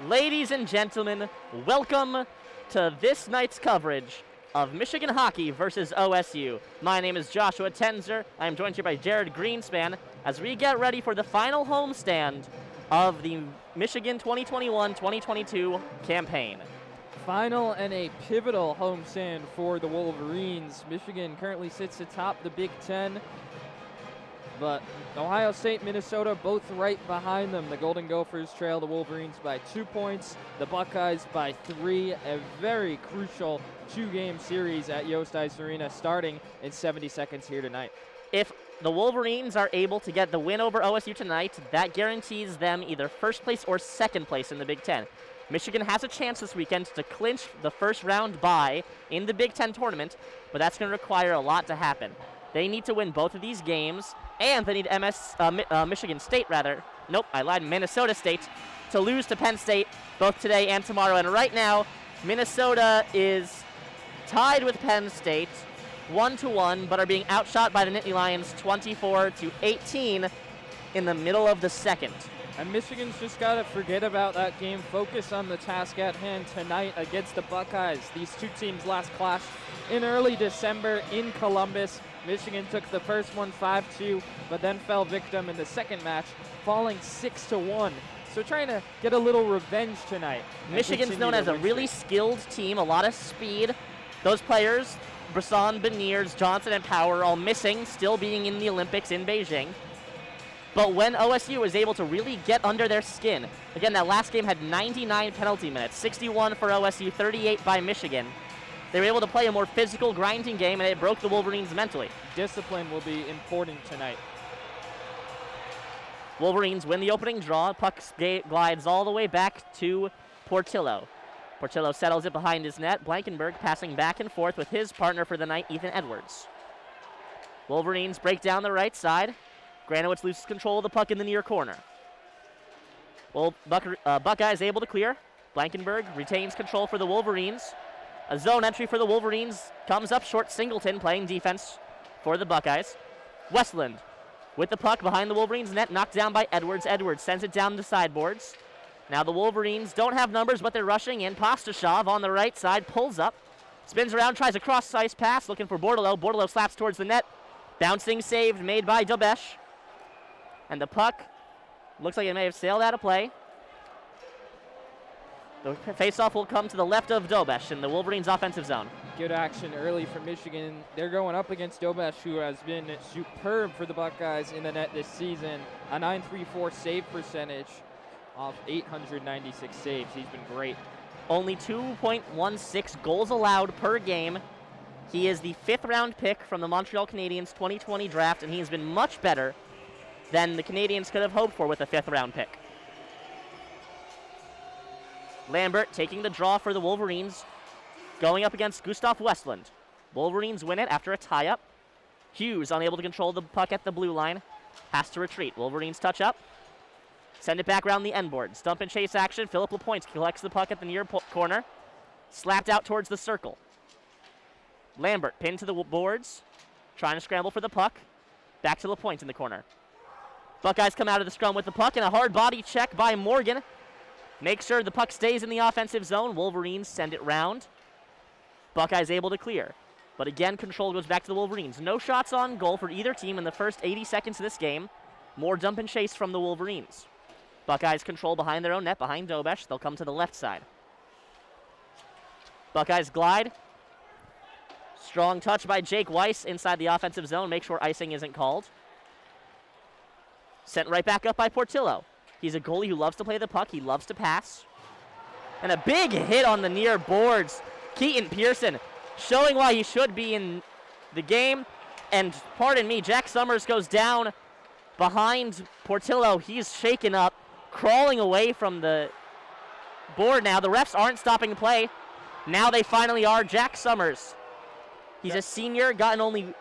Ladies and gentlemen, welcome to this night's coverage of Michigan hockey versus OSU. My name is Joshua Tenzer. I am joined here by Jared Greenspan as we get ready for the final homestand of the Michigan 2021-2022 campaign. Final and a pivotal homestand for the Wolverines. Michigan currently sits atop the Big Ten, but Ohio State, Minnesota, both right behind them. The Golden Gophers trail the Wolverines by 2 points, the Buckeyes by 3. A very crucial two-game series at Yost Ice Arena starting in 70 seconds here tonight. If the Wolverines are able to get the win over OSU tonight, that guarantees them either first place or second place in the Big Ten. Michigan has a chance this weekend to clinch the first round bye in the Big Ten tournament, but that's going to require a lot to happen. They need to win both of these games, and they need Michigan State, rather. Nope, I lied, Minnesota State, to lose to Penn State both today and tomorrow. And right now, Minnesota is tied with Penn State 1-1, but are being outshot by the Nittany Lions 24-18 in the middle of the second. And Michigan's just got to forget about that game, focus on the task at hand tonight against the Buckeyes. These two teams last clashed in early December in Columbus. Michigan took the first one 5-2, but then fell victim in the second match, falling 6-1. So trying to get a little revenge tonight. Michigan's known as a really skilled team, a lot of speed. Those players, Brisson, Beniers, Johnson, and Power, all missing, still being in the Olympics in Beijing. But when OSU was able to really get under their skin, again, that last game had 99 penalty minutes, 61 for OSU, 38 by Michigan. They were able to play a more physical, grinding game, and it broke the Wolverines mentally. Discipline will be important tonight. Wolverines win the opening draw. Puck glides all the way back to Portillo. Portillo settles it behind his net. Blankenberg passing back and forth with his partner for the night, Ethan Edwards. Wolverines break down the right side. Granowitz loses control of the puck in the near corner. Well, Buckeyes able to clear. Blankenberg retains control for the Wolverines. A zone entry for the Wolverines comes up short. Singleton playing defense for the Buckeyes. Westland with the puck behind the Wolverines net, knocked down by Edwards. Edwards sends it down the sideboards. Now the Wolverines don't have numbers, but they're rushing in. Pastashov on the right side, pulls up, spins around, tries a cross-ice pass, looking for Bordelot. Bordelot slaps towards the net. Bouncing save made by Dobesh. And the puck looks like it may have sailed out of play. The faceoff will come to the left of Dobesh in the Wolverines' offensive zone. Good action early from Michigan. They're going up against Dobesh, who has been superb for the Buckeyes in the net this season. A .934 save percentage off 896 saves. He's been great. Only 2.16 goals allowed per game. He is the 5th round pick from the Montreal Canadiens 2020 draft, and he has been much better than the Canadiens could have hoped for with a 5th round pick. Lambert taking the draw for the Wolverines, going up against Gustav Westland. Wolverines win it after a tie-up. Hughes unable to control the puck at the blue line, has to retreat. Wolverines touch up, send it back around the end boards. Dump and chase action. Philip Lapointe collects the puck at the near corner, slapped out towards the circle. Lambert pinned to the boards, trying to scramble for the puck. Back to Lapointe in the corner. Buckeyes come out of the scrum with the puck, and a hard body check by Morgan. Make sure the puck stays in the offensive zone. Wolverines send it round. Buckeyes able to clear. But again, control goes back to the Wolverines. No shots on goal for either team in the first 80 seconds of this game. More dump and chase from the Wolverines. Buckeyes control behind their own net, behind Dobesh. They'll come to the left side. Buckeyes glide. Strong touch by Jake Weiss inside the offensive zone. Make sure icing isn't called. Sent right back up by Portillo. He's a goalie who loves to play the puck. He loves to pass. And a big hit on the near boards. Keaton Pearson showing why he should be in the game. And pardon me, Jack Summers goes down behind Portillo. He's shaken up, crawling away from the board now. The refs aren't stopping play. Now they finally are. Jack Summers. He's a senior, gotten only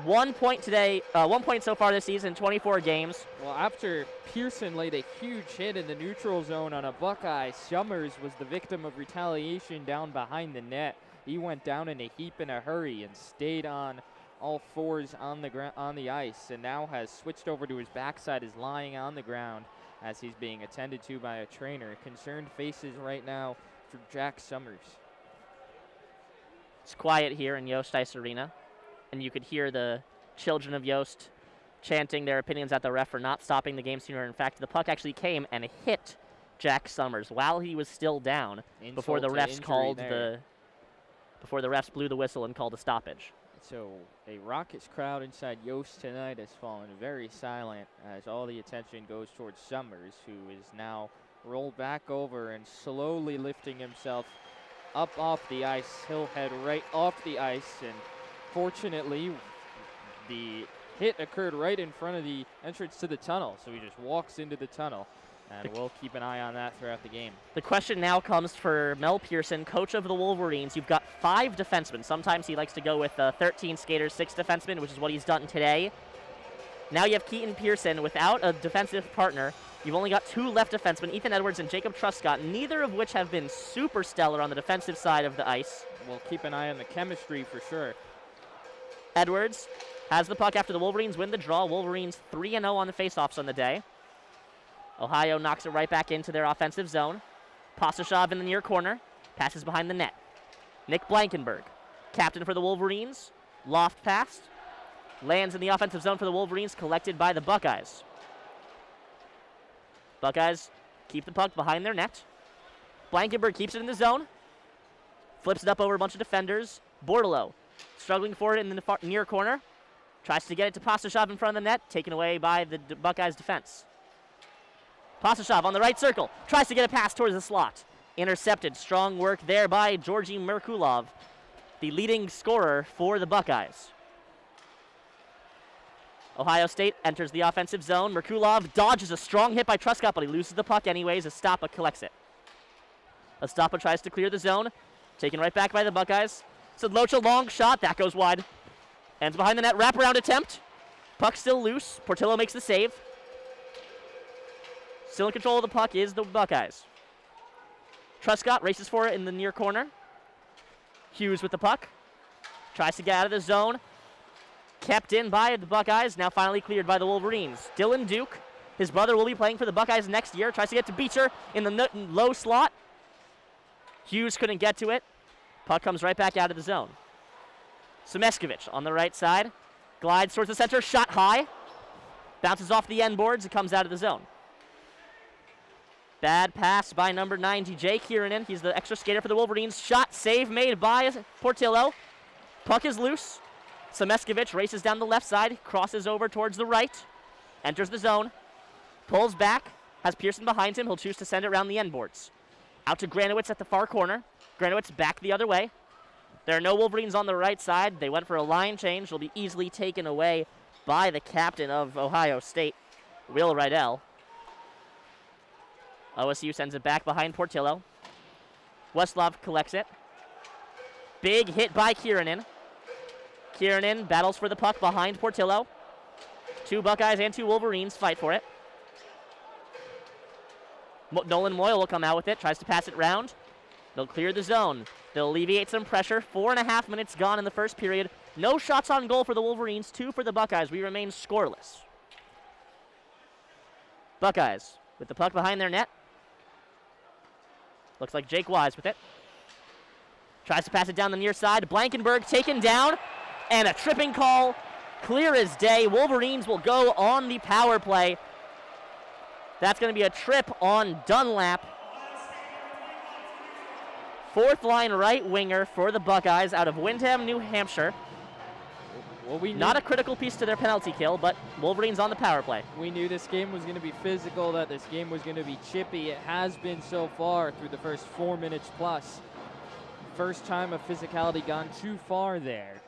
1 point today, 1 point so far this season, 24 games. Well, after Pearson laid a huge hit in the neutral zone on a Buckeye, Summers was the victim of retaliation down behind the net. He went down in a heap in a hurry and stayed on all fours on the ice, and now has switched over to his backside, is lying on the ground. as he's being attended to by a trainer. Concerned faces right now for Jack Summers. It's quiet here in Yost Ice Arena, and you could hear the children of Yost chanting their opinions at the ref for not stopping the game sooner. In fact, the puck actually came and hit Jack Summers while he was still down before the refs blew the whistle and called a stoppage. So a raucous crowd inside Yost tonight has fallen very silent as all the attention goes towards Summers, who is now rolled back over and slowly lifting himself up off the ice. He'll head right off the ice, and fortunately the hit occurred right in front of the entrance to the tunnel, so he just walks into the tunnel, and we'll keep an eye on that throughout the game. The question now comes for Mel Pearson, coach of the Wolverines. You've got 5 defensemen. Sometimes he likes to go with 13 skaters, 6 defensemen, which is what he's done today. Now you have Keaton Pearson without a defensive partner. You've only got 2 left defensemen, Ethan Edwards and Jacob Truscott, neither of which have been super stellar on the defensive side of the ice. We'll keep an eye on the chemistry for sure. Edwards has the puck after the Wolverines win the draw. Wolverines 3-0 on the faceoffs on the day. Ohio knocks it right back into their offensive zone. Pastashov in the near corner. Passes behind the net. Nick Blankenberg, captain for the Wolverines. Loft pass. Lands in the offensive zone for the Wolverines, collected by the Buckeyes. Buckeyes keep the puck behind their net. Blankenberg keeps it in the zone. Flips it up over a bunch of defenders. Bordelot struggling for it in the near corner. Tries to get it to Pastashov in front of the net, taken away by the Buckeyes defense. Pastashov on the right circle, tries to get a pass towards the slot. Intercepted. Strong work there by Georgi Merkulov, the leading scorer for the Buckeyes. Ohio State enters the offensive zone. Merkulov dodges a strong hit by Truscott, but he loses the puck anyways. Estapa collects it. Estapa tries to clear the zone. Taken right back by the Buckeyes. Sedlocha, long shot. That goes wide. Ends behind the net. Wraparound attempt. Puck still loose. Portillo makes the save. Still in control of the puck is the Buckeyes. Truscott races for it in the near corner. Hughes with the puck. Tries to get out of the zone. Kept in by the Buckeyes. Now finally cleared by the Wolverines. Dylan Duke, his brother, will be playing for the Buckeyes next year. Tries to get to Beecher in the low slot. Hughes couldn't get to it. Puck comes right back out of the zone. Semeskovich on the right side. Glides towards the center. Shot high. Bounces off the end boards. It comes out of the zone. Bad pass by number 9, TJ Kiernan. He's the extra skater for the Wolverines. Shot save made by Portillo. Puck is loose. Semeskovich races down the left side. Crosses over towards the right. Enters the zone. Pulls back. Has Pearson behind him. He'll choose to send it around the end boards. Out to Granowitz at the far corner. Granowitz back the other way. There are no Wolverines on the right side. They went for a line change. Will be easily taken away by the captain of Ohio State, Will Rydell. OSU sends it back behind Portillo. Westlove collects it. Big hit by Kiernan. Kiernan battles for the puck behind Portillo. 2 Buckeyes and 2 Wolverines fight for it. Nolan Moyle will come out with it. Tries to pass it round. They'll clear the zone. They'll alleviate some pressure. 4.5 minutes gone in the first period. No shots on goal for the Wolverines. 2 for the Buckeyes. We remain scoreless. Buckeyes with the puck behind their net. Looks like Jake Wise with it. Tries to pass it down the near side. Blankenberg taken down. And a tripping call. Clear as day. Wolverines will go on the power play. That's going to be a trip on Dunlap. 4th line right winger for the Buckeyes out of Windham, New Hampshire. Well, not a critical piece to their penalty kill, but Wolverines on the power play. We knew this game was going to be physical, that this game was going to be chippy. It has been so far through the first 4 minutes plus. First time of physicality gone too far there.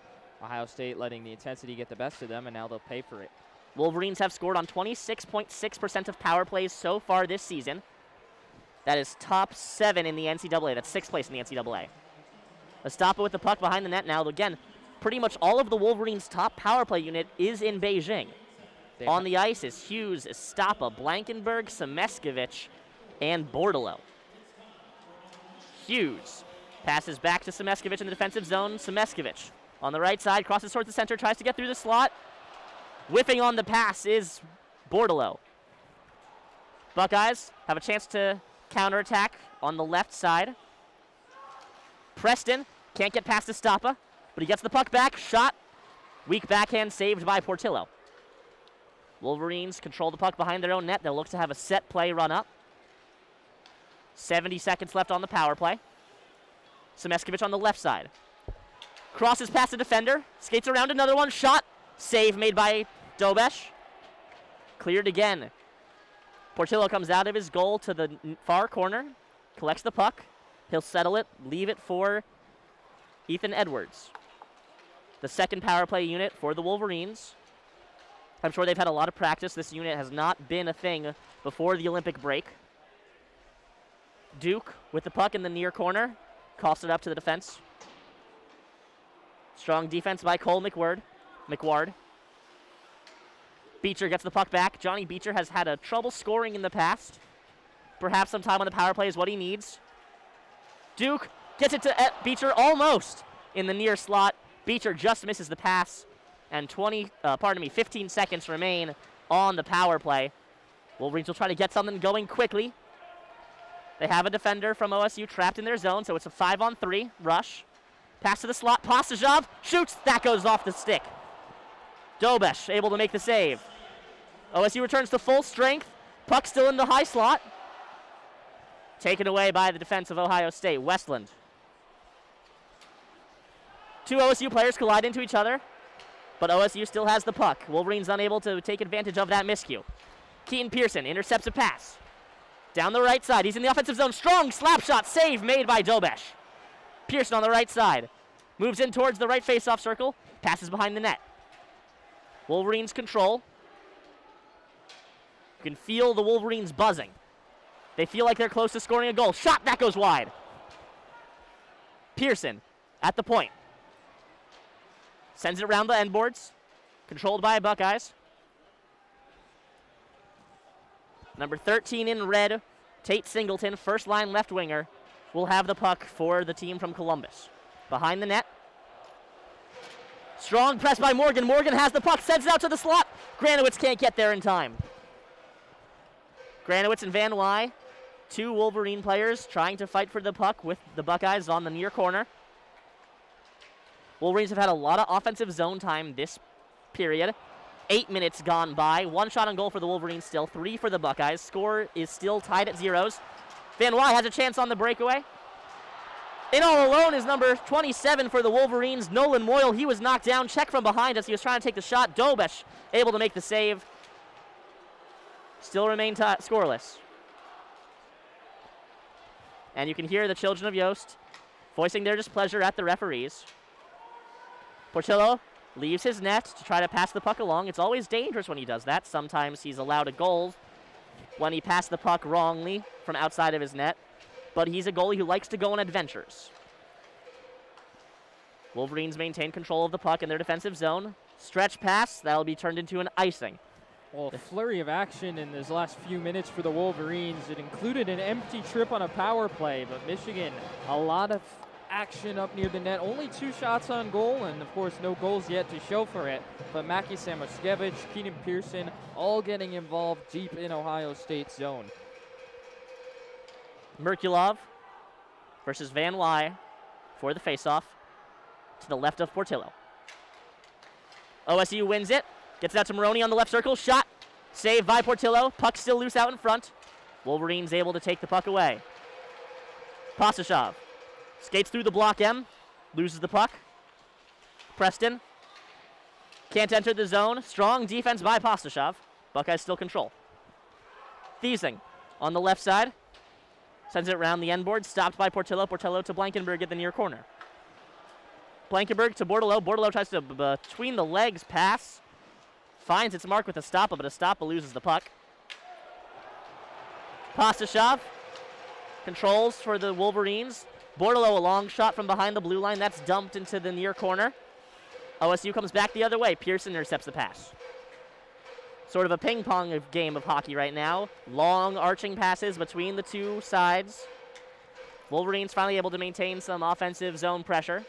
Ohio State letting the intensity get the best of them, and now they'll pay for it. Wolverines have scored on 26.6% of power plays so far this season. That is top 7 in the NCAA. That's 6th place in the NCAA. Estapa with the puck behind the net now. Again, pretty much all of the Wolverines' top power play unit is in Beijing. On the ice is Hughes, Estapa, Blankenberg, Semeskovich, and Bordelot. Hughes passes back to Semeskovich in the defensive zone. Semeskovich on the right side, crosses towards the center, tries to get through the slot. Whiffing on the pass is Bordelot. Buckeyes have a chance to counterattack on the left side. Preston can't get past Estapa, but he gets the puck back. Shot. Weak backhand saved by Portillo. Wolverines control the puck behind their own net. They'll look to have a set play run up. 70 seconds left on the power play. Semeskovich on the left side. Crosses past the defender. Skates around another one. Shot. Save made by Dobesh. Cleared again. Portillo comes out of his goal to the far corner. Collects the puck. He'll settle it. Leave it for Ethan Edwards. The second power play unit for the Wolverines. I'm sure they've had a lot of practice. This unit has not been a thing before the Olympic break. Duke with the puck in the near corner. Coughs it up to the defense. Strong defense by Cole McWard. Beecher gets the puck back. Johnny Beecher has had a trouble scoring in the past. Perhaps some time on the power play is what he needs. Duke gets it to Beecher almost in the near slot. Beecher just misses the pass, and 15 seconds remain on the power play. Wolverines will try to get something going quickly. They have a defender from OSU trapped in their zone, so it's a 5-on-3 rush. Pass to the slot. Pastajov shoots. That goes off the stick. Dobesh able to make the save. OSU returns to full strength. Puck still in the high slot. Taken away by the defense of Ohio State. Westland. Two OSU players collide into each other, but OSU still has the puck. Wolverines unable to take advantage of that miscue. Keaton Pearson intercepts a pass. Down the right side. He's in the offensive zone. Strong slap shot. Save made by Dobesh. Pearson on the right side. Moves in towards the right face-off circle. Passes behind the net. Wolverines control. You can feel the Wolverines buzzing. They feel like they're close to scoring a goal. Shot. That goes wide. Pearson at the point. Sends it around the end boards. Controlled by Buckeyes. Number 13 in red, Tate Singleton, first line left winger, will have the puck for the team from Columbus. Behind the net. Strong press by Morgan. Morgan has the puck, sends it out to the slot. Granowitz can't get there in time. Granowitz and Van Wy, two Wolverine players trying to fight for the puck with the Buckeyes on the near corner. Wolverines have had a lot of offensive zone time this period. 8 minutes gone by. One shot on goal for the Wolverines still. 3 for the Buckeyes. Score is still tied at 0s. Van Wy has a chance on the breakaway. In all alone is number 27 for the Wolverines, Nolan Moyle. He was knocked down. Check from behind as he was trying to take the shot. Dobesh able to make the save. Still remain scoreless. And you can hear the children of Yost voicing their displeasure at the referees. Portillo leaves his net to try to pass the puck along. It's always dangerous when he does that. Sometimes he's allowed a goal when he passed the puck wrongly from outside of his net. But he's a goalie who likes to go on adventures. Wolverines maintain control of the puck in their defensive zone. Stretch pass, that'll be turned into an icing. Well, a flurry of action in those last few minutes for the Wolverines. It included an empty trip on a power play, but Michigan, a lot of action up near the net. Only 2 shots on goal, and of course no goals yet to show for it. But Mackie Samoskevich, Keaton Pearson, all getting involved deep in Ohio State's zone. Merkulov versus Van Wy for the faceoff to the left of Portillo. OSU wins it. Gets it out to Maroney on the left circle. Shot. Saved by Portillo. Puck still loose out in front. Wolverines able to take the puck away. Pastajov skates through the block M. Loses the puck. Preston can't enter the zone. Strong defense by Pastajov. Buckeyes still control. Thiesing on the left side. Sends it around the end board. Stopped by Portillo. Portillo to Blankenberg at the near corner. Blankenberg to Bordelot. Bordelot tries to between the legs pass. Finds its mark with Estapa, but Estapa loses the puck. Pastajov controls for the Wolverines. Bordelot a long shot from behind the blue line. That's dumped into the near corner. OSU comes back the other way. Pearson intercepts the pass. Sort of a ping-pong game of hockey right now. Long arching passes between the two sides. Wolverines finally able to maintain some offensive zone pressure.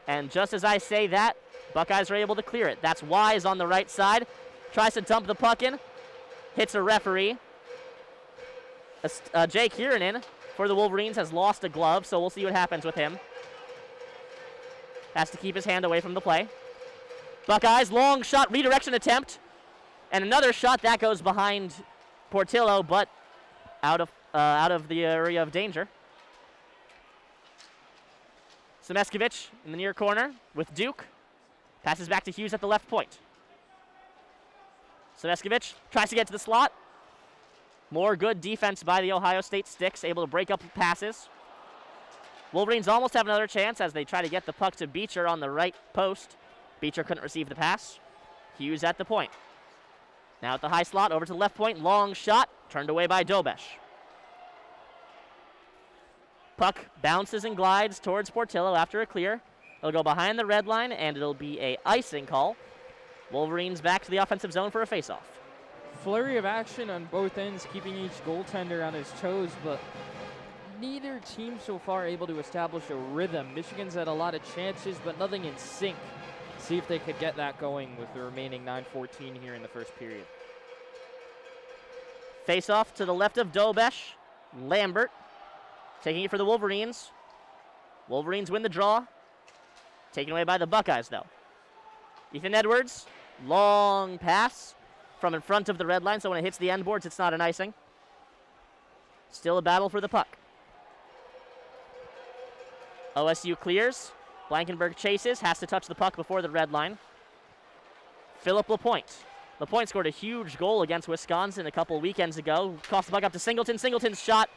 And just as I say that, Buckeyes are able to clear it. That's Wise on the right side. Tries to dump the puck in. Hits a referee. Jake Kiernan for the Wolverines has lost a glove, so we'll see what happens with him. Has to keep his hand away from the play. Buckeyes, long shot, redirection attempt. And another shot that goes behind Portillo, but out of the area of danger. Semeskovich in the near corner with Duke. Passes back to Hughes at the left point. Semeskovich tries to get to the slot. More good defense by the Ohio State Sticks, able to break up passes. Wolverines almost have another chance as they try to get the puck to Beecher on the right post. Beecher couldn't receive the pass. Hughes at the point. Now at the high slot, over to the left point, long shot, turned away by Dobesh. Puck bounces and glides towards Portillo after a clear. It'll go behind the red line, and it'll be a icing call. Wolverines back to the offensive zone for a faceoff. Flurry of action on both ends, keeping each goaltender on his toes, but neither team so far able to establish a rhythm. Michigan's had a lot of chances, but nothing in sync. See if they could get that going with the remaining 9:14 here in the first period. Face-off to the left of Dobesh. Lambert taking it for the Wolverines. Wolverines win the draw. Taken away by the Buckeyes, though. Ethan Edwards, long pass from in front of the red line, so when it hits the end boards, it's not an icing. Still a battle for the puck. OSU clears. Blankenberg chases, has to touch the puck before the red line. Philip Lapointe. Lapointe scored a huge goal against Wisconsin a couple weekends ago. Tossed the puck up to Singleton. Singleton's shot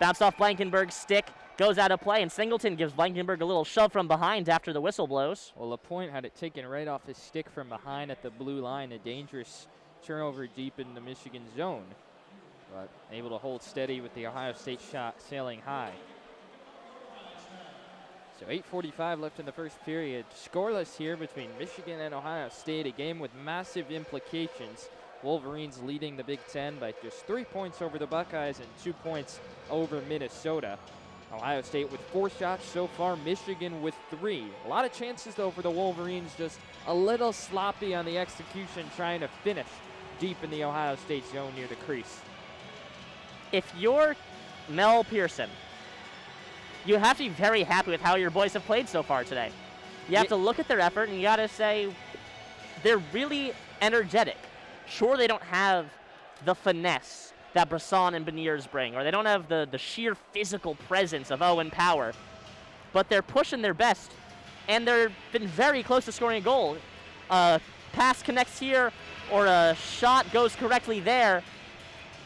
bounced off Blankenberg's stick, goes out of play, and Singleton gives Blankenberg a little shove from behind after the whistle blows. Well, Lapointe had it taken right off his stick from behind at the blue line. A dangerous turnover deep in the Michigan zone, but able to hold steady with the Ohio State shot sailing high. So 8:45 left in the first period. Scoreless here between Michigan and Ohio State, a game with massive implications. Wolverines leading the Big Ten by just 3 points over the Buckeyes and 2 points over Minnesota. Ohio State with 4 shots so far, Michigan with 3. A lot of chances though for the Wolverines, just a little sloppy on the execution, trying to finish deep in the Ohio State zone near the crease. If you're Mel Pearson, you have to be very happy with how your boys have played so far today. You have to look at their effort, and you got to say they're really energetic. Sure, they don't have the finesse that Brisson and Beniers bring, or they don't have the sheer physical presence of Owen Power, but they're pushing their best, and they've been very close to scoring a goal. A pass connects here, or a shot goes correctly there,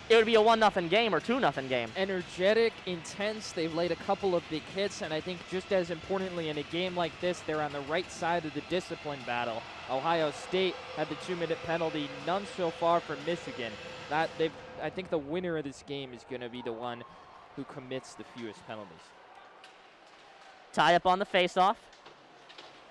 it would be a 1-0 game or 2-0 game. Energetic, intense. They've laid a couple of big hits, and I think just as importantly in a game like this, they're on the right side of the discipline battle. Ohio State had the 2-minute penalty, none so far for Michigan. I think the winner of this game is going to be the one who commits the fewest penalties. Tie up on the faceoff.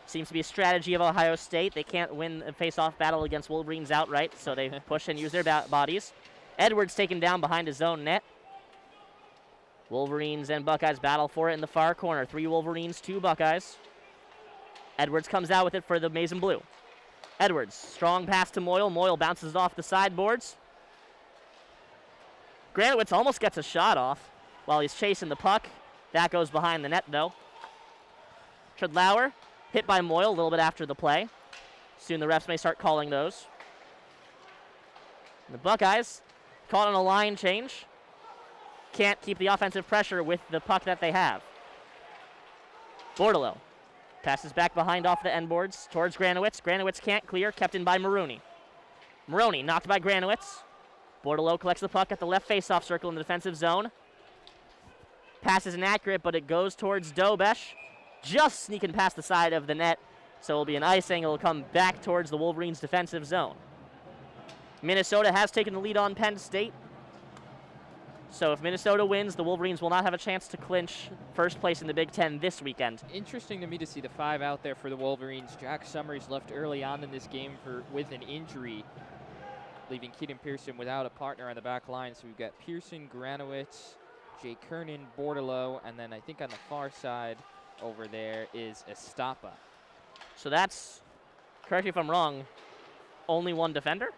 Seems to be a strategy of Ohio State. They can't win a faceoff battle against Wolverines outright, so they push and use their bodies. Edwards taken down behind his own net. Wolverines and Buckeyes battle for it in the far corner. 3 Wolverines, 2 Buckeyes. Edwards comes out with it for the maize and blue. Edwards, strong pass to Moyle. Moyle bounces off the sideboards. Granowitz almost gets a shot off while he's chasing the puck. That goes behind the net, though. Trudlauer hit by Moyle a little bit after the play. Soon the refs may start calling those. The Buckeyes caught on a line change. Can't keep the offensive pressure with the puck that they have. Bordelot passes back behind off the end boards towards Granowitz. Granowitz can't clear, kept in by Maroney. Maroney knocked by Granowitz. Bordelot collects the puck at the left face-off circle in the defensive zone. Pass is inaccurate, but it goes towards Dobesh. Just sneaking past the side of the net, so it'll be an icing. It'll come back towards the Wolverines' defensive zone. Minnesota has taken the lead on Penn State. So if Minnesota wins, the Wolverines will not have a chance to clinch first place in the Big Ten this weekend. Interesting to me to see the 5 out there for the Wolverines. Jack Summers left early on in this game with an injury, leaving Keaton Pearson without a partner on the back line. So we've got Pearson, Granowitz, Jay Kernan, Bordelot, and then I think on the far side over there is Estapa. So that's, correct me if I'm wrong, only 1 defender?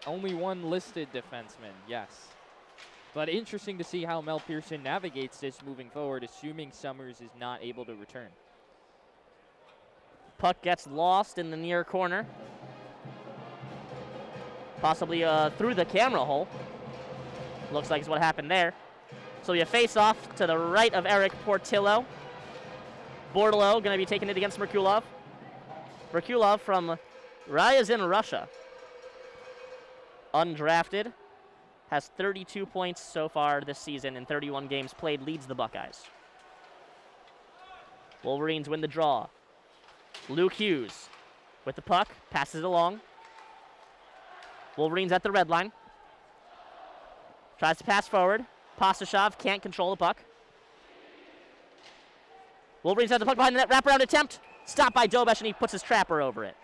Only 1 listed defenseman, yes. But interesting to see how Mel Pearson navigates this moving forward, assuming Summers is not able to return. Puck gets lost in the near corner. Possibly through the camera hole. Looks like it's what happened there. So we have face-off to the right of Eric Portillo. Bordalo going to be taking it against Merkulov. Merkulov from Ryazan, Russia. Undrafted. Has 32 points so far this season in 31 games played. Leads the Buckeyes. Wolverines win the draw. Luke Hughes with the puck. Passes it along. Wolverines at the red line. Tries to pass forward. Pastashov can't control the puck. Wolverines have the puck behind the net. Wraparound attempt. Stopped by Dobesh, and he puts his trapper over it.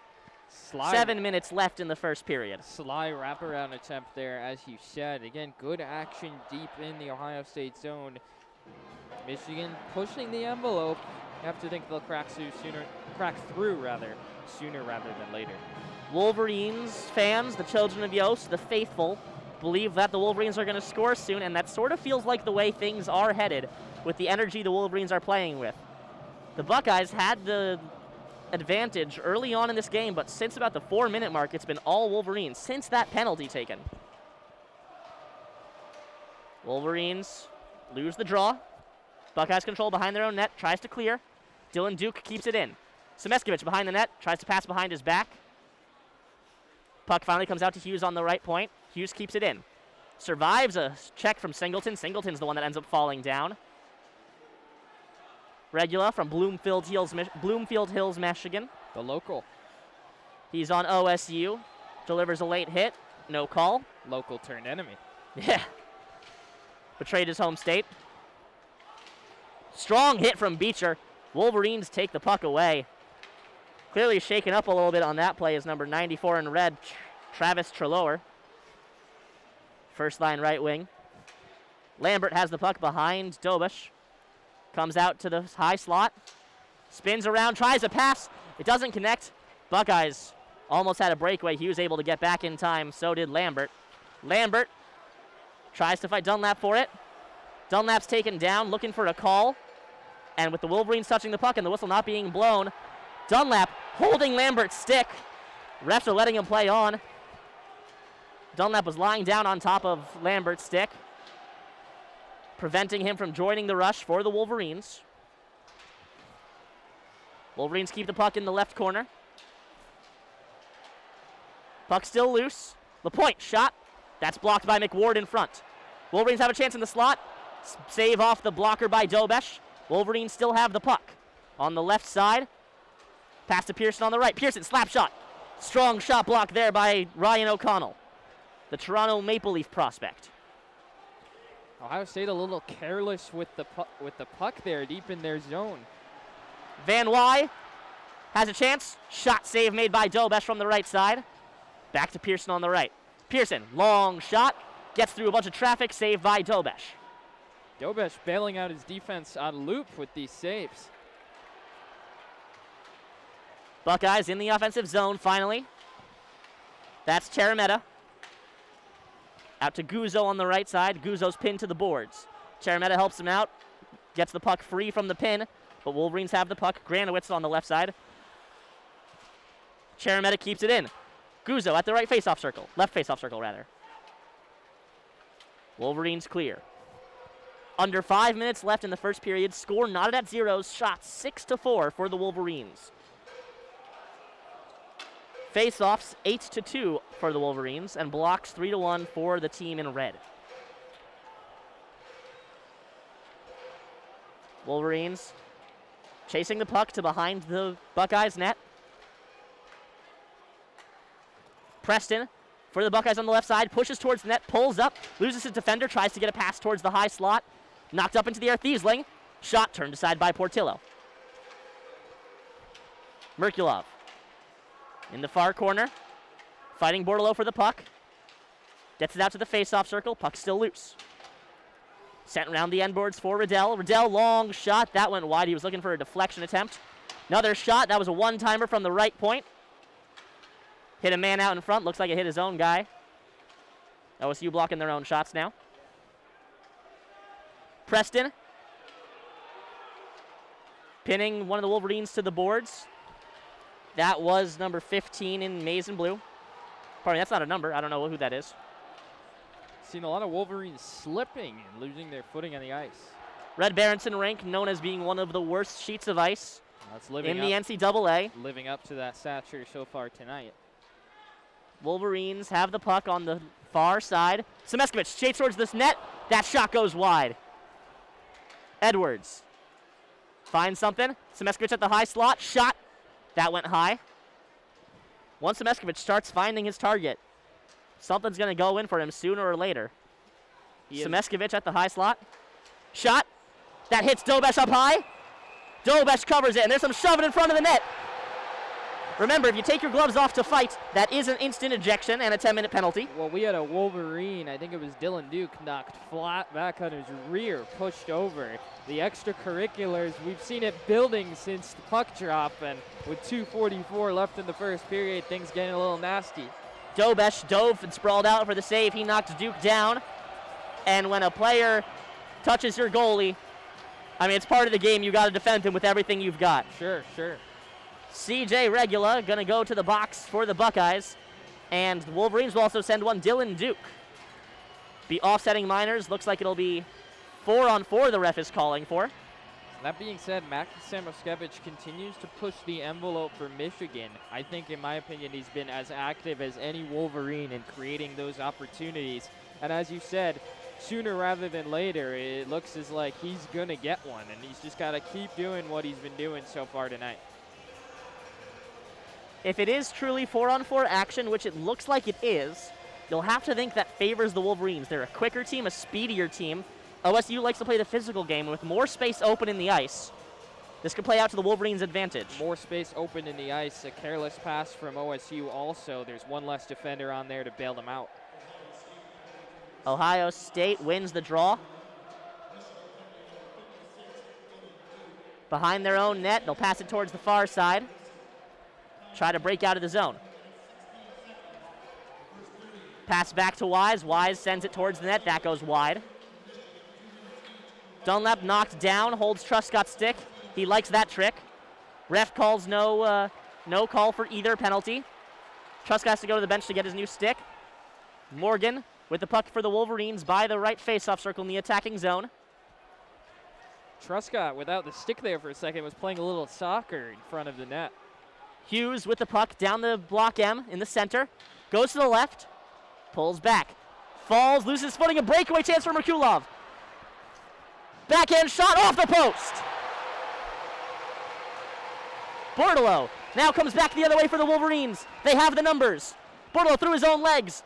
7 minutes left in the first period. Sly wraparound attempt there, as you said. Again, good action deep in the Ohio State zone. Michigan pushing the envelope. You have to think they'll crack through sooner rather than later. Wolverines fans, the children of Yost, the faithful, believe that the Wolverines are going to score soon, and that sort of feels like the way things are headed with the energy the Wolverines are playing with. The Buckeyes had the advantage early on in this game, but since about the 4-minute mark, it's been all Wolverines since that penalty taken. Wolverines lose the draw. Buckeyes control behind their own net, tries to clear. Dylan Duke keeps it in. Semeskovich behind the net, tries to pass behind his back. Puck finally comes out to Hughes on the right point. Hughes keeps it in. Survives a check from Singleton. Singleton's the one that ends up falling down. Regula from Bloomfield Hills, Michigan. The local. He's on OSU. Delivers a late hit. No call. Local turned enemy. Yeah. Betrayed his home state. Strong hit from Beecher. Wolverines take the puck away. Clearly shaken up a little bit on that play is number 94 in red, Travis Treloar. First line right wing. Lambert has the puck behind Dobish. Comes out to the high slot. Spins around, tries a pass. It doesn't connect. Buckeyes almost had a breakaway. He was able to get back in time. So did Lambert. Lambert tries to fight Dunlap for it. Dunlap's taken down, looking for a call. And with the Wolverines touching the puck and the whistle not being blown, Dunlap holding Lambert's stick. Refs are letting him play on. Dunlap was lying down on top of Lambert's stick, preventing him from joining the rush for the Wolverines. Wolverines keep the puck in the left corner. Puck still loose. LaPointe shot. That's blocked by McWard in front. Wolverines have a chance in the slot. Save off the blocker by Dobesh. Wolverines still have the puck. On the left side. Pass to Pearson on the right. Pearson, slap shot. Strong shot block there by Ryan O'Connell, the Toronto Maple Leaf prospect. Ohio State a little careless with the puck there deep in their zone. Van Wy has a chance. Shot save made by Dobesh from the right side. Back to Pearson on the right. Pearson, long shot. Gets through a bunch of traffic, saved by Dobesh. Dobesh bailing out his defense on loop with these saves. Buckeyes in the offensive zone finally. That's Cherimetta. Out to Guzzo on the right side. Guzzo's pinned to the boards. Cherimetta helps him out. Gets the puck free from the pin, but Wolverines have the puck. Granowitz on the left side. Cherimetta keeps it in. Guzzo at the right faceoff circle. Left faceoff circle, rather. Wolverines clear. Under 5 minutes left in the first period. Score knotted at zeros. Shots 6-4 for the Wolverines. Face-offs 8-2 for the Wolverines, and blocks 3-1 for the team in red. Wolverines chasing the puck to behind the Buckeyes net. Preston for the Buckeyes on the left side, pushes towards the net, pulls up, loses his defender, tries to get a pass towards the high slot. Knocked up into the air, Thiesling. Shot turned aside by Portillo. Merkulov in the far corner, fighting Bordalo for the puck. Gets it out to the face-off circle, puck still loose. Sent around the end boards for Riddell. Riddell, long shot, that went wide. He was looking for a deflection attempt. Another shot, that was a one-timer from the right point. Hit a man out in front, looks like it hit his own guy. OSU blocking their own shots now. Preston pinning one of the Wolverines to the boards. That was number 15 in maize and blue. Pardon me, that's not a number. I don't know who that is. Seen a lot of Wolverines slipping and losing their footing on the ice. Red Barrington rink, known as being one of the worst sheets of ice That's living in the NCAA. Living up to that stature so far tonight. Wolverines have the puck on the far side. Semeskovich shades towards this net. That shot goes wide. Edwards finds something. Semeskovich at the high slot. Shot. That went high. Once Semeskovich starts finding his target, something's going to go in for him sooner or later. Semeskovich at the high slot. Shot. That hits Dobesh up high. Dobesh covers it, and there's some shoving in front of the net. Remember, if you take your gloves off to fight, that is an instant ejection and a 10-minute penalty. Well, we had a Wolverine, I think it was Dylan Duke, knocked flat back on his rear, pushed over. The extracurriculars, we've seen it building since the puck drop, and with 2:44 left in the first period, things getting a little nasty. Dobesh dove and sprawled out for the save. He knocked Duke down. And when a player touches your goalie, I mean, it's part of the game. You got to defend him with everything you've got. Sure. CJ Regula going to go to the box for the Buckeyes. And the Wolverines will also send one, Dylan Duke. Be offsetting minors. Looks like it'll be 4-on-4 the ref is calling for. That being said, Mackie Samoskevich continues to push the envelope for Michigan. I think, in my opinion, he's been as active as any Wolverine in creating those opportunities. And as you said, sooner rather than later, it looks as like he's going to get one. And he's just got to keep doing what he's been doing so far tonight. If it is truly 4-on-4 action, which it looks like it is, you'll have to think that favors the Wolverines. They're a quicker team, a speedier team. OSU likes to play the physical game, and with more space open in the ice, this could play out to the Wolverines' advantage. More space open in the ice, a careless pass from OSU also. There's one less defender on there to bail them out. Ohio State wins the draw. Behind their own net, they'll pass it towards the far side. Try to break out of the zone. Pass back to Wise. Wise sends it towards the net. That goes wide. Dunlap knocked down, holds Truscott's stick. He likes that trick. Ref calls no call for either penalty. Truscott has to go to the bench to get his new stick. Morgan with the puck for the Wolverines by the right faceoff circle in the attacking zone. Truscott, without the stick there for a second, was playing a little soccer in front of the net. Hughes with the puck down the block M in the center. Goes to the left. Pulls back. Falls, loses footing, a breakaway chance for Merkulov. Backhand shot off the post. Bordelot now comes back the other way for the Wolverines. They have the numbers. Bordelot through his own legs.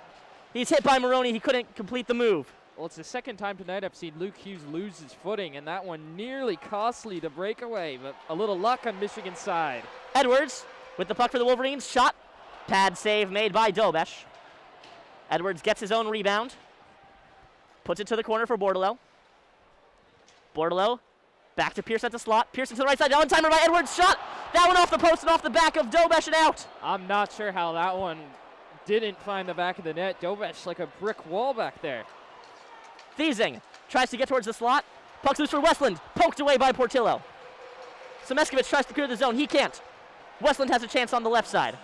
He's hit by Maroney. He couldn't complete the move. Well, it's the second time tonight I've seen Luke Hughes lose his footing, and that one nearly costly the breakaway, but a little luck on Michigan's side. Edwards with the puck for the Wolverines. Shot. Pad save made by Dobesh. Edwards gets his own rebound. Puts it to the corner for Bordelot. Bordelot back to Pierce at the slot. Pearson to the right side. One-timer by Edwards. Shot. That one off the post and off the back of Dobesh and out. I'm not sure how that one didn't find the back of the net. Dobesh like a brick wall back there. Thiesing tries to get towards the slot. Puck's loose for Westland. Poked away by Portillo. Semeskovich tries to clear the zone. He can't. Westland has a chance on the left side.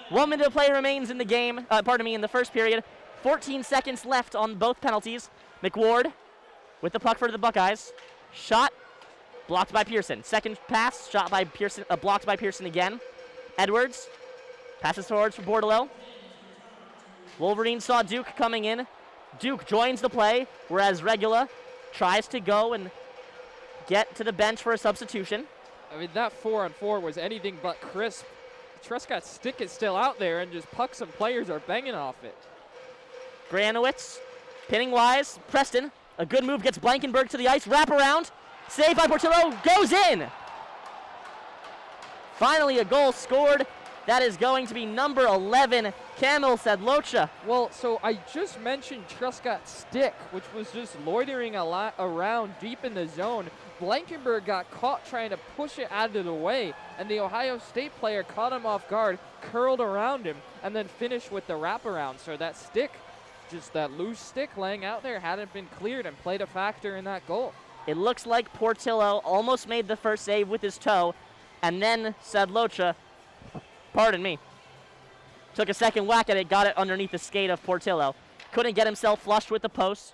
1 minute of play remains in the game, in the first period. 14 seconds left on both penalties. McWard with the puck for the Buckeyes. Shot, blocked by Pearson. Second pass, shot by Pearson, blocked by Pearson again. Edwards passes towards for Bordelot. Wolverine saw Duke coming in. Duke joins the play, whereas Regula tries to go and get to the bench for a substitution. I mean, that 4-on-4 was anything but crisp. Truscott's stick is still out there, and just pucks and players are banging off it. Granowitz, pinning Wise. Preston, a good move, gets Blankenberg to the ice. Wrap around, saved by Portillo, goes in. Finally, a goal scored. That is going to be number 11, Kamil Sedlocha. Well, so I just mentioned Truscott's stick, which was just loitering a lot around deep in the zone. Blankenberg got caught trying to push it out of the way, and the Ohio State player caught him off guard, curled around him, and then finished with the wraparound. So that stick, just that loose stick laying out there, hadn't been cleared and played a factor in that goal. It looks like Portillo almost made the first save with his toe, and then Sadlocha, pardon me, took a second whack at it, got it underneath the skate of Portillo. Couldn't get himself flushed with the post.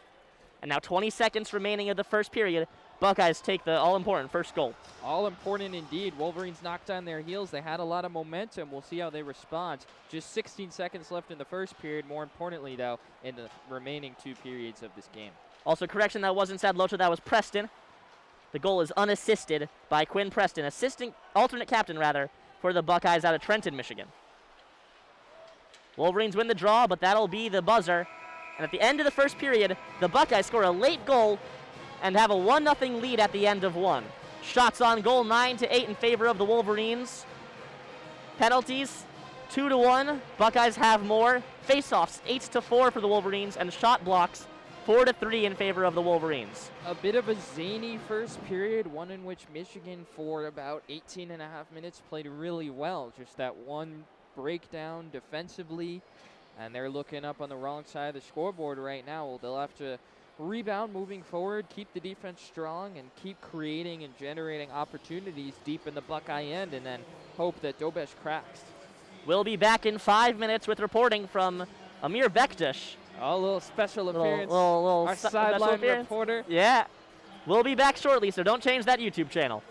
And now 20 seconds remaining of the first period. Buckeyes take the all-important first goal. All important indeed. Wolverines knocked on their heels. They had a lot of momentum. We'll see how they respond. Just 16 seconds left in the first period. More importantly, though, in the remaining 2 periods of this game. Also, correction, that wasn't Sadlocha, that was Preston. The goal is unassisted by Quinn Preston, alternate captain, for the Buckeyes out of Trenton, Michigan. Wolverines win the draw, but that'll be the buzzer. And at the end of the first period, the Buckeyes score a late goal and have a 1-0 lead at the end of one. Shots on goal 9-8 in favor of the Wolverines. Penalties 2-1. Buckeyes have more. Face-offs 8-4 for the Wolverines, and shot blocks 4-3 in favor of the Wolverines. A bit of a zany first period, one in which Michigan for about 18.5 minutes played really well. Just that one breakdown defensively, and they're looking up on the wrong side of the scoreboard right now. Well, they'll have to rebound moving forward, keep the defense strong, and keep creating and generating opportunities deep in the Buckeye end, and then hope that Dobesh cracks. We'll be back in 5 minutes with reporting from Amir Bektish. Oh, a little special appearance. Little Our sideline reporter. Yeah. We'll be back shortly, so don't change that YouTube channel.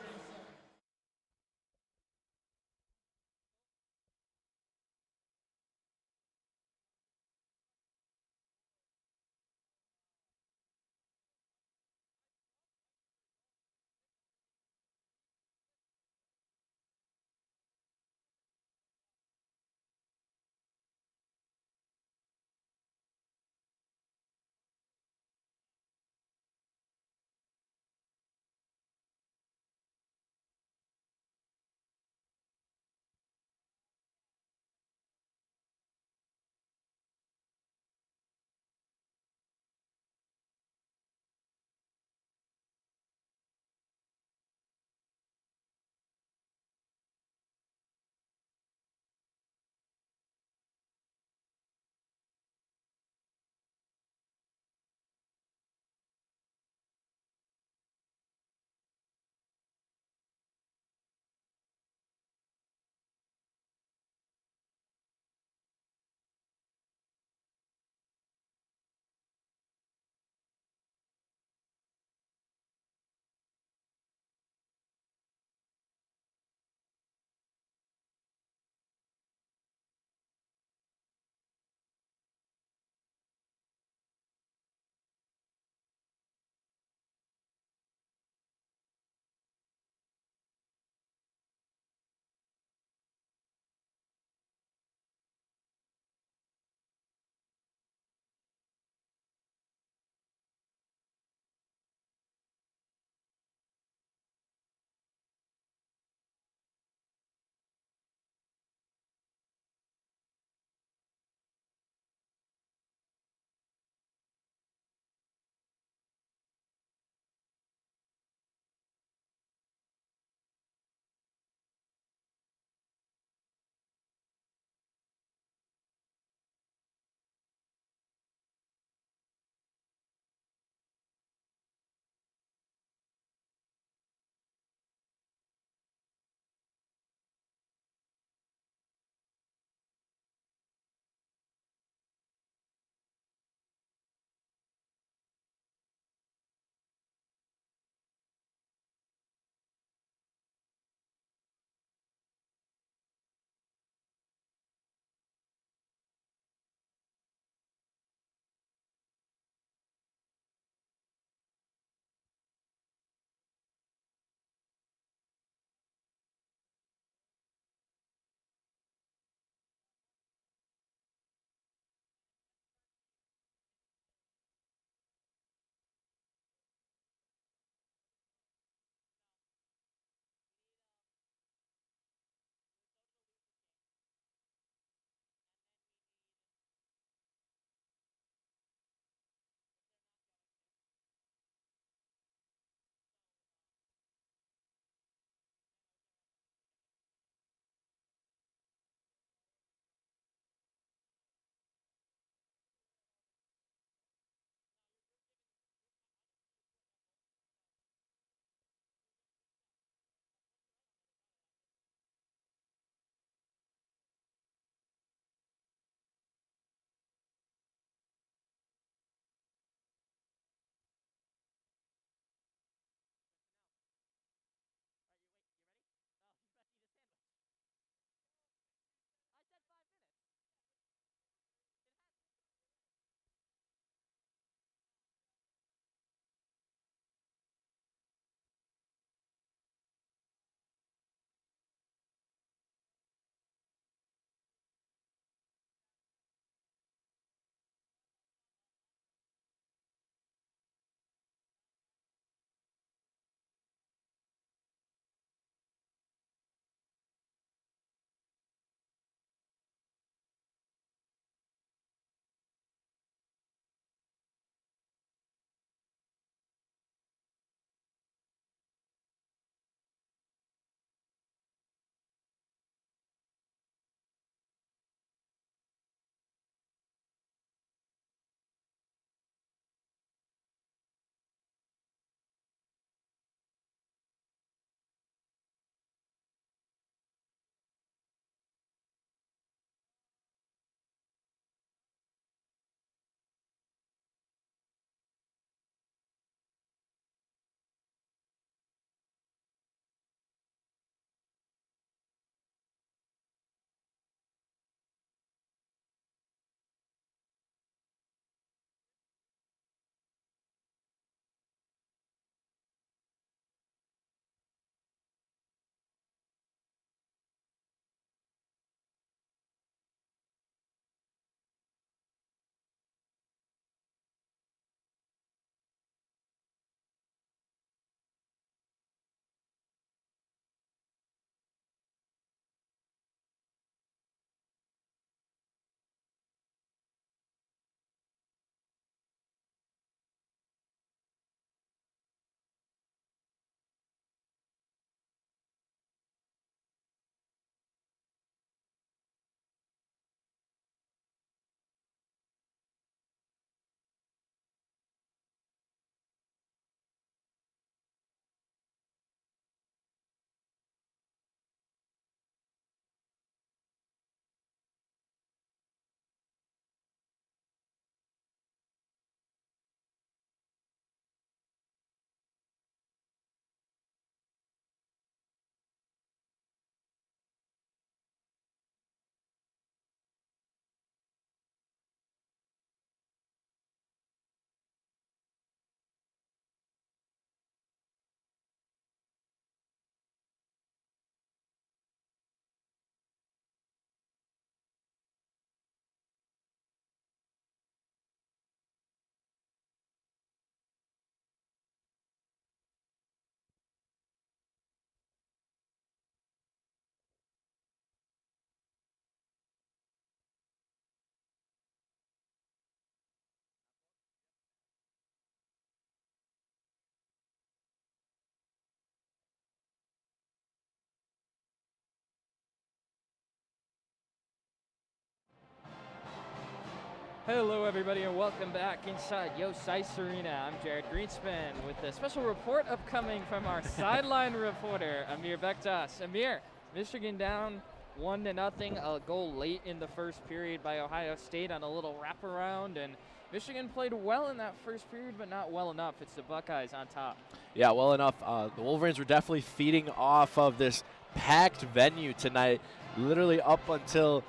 Hello, everybody, and welcome back inside Yost Ice Arena. I'm Jared Greenspan with a special report upcoming from our sideline reporter, Amir Bektas. Amir, Michigan down 1-0, a goal late in the first period by Ohio State on a little wraparound, and Michigan played well in that first period, but not well enough. It's the Buckeyes on top. Yeah, well enough. The Wolverines were definitely feeding off of this packed venue tonight, literally up until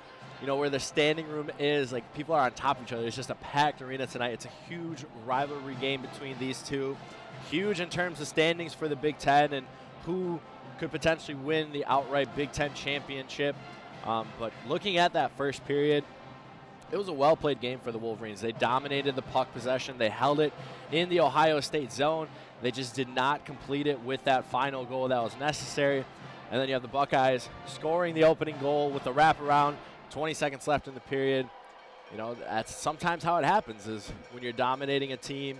where the standing room is. Like, people are on top of each other. It's just a packed arena tonight. It's a huge rivalry game between these two. Huge in terms of standings for the Big Ten and who could potentially win the outright Big Ten championship. But looking at that first period, it was a well-played game for the Wolverines. They dominated the puck possession. They held it in the Ohio State zone. They just did not complete it with that final goal that was necessary. And then you have the Buckeyes scoring the opening goal with a wraparound. 20 seconds left in the period. That's sometimes how it happens, is when you're dominating a team,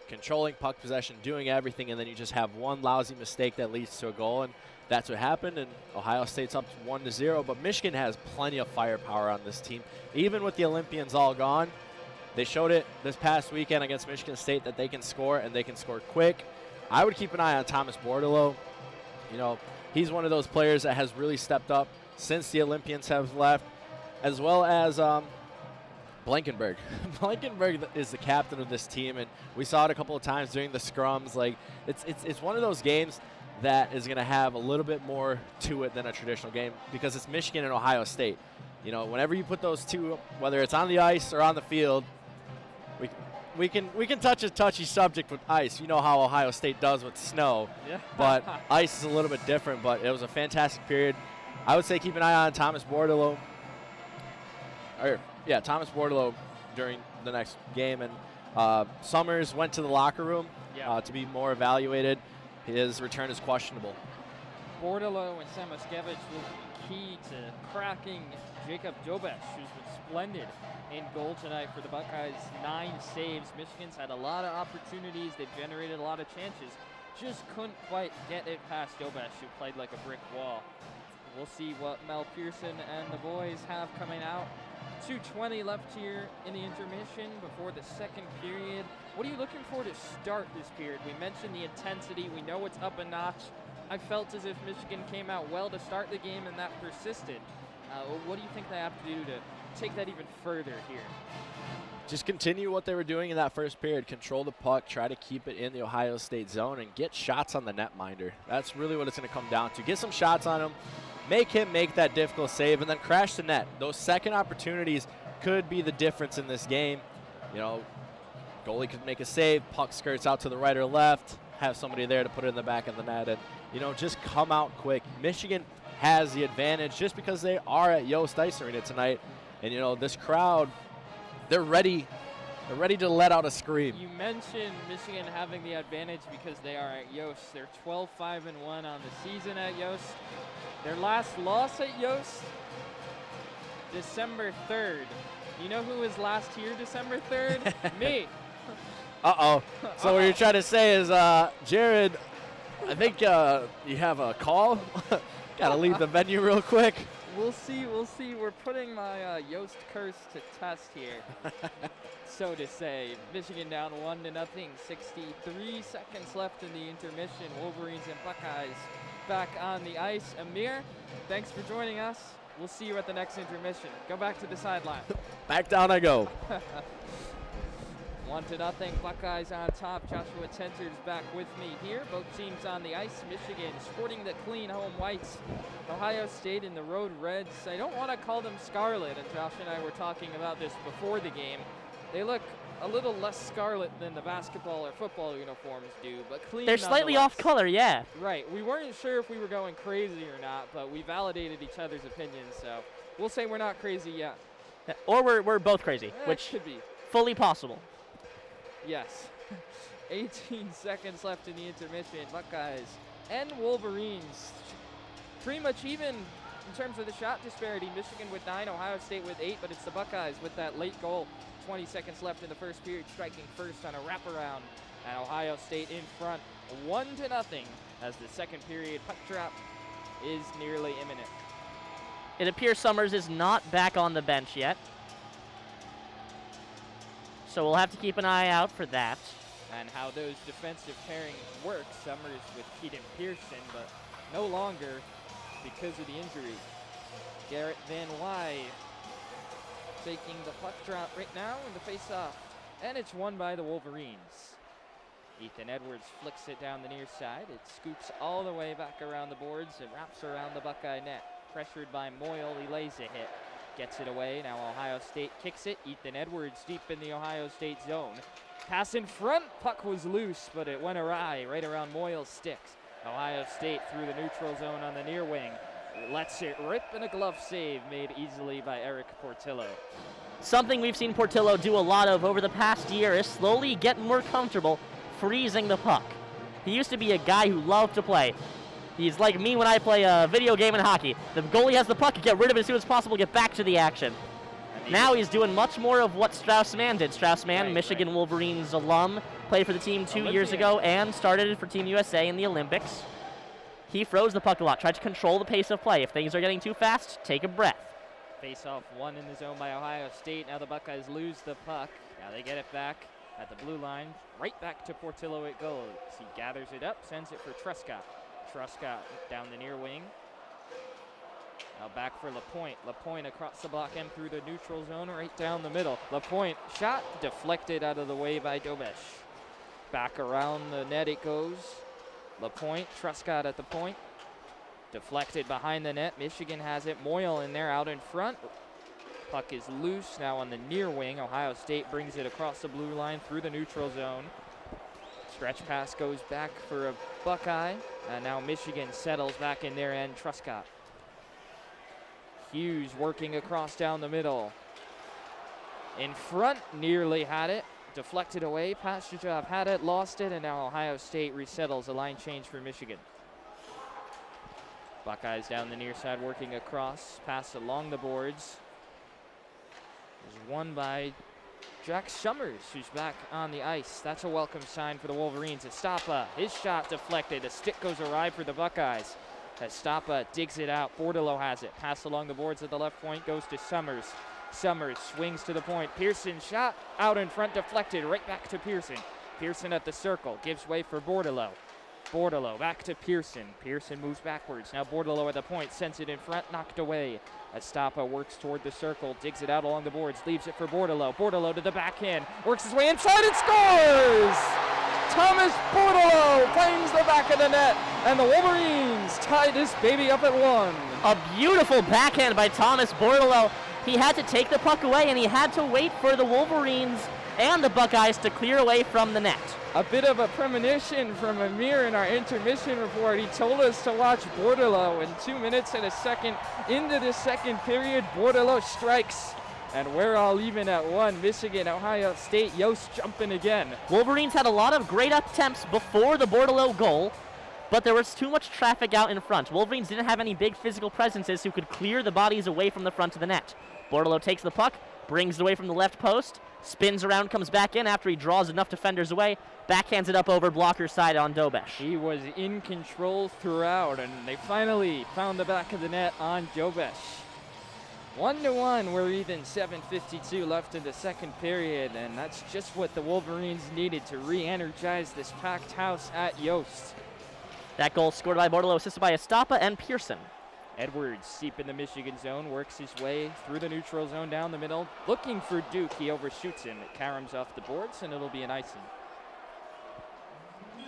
controlling puck possession, doing everything, and then you just have one lousy mistake that leads to a goal, and that's what happened. And Ohio State's up 1-0, but Michigan has plenty of firepower on this team. Even with the Olympians all gone, they showed it this past weekend against Michigan State that they can score, and they can score quick. I would keep an eye on Thomas Bordeleau. He's one of those players that has really stepped up since the Olympians have left, as well as Blankenberg. Blankenberg is the captain of this team, and we saw it a couple of times during the scrums. Like, it's one of those games that is going to have a little bit more to it than a traditional game, because it's Michigan and Ohio State. Whenever you put those two, whether it's on the ice or on the field, we can touch a touchy subject with ice. You know how Ohio State does with snow, Yeah. but ice is a little bit different. But it was a fantastic period. I would say keep an eye on Thomas Bordeleau. Thomas Bordeleau during the next game. And Summers went to the locker room to be more evaluated. His return is questionable. Bordeleau and Samoskevich will be key to cracking Jacob Jobesh, who's been splendid in goal tonight for the Buckeyes. 9 saves. Michigan's had a lot of opportunities. They've generated a lot of chances. Just couldn't quite get it past Jobesh, who played like a brick wall. We'll see what Mel Pearson and the boys have coming out. 2:20 left here in the intermission before the second period. What are you looking for to start this period? We mentioned the intensity. We know it's up a notch. I felt as if Michigan came out well to start the game, and that persisted. What do you think they have to do to take that even further here? Just continue what they were doing in that first period. Control the puck, try to keep it in the Ohio State zone, and get shots on the netminder. That's really what it's going to come down to. Get some shots on him, make him make that difficult save, and then crash the net. Those second opportunities could be the difference in this game. Goalie could make a save, puck skirts out to the right or left, have somebody there to put it in the back of the net, and, just come out quick. Michigan has the advantage just because they are at Yost Ice Arena tonight, and, this crowd, they're ready to let out a scream. You mentioned Michigan having the advantage because they are at Yost. They're 12-5-1 on the season at Yost. Their last loss at Yost, December 3rd. You know who was last here December 3rd? Me. Uh-oh. So what you're trying to say is, Jared, I think you have a call. Got to leave the venue real quick. We'll see. We're putting my Yost curse to test here, so to say. Michigan down 1-0, 63 seconds left in the intermission. Wolverines and Buckeyes back on the ice. Amir, thanks for joining us. We'll see you at the next intermission. Go back to the sideline. Back down I go. 1-0, Buckeyes on top. Joshua Tenter's back with me here. Both teams on the ice. Michigan sporting the clean home whites. Ohio State in the road reds. I don't want to call them scarlet, and Josh and I were talking about this before the game. They look a little less scarlet than the basketball or football uniforms do, but clean. They're slightly off color, yeah. Right. We weren't sure if we were going crazy or not, but we validated each other's opinions, so we'll say we're not crazy yet. Or we're both crazy, which could be fully possible. Yes. 18 seconds left in the intermission. Buckeyes and Wolverines pretty much even in terms of the shot disparity. Michigan with 9, Ohio State with 8, but it's the Buckeyes with that late goal. 20 seconds left in the first period, striking first on a wraparound. And Ohio State in front 1-0 as the second period puck drop is nearly imminent. It appears Summers is not back on the bench yet. So we'll have to keep an eye out for that. And how those defensive pairings work. Summers with Keaton Pearson, but no longer because of the injury. Garrett Van Wy taking the puck drop right now in the face-off. And it's won by the Wolverines. Ethan Edwards flicks it down the near side. It scoops all the way back around the boards and wraps around the Buckeye net. Pressured by Moyle, he lays a hit. Gets it away. Now Ohio State kicks it. Ethan Edwards deep in the Ohio State zone. Pass in front. Puck was loose, but it went awry right around Moyle's sticks. Ohio State through the neutral zone on the near wing. Lets it rip, and a glove save made easily by Eric Portillo. Something we've seen Portillo do a lot of over the past year is slowly get more comfortable freezing the puck. He used to be a guy who loved to play. He's like me when I play a video game in hockey. The goalie has the puck, get rid of it as soon as possible, get back to the action. Now he's doing much more of what Strauss-Mann did. Strauss-Mann, Michigan Wolverines alum, played for the team 2 years ago and started for Team USA in the Olympics. He froze the puck a lot, tried to control the pace of play. If things are getting too fast, take a breath. Face-off one in the zone by Ohio State. Now the Buckeyes lose the puck. Now they get it back at the blue line. Right back to Portillo it goes. He gathers it up, sends it for Truscott. Truscott down the near wing. Now back for LaPointe. LaPointe across the block and through the neutral zone right down the middle. LaPointe shot deflected out of the way by Dobesh. Back around the net it goes. LaPointe, Truscott at the point. Deflected behind the net. Michigan has it. Moyle in there out in front. Puck is loose now on the near wing. Ohio State brings it across the blue line through the neutral zone. Stretch pass goes back for a Buckeye. And now Michigan settles back in their end. Truscott. Hughes working across down the middle. In front, nearly had it. Deflected away. Pastujov had it, lost it, and now Ohio State resettles. A line change for Michigan. Buckeyes down the near side working across. Pass along the boards. Is won by Jack Summers, who's back on the ice. That's a welcome sign for the Wolverines. Estapa, his shot deflected. A stick goes awry for the Buckeyes. Estapa digs it out. Bordelot has it. Pass along the boards at the left point goes to Summers. Summers swings to the point. Pearson shot out in front, deflected right back to Pearson. Pearson at the circle, gives way for Bordelot. Bordelot back to Pearson. Pearson moves backwards. Now Bordelot at the point, sends it in front, knocked away. Estapa works toward the circle, digs it out along the boards, leaves it for Bordelot. Bordelot to the backhand, works his way inside and scores! Thomas Bordelot finds the back of the net, and the Wolverines tie this baby up at 1. A beautiful backhand by Thomas Bordelot. He had to take the puck away, and he had to wait for the Wolverines and the Buckeyes to clear away from the net. A bit of a premonition from Amir in our intermission report. He told us to watch Bordelot, and 2 minutes and a second into the second period, Bordelot strikes. And we're all even at 1. Michigan, Ohio State, Yost jumping again. Wolverines had a lot of great attempts before the Bordelot goal, but there was too much traffic out in front. Wolverines didn't have any big physical presences who could clear the bodies away from the front of the net. Bordelot takes the puck, brings it away from the left post, spins around, comes back in after he draws enough defenders away, backhands it up over blocker side on Dobesh. He was in control throughout, and they finally found the back of the net on Dobesh. 1-1, we're even. 7:52 left in the second period, and that's just what the Wolverines needed to re-energize this packed house at Yost. That goal scored by Bordelot, assisted by Estapa and Pearson. Edwards, deep in the Michigan zone, works his way through the neutral zone down the middle, looking for Duke. He overshoots him. It caroms off the boards, and it'll be an icing.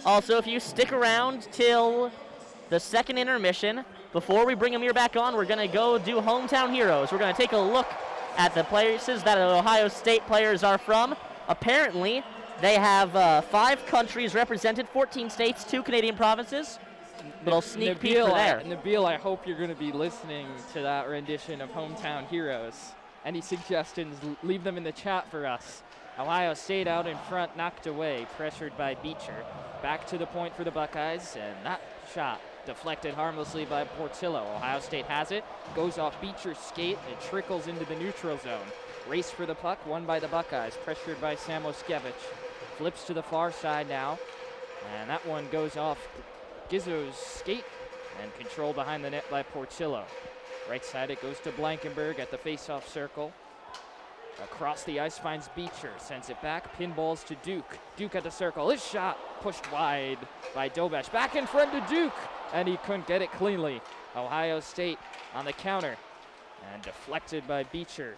Also, if you stick around till the second intermission, before we bring Amir back on, we're going to go do Hometown Heroes. We're going to take a look at the places that Ohio State players are from. Apparently, they have 5 countries represented, 14 states, 2 Canadian provinces. Little sneak peek for there. Nabil, I hope you're going to be listening to that rendition of Hometown Heroes. Any suggestions, leave them in the chat for us. Ohio State out in front, knocked away, pressured by Beecher. Back to the point for the Buckeyes, and that shot deflected harmlessly by Portillo. Ohio State has it, goes off Beecher's skate, and trickles into the neutral zone. Race for the puck, won by the Buckeyes, pressured by Samoskevich. Flips to the far side now, and that one goes off Gizzo's skate and controlled behind the net by Portillo. Right side it goes to Blankenberg at the face-off circle. Across the ice finds Beecher, sends it back, pinballs to Duke. Duke at the circle, his shot pushed wide by Dobesh. Back in front to Duke, and he couldn't get it cleanly. Ohio State on the counter, and deflected by Beecher.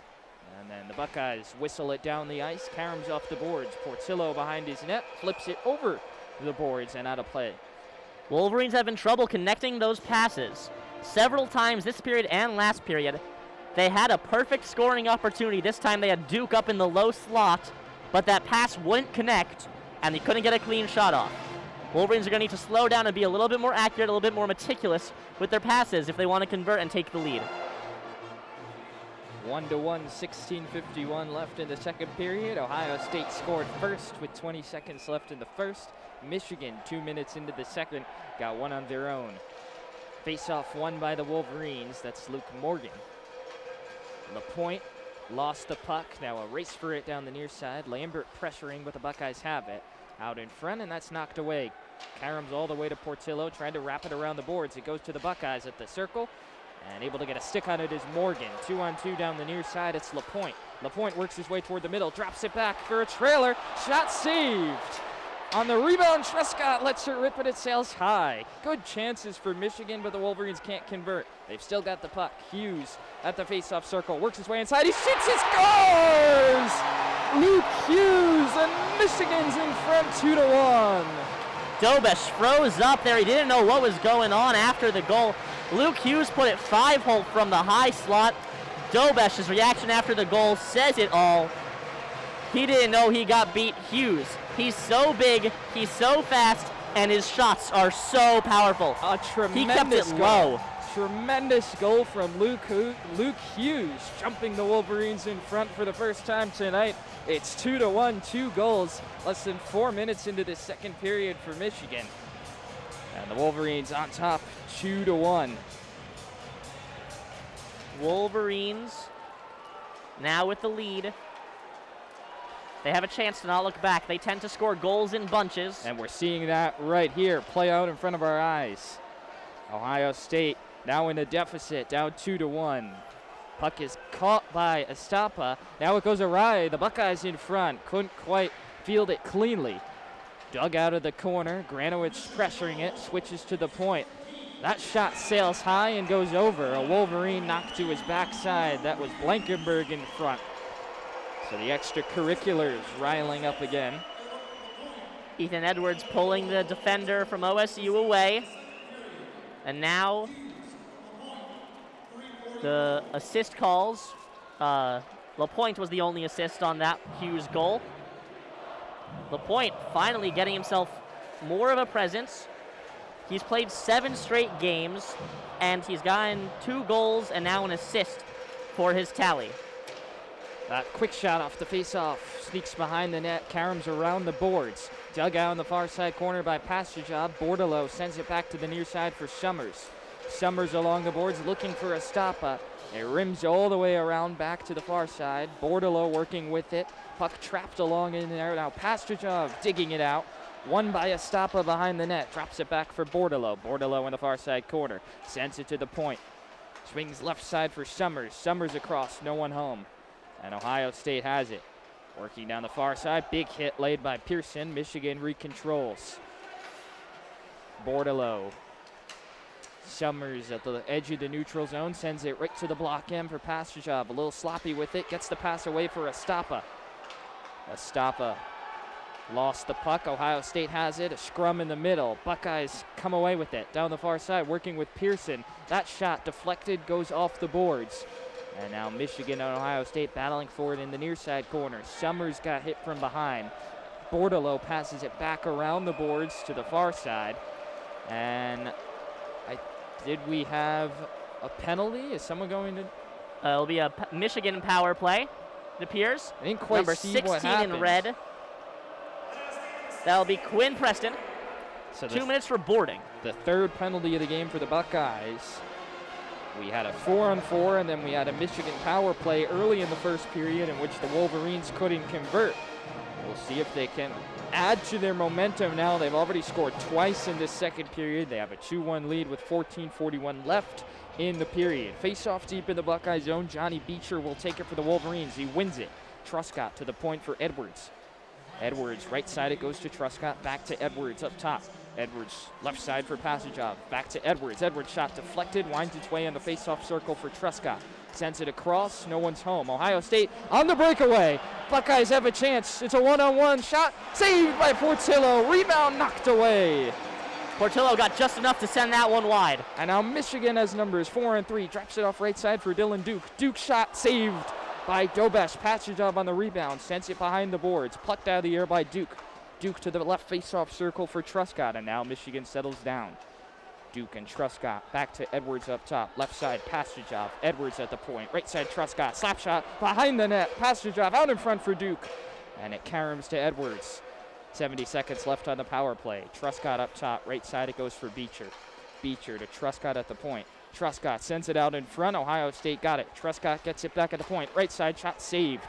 And then the Buckeyes whistle it down the ice, caroms off the boards. Portillo behind his net, flips it over the boards and out of play. Wolverines have been trouble connecting those passes. Several times this period and last period, they had a perfect scoring opportunity. This time they had Duke up in the low slot, but that pass wouldn't connect, and they couldn't get a clean shot off. Wolverines are going to need to slow down and be a little bit more accurate, a little bit more meticulous with their passes if they want to convert and take the lead. 1-1, 16:51 left in the second period. Ohio State scored first with 20 seconds left in the first. Michigan, 2 minutes into the second, got one on their own. Face-off won by the Wolverines. That's Luke Morgan. LaPointe lost the puck. Now a race for it down the near side. Lambert pressuring, but the Buckeyes have it. Out in front, and that's knocked away. Caroms all the way to Portillo, trying to wrap it around the boards. It goes to the Buckeyes at the circle, and able to get a stick on it is Morgan. 2-on-2 down the near side, it's LaPointe. LaPointe works his way toward the middle, drops it back for a trailer. Shot saved. On the rebound, Trescott lets it rip, and it sails high. Good chances for Michigan, but the Wolverines can't convert. They've still got the puck. Hughes at the face-off circle, works his way inside. He shoots, he scores! Luke Hughes, and Michigan's in front 2-1. Dobesh froze up there. He didn't know what was going on after the goal. Luke Hughes put it 5-hole from the high slot. Dobesh's reaction after the goal says it all. He didn't know he got beat. Hughes, he's so big, he's so fast, and his shots are so powerful. A tremendous He kept it goal. low. Tremendous goal from Luke Hughes, jumping the Wolverines in front for the first time tonight. It's 2-1, 2 goals, less than 4 minutes into the second period for Michigan. And the Wolverines on top, 2-1. Wolverines now with the lead. They have a chance to not look back. They tend to score goals in bunches. And we're seeing that right here play out in front of our eyes. Ohio State now in a deficit, down 2-1. Puck is caught by Estapa. Now it goes awry. The Buckeyes in front. Couldn't quite field it cleanly. Dug out of the corner. Granowicz pressuring it. Switches to the point. That shot sails high and goes over. A Wolverine knocked to his backside. That was Blankenberg in front. So the extracurriculars riling up again. Ethan Edwards pulling the defender from OSU away. And now the assist calls. LaPointe was the only assist on that Hughes goal. LaPointe finally getting himself more of a presence. He's played 7 straight games, and he's gotten 2 goals and now an assist for his tally. That quick shot off the face-off, sneaks behind the net, caroms around the boards. Dug out in the far side corner by Pasterjob. Bordelot sends it back to the near side for Summers. Summers along the boards looking for Estapa. It rims all the way around back to the far side. Bordelot working with it. Puck trapped along in there. Now Pasterjob digging it out. Won by Estapa behind the net. Drops it back for Bordelot. Bordelot in the far side corner. Sends it to the point. Swings left side for Summers. Summers across, no one home. And Ohio State has it. Working down the far side. Big hit laid by Pearson. Michigan recontrols. Bordelot. Summers at the edge of the neutral zone. Sends it right to the block end for Pasterjob. A little sloppy with it. Gets the pass away for Estapa. Estapa lost the puck. Ohio State has it. A scrum in the middle. Buckeyes come away with it. Down the far side, working with Pearson. That shot deflected, goes off the boards. And now Michigan and Ohio State battling for it in the near side corner. Summers got hit from behind. Bordelot passes it back around the boards to the far side. And did we have a penalty? Is someone going to? It'll be a Michigan power play, it appears. I didn't quite Number see 16 what happened. in red. That'll be Quinn Preston. So 2 minutes for boarding. The third penalty of the game for the Buckeyes. We had a 4-on-4, and then we had a Michigan power play early in the first period in which the Wolverines couldn't convert. We'll see if they can add to their momentum now. They've already scored twice in this second period. They have a 2-1 lead with 14:41 left in the period. Face off deep in the Buckeye zone. Johnny Beecher will take it for the Wolverines. He wins it. Truscott to the point for Edwards. Edwards, right side, it goes to Truscott, back to Edwards up top. Edwards, left side for Passagov, back to Edwards. Edwards shot deflected, winds its way in the face-off circle for Truscott. Sends it across, no one's home. Ohio State on the breakaway. Buckeyes have a chance. It's a one-on-one shot, saved by Portillo. Rebound knocked away. Portillo got just enough to send that one wide. And now Michigan has numbers 4 and 3. Drops it off right side for Dylan Duke. Duke shot saved by Dobesh. Passagov on the rebound. Sends it behind the boards. Plucked out of the air by Duke. Duke to the left face-off circle for Truscott. And now Michigan settles down. Duke and Truscott back to Edwards up top. Left side, Passagov. Edwards at the point. Right side, Truscott. Slap shot behind the net. Passagov out in front for Duke. And it caroms to Edwards. 70 seconds left on the power play. Truscott up top. Right side, it goes for Beecher. Beecher to Truscott at the point. Truscott sends it out in front. Ohio State got it. Truscott gets it back at the point. Right side, shot saved.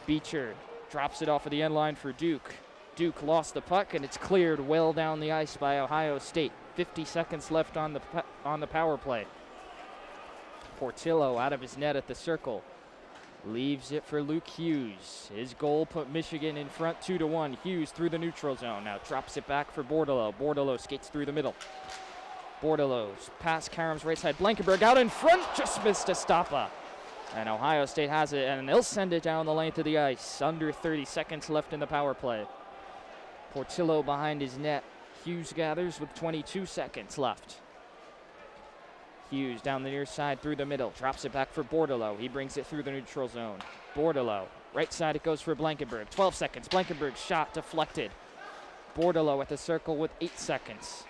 Beecher drops it off of the end line for Duke. Duke lost the puck, and it's cleared well down the ice by Ohio State. 50 seconds left on the power play. Portillo out of his net at the circle. Leaves it for Luke Hughes. His goal put Michigan in front 2-1. Hughes through the neutral zone. Now drops it back for Bordello. Bordello skates through the middle. Bordello's pass caroms right side. Blankenberg out in front. Just missed Estapa. And Ohio State has it, and they'll send it down the length of the ice. Under 30 seconds left in the power play. Portillo behind his net. Hughes gathers with 22 seconds left. Hughes down the near side through the middle. Drops it back for Bordello. He brings it through the neutral zone. Bordello. Right side it goes for Blankenberg. 12 seconds. Blankenberg's shot deflected. Bordello at the circle with 8 seconds.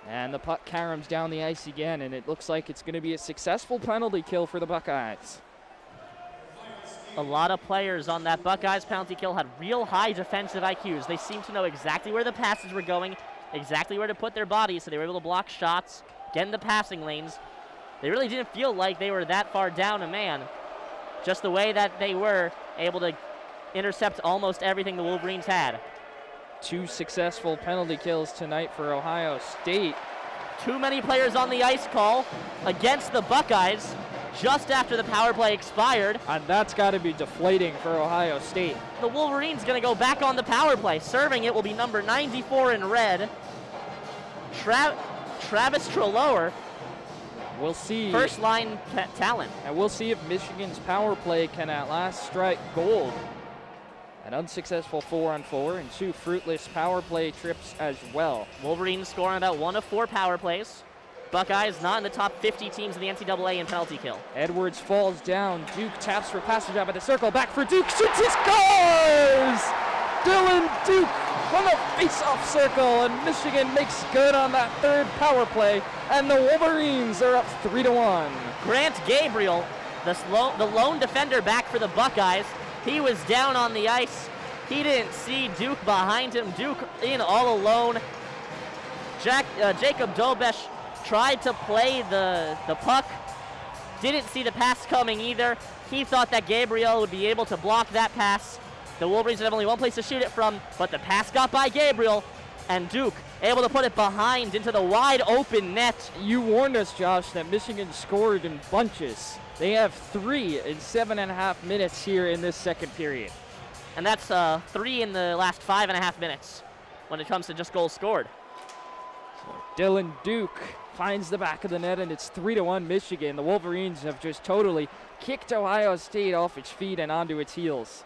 And the puck caroms down the ice again, and it looks like it's going to be a successful penalty kill for the Buckeyes. A lot of players on that Buckeyes penalty kill had real high defensive IQs. They seemed to know exactly where the passes were going, exactly where to put their bodies, so they were able to block shots, get in the passing lanes. They really didn't feel like they were that far down a man. Just the way that they were able to intercept almost everything the Wolverines had. 2 successful penalty kills tonight for Ohio State. Too many players on the ice call against the Buckeyes just after the power play expired. And that's got to be deflating for Ohio State. The Wolverines going to go back on the power play. Serving it will be number 94 in red, Travis Treloar. We'll see. First line talent. And we'll see if Michigan's power play can at last strike gold. An unsuccessful 4-on-4 and 2 fruitless power play trips as well. Wolverines scoring about 1 of 4 power plays. Buckeyes not in the top 50 teams in the NCAA in penalty kill. Edwards falls down. Duke taps for Passagov at the circle. Back for Duke. Shoots, he scores! Dylan Duke from the face-off circle, and Michigan makes good on that 3rd power play, and the Wolverines are up 3-1. Grant Gabriel, the lone defender back for the Buckeyes. He was down on the ice. He didn't see Duke behind him. Duke in all alone. Jacob Dobesh tried to play the puck. Didn't see the pass coming either. He thought that Gabriel would be able to block that pass. The Wolverines have only one place to shoot it from, but the pass got by Gabriel, and Duke able to put it behind into the wide open net. You warned us, Josh, that Michigan scored in bunches. They have 3 in 7.5 minutes here in this second period. And that's 3 in the last 5.5 minutes when it comes to just goals scored. So Dylan Duke finds the back of the net, and it's 3-1 Michigan. The Wolverines have just totally kicked Ohio State off its feet and onto its heels.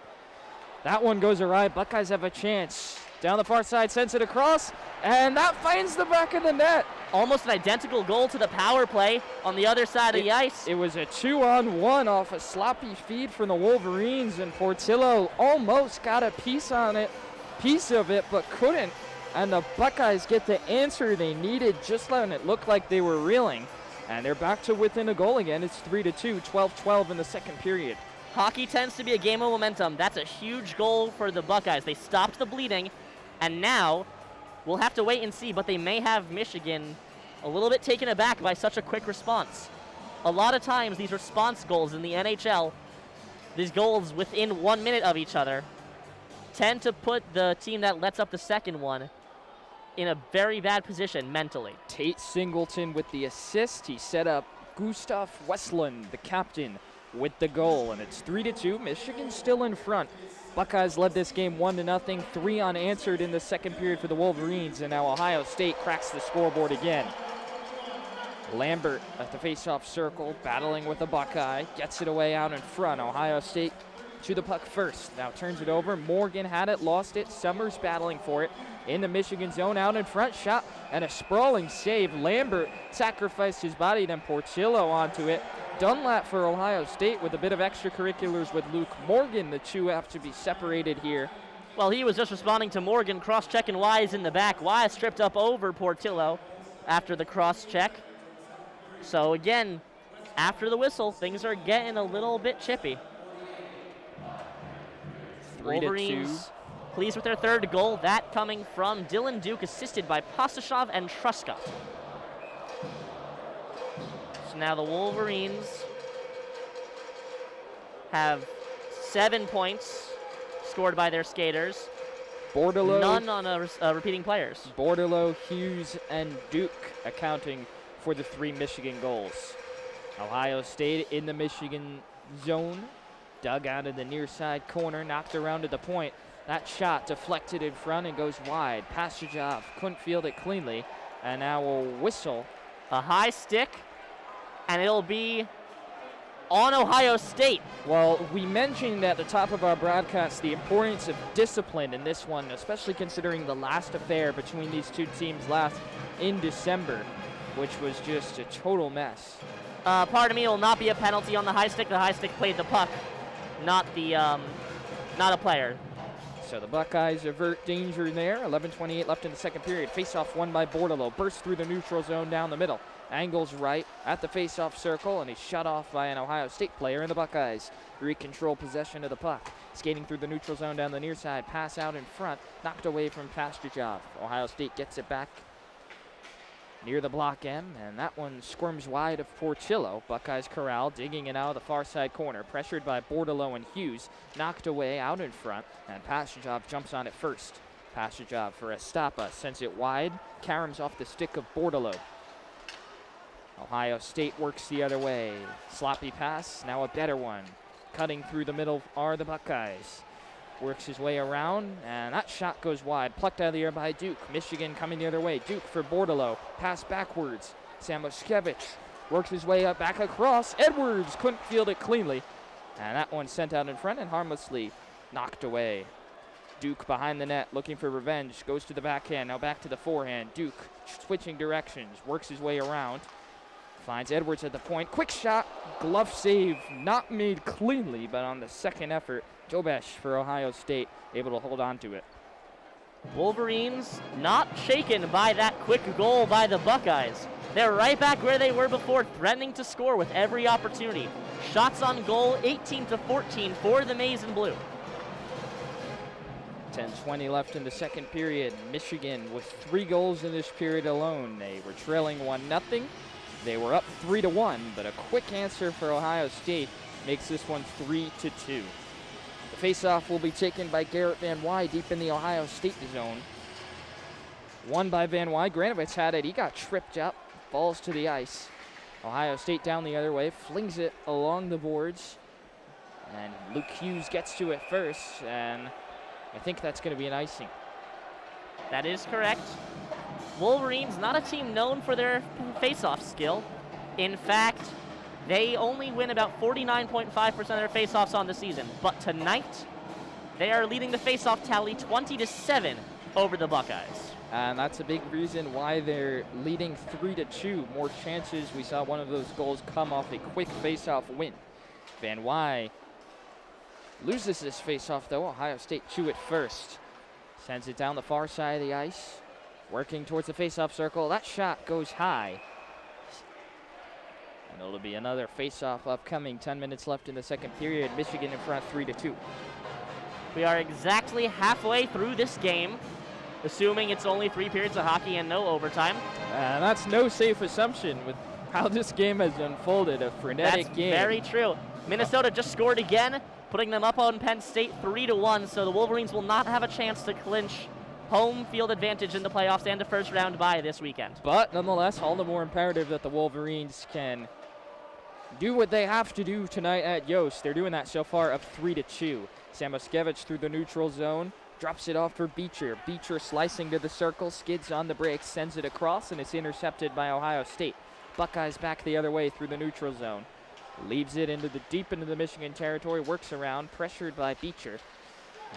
That one goes awry. Buckeyes have a chance. Down the far side, sends it across, and that finds the back of the net. Almost an identical goal to the power play on the other side of the ice. It was a 2-on-1 off a sloppy feed from the Wolverines, and Portillo almost got a piece of it, but couldn't. And the Buckeyes get the answer they needed just when it looked like they were reeling. And they're back to within a goal again. It's 3-2, 12-12 in the second period. Hockey tends to be a game of momentum. That's a huge goal for the Buckeyes. They stopped the bleeding, and now we'll have to wait and see, but they may have Michigan a little bit taken aback by such a quick response. A lot of times, these response goals in the NHL, these goals within 1 minute of each other, tend to put the team that lets up the second one in a very bad position mentally. Tate Singleton with the assist. He set up Gustav Westland, the captain, with the goal, and it's 3-2. Michigan still in front. Buckeyes led this game 1-0, 3 unanswered in the second period for the Wolverines, and now Ohio State cracks the scoreboard again. Lambert at the face-off circle, battling with a Buckeye, gets it away out in front. Ohio State to the puck first, now turns it over. Morgan had it, lost it. Summers battling for it in the Michigan zone, out in front, shot, and a sprawling save. Lambert sacrificed his body, then Portillo onto it. Dunlap for Ohio State with a bit of extracurriculars with Luke Morgan. The two have to be separated here. Well, he was just responding to Morgan, cross-checking Wise in the back. Wise stripped up over Portillo after the cross-check. So again, after the whistle, things are getting a little bit chippy. 3-2. Wolverines pleased with their third goal, that coming from Dylan Duke, assisted by Pastashov and Truscott. So now the Wolverines have 7 points scored by their skaters. Bordelot, none on repeating players. Bordelot, Hughes, and Duke accounting for the 3 Michigan goals. Ohio State in the Michigan zone, dug out of the near side corner, knocked around to the point. That shot deflected in front and goes wide. Pastujov couldn't field it cleanly, and now a whistle. A high stick, and it'll be on Ohio State. Well, we mentioned at the top of our broadcast the importance of discipline in this one, especially considering the last affair between these two teams last in December, which was just a total mess. Pardon me, it will not be a penalty on the high stick. The high stick played the puck, not a player. So the Buckeyes avert danger there. 11:28 left in the second period. Face-off won by Bordelot. Bursts through the neutral zone down the middle. Angles right at the face-off circle, and he's shut off by an Ohio State player, and the Buckeyes recontrol possession of the puck. Skating through the neutral zone down the near side. Pass out in front. Knocked away from Pastujov. Ohio State gets it back near the block M, and that one squirms wide of Portillo. Buckeyes corral, digging it out of the far side corner, pressured by Bordelot and Hughes, knocked away out in front, and Pastujov jumps on it first. Pastujov for Estapa, sends it wide, caroms off the stick of Bordelot. Ohio State works the other way. Sloppy pass, now a better one. Cutting through the middle are the Buckeyes. Works his way around, and that shot goes wide. Plucked out of the air by Duke. Michigan coming the other way. Duke for Bordelot. Pass backwards. Samoskevich works his way up back across. Edwards couldn't field it cleanly. And that one sent out in front and harmlessly knocked away. Duke behind the net looking for revenge. Goes to the backhand. Now back to the forehand. Duke switching directions. Works his way around. Finds Edwards at the point. Quick shot. Glove save. Not made cleanly, but on the second effort, Dobesh for Ohio State able to hold on to it. Wolverines not shaken by that quick goal by the Buckeyes. They're right back where they were before, threatening to score with every opportunity. Shots on goal, 18-14 for the Maize and Blue. 10:20 left in the second period. Michigan with 3 goals in this period alone. They were trailing 1-0. They were up 3-1, but a quick answer for Ohio State makes this one 3-2. The face-off will be taken by Garrett Van Wy deep in the Ohio State zone. Won by Van Wy. Granovitz had it. He got tripped up, falls to the ice. Ohio State down the other way, flings it along the boards. And Luke Hughes gets to it first, and I think that's going to be an icing. That is correct. Wolverines, not a team known for their face-off skill. In fact, they only win about 49.5% of their face-offs on the season. But tonight, they are leading the face-off tally 20-7 over the Buckeyes. And that's a big reason why they're leading 3-2. More chances. We saw one of those goals come off a quick face-off win. Van Wy loses this face-off, though. Ohio State chew it first. Sends it down the far side of the ice. Working towards the face-off circle. That shot goes high. And it'll be another face-off upcoming. 10 minutes left in the second period. Michigan in front 3-2. We are exactly halfway through this game, assuming it's only 3 periods of hockey and no overtime. And that's no safe assumption with how this game has unfolded. A frenetic game. That's very true. Minnesota just scored again, putting them up on Penn State 3-1, so the Wolverines will not have a chance to clinch home field advantage in the playoffs and a first round bye this weekend. But nonetheless, all the more imperative that the Wolverines can do what they have to do tonight at Yost. They're doing that so far up 3-2. Samoskevich through the neutral zone. Drops it off for Beecher. Beecher slicing to the circle, skids on the brakes, sends it across, and it's intercepted by Ohio State. Buckeyes back the other way through the neutral zone. Leaves it deep into the Michigan territory, works around, pressured by Beecher.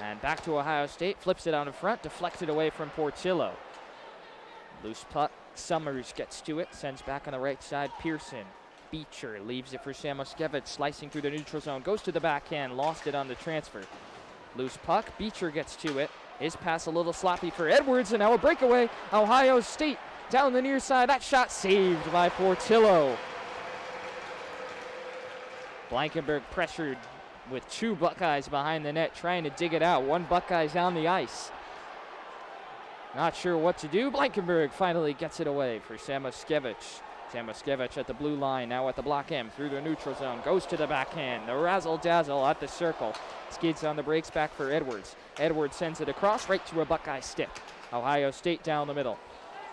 And back to Ohio State, flips it out in front, deflected away from Portillo. Loose puck, Summers gets to it, sends back on the right side, Pearson. Beecher leaves it for Samoskevich, slicing through the neutral zone, goes to the backhand, lost it on the transfer. Loose puck, Beecher gets to it. His pass a little sloppy for Edwards, and now a breakaway. Ohio State down the near side. That shot saved by Portillo. Blankenberg pressured with 2 Buckeyes behind the net, trying to dig it out. 1 Buckeyes on the ice. Not sure what to do. Blankenberg finally gets it away for Samoskevich. Samoskevich at the blue line, now at the block M, through the neutral zone, goes to the backhand. The razzle-dazzle at the circle. Skids on the brakes, back for Edwards. Edwards sends it across, right to a Buckeye stick. Ohio State down the middle.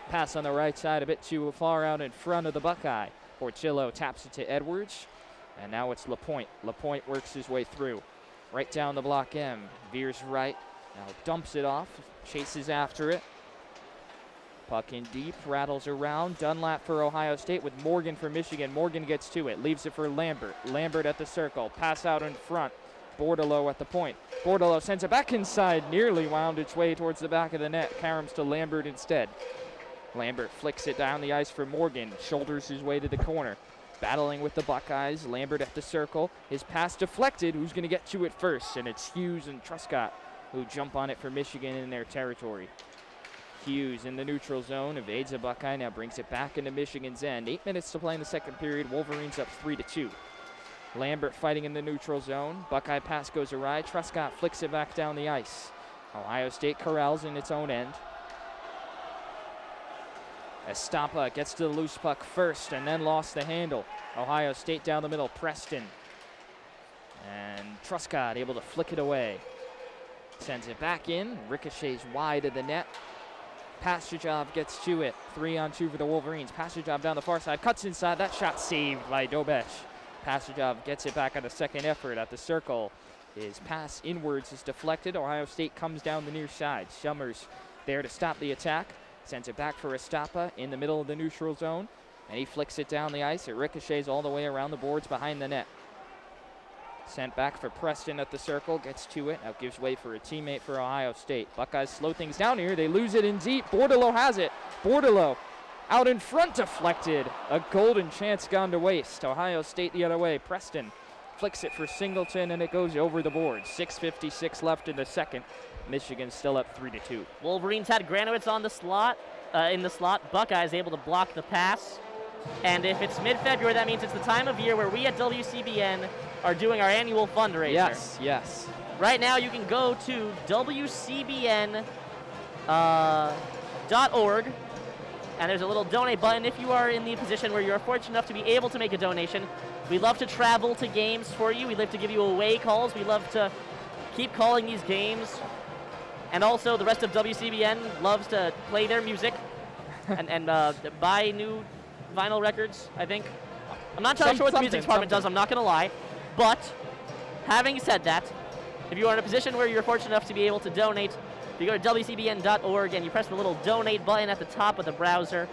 Pass on the right side, a bit too far out in front of the Buckeye. Portillo taps it to Edwards, and now it's Lapointe. Lapointe works his way through. Right down the block M, veers right, now dumps it off, chases after it. Puck in deep, rattles around. Dunlap for Ohio State with Morgan for Michigan. Morgan gets to it, leaves it for Lambert. Lambert at the circle, pass out in front. Bordelot at the point. Bordelot sends it back inside, nearly wound its way towards the back of the net. Karams to Lambert instead. Lambert flicks it down the ice for Morgan, shoulders his way to the corner. Battling with the Buckeyes, Lambert at the circle. His pass deflected, who's going to get to it first? And it's Hughes and Truscott who jump on it for Michigan in their territory. Hughes in the neutral zone, evades a Buckeye, now brings it back into Michigan's end. 8 minutes to play in the second period. Wolverines up 3-2. Lambert fighting in the neutral zone. Buckeye pass goes awry. Truscott flicks it back down the ice. Ohio State corrals in its own end. Estapa gets to the loose puck first and then lost the handle. Ohio State down the middle. Preston. And Truscott able to flick it away. Sends it back in. Ricochets wide of the net. Pastujov gets to it. 3-on-2 for the Wolverines. Pastujov down the far side. Cuts inside. That shot saved by Dobech. Pastujov gets it back on the second effort at the circle. His pass inwards is deflected. Ohio State comes down the near side. Summers there to stop the attack. Sends it back for Estapa in the middle of the neutral zone. And he flicks it down the ice. It ricochets all the way around the boards behind the net. Sent back for Preston at the circle, gets to it, now gives way for a teammate for Ohio State. Buckeyes slow things down here, they lose it in deep. Bordelot has it. Bordelot out in front, deflected. A golden chance gone to waste. Ohio State the other way. Preston flicks it for Singleton, and it goes over the board. 6:56 left in the second. Michigan still up 3-2. Wolverines had Granowitz on the slot, in the slot. Buckeyes able to block the pass. And if it's mid-February, that means it's the time of year where we at WCBN are doing our annual fundraiser. Yes, yes. Right now, you can go to WCBN.org, and there's a little donate button if you are in the position where you're fortunate enough to be able to make a donation. We love to travel to games for you. We love to give you away calls. We love to keep calling these games. And also, the rest of WCBN loves to play their music and buy new vinyl records, I think. I'm not entirely sure what the music department does, I'm not going to lie. But, having said that, if you are in a position where you're fortunate enough to be able to donate, if you go to WCBN.org and you press the little donate button at the top of the browser,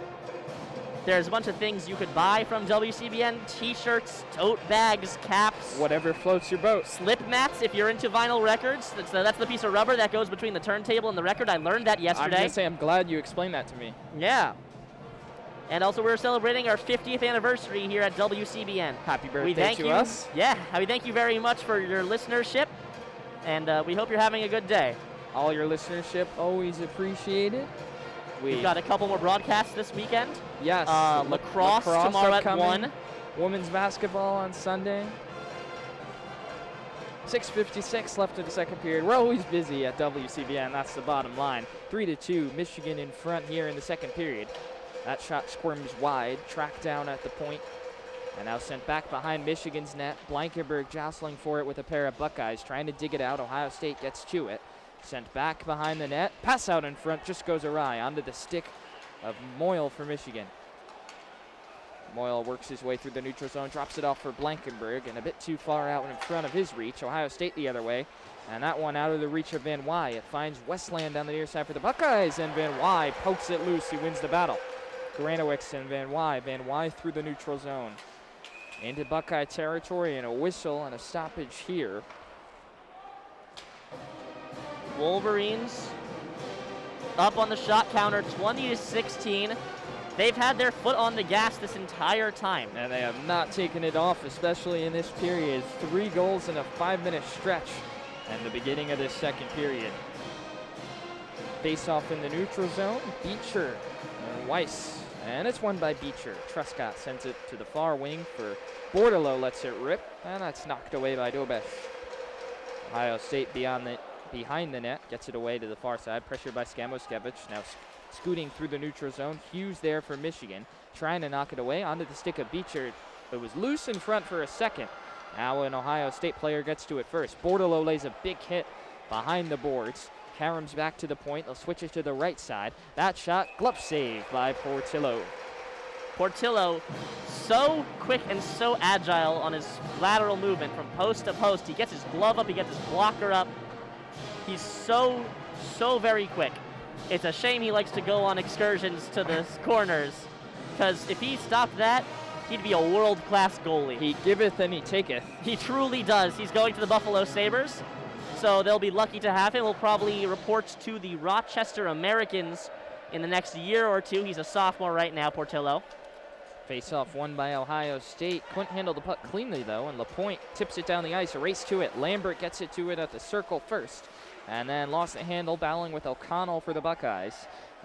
there's a bunch of things you could buy from WCBN. T-shirts, tote bags, caps. Whatever floats your boat. Slip mats if you're into vinyl records. That's the piece of rubber that goes between the turntable and the record. I learned that yesterday. I'm going to say I'm glad you explained that to me. Yeah. And also, we're celebrating our 50th anniversary here at WCBN. Happy birthday to us. Yeah, we thank you very much for your listenership, and we hope you're having a good day. All your listenership, always appreciated. We've got a couple more broadcasts this weekend. Yes. Lacrosse tomorrow upcoming. at 1. Women's basketball on Sunday. 6:56 left in the second period. We're always busy at WCBN. That's the bottom line. 3-2, Michigan in front here in the second period. That shot squirms wide, tracked down at the point, and now sent back behind Michigan's net. Blankenberg jostling for it with a pair of Buckeyes, trying to dig it out. Ohio State gets to it. Sent back behind the net. Pass out in front, just goes awry onto the stick of Moyle for Michigan. Moyle works his way through the neutral zone, drops it off for Blankenberg, and a bit too far out in front of his reach. Ohio State the other way, and that one out of the reach of Van Wy. It finds Westland down the near side for the Buckeyes, and Van Wy pokes it loose. He wins the battle. Granowicz and Van Wy. Van Wy through the neutral zone. Into Buckeye territory, and a whistle and a stoppage here. Wolverines up on the shot counter, 20-16. They've had their foot on the gas this entire time. And they have not taken it off, especially in this period. 3 goals in a 5-minute stretch and the beginning of this second period. Face off in the neutral zone, Beecher and Weiss. And it's won by Beecher. Truscott sends it to the far wing for Bordelot, lets it rip, and that's knocked away by Dobesh. Ohio State behind the net, gets it away to the far side, pressured by Skamoskevich. Now scooting through the neutral zone. Hughes there for Michigan, trying to knock it away onto the stick of Beecher. It was loose in front for a second. Now an Ohio State player gets to it first. Bordelot lays a big hit behind the boards. Karam's back to the point. They'll switch it to the right side. That shot, glove save by Portillo. Portillo, so quick and so agile on his lateral movement from post to post. He gets his glove up, he gets his blocker up. He's so very quick. It's a shame he likes to go on excursions to the corners, because if he stopped that, he'd be a world-class goalie. He giveth and he taketh. He truly does. He's going to the Buffalo Sabres, so they'll be lucky to have him. He'll probably report to the Rochester Americans in the next year or two. He's a sophomore right now, Portillo. Face-off won by Ohio State. Couldn't handle the puck cleanly, though, and LaPointe tips it down the ice. A race to it. Lambert gets it to it at the circle first, and then lost the handle, battling with O'Connell for the Buckeyes.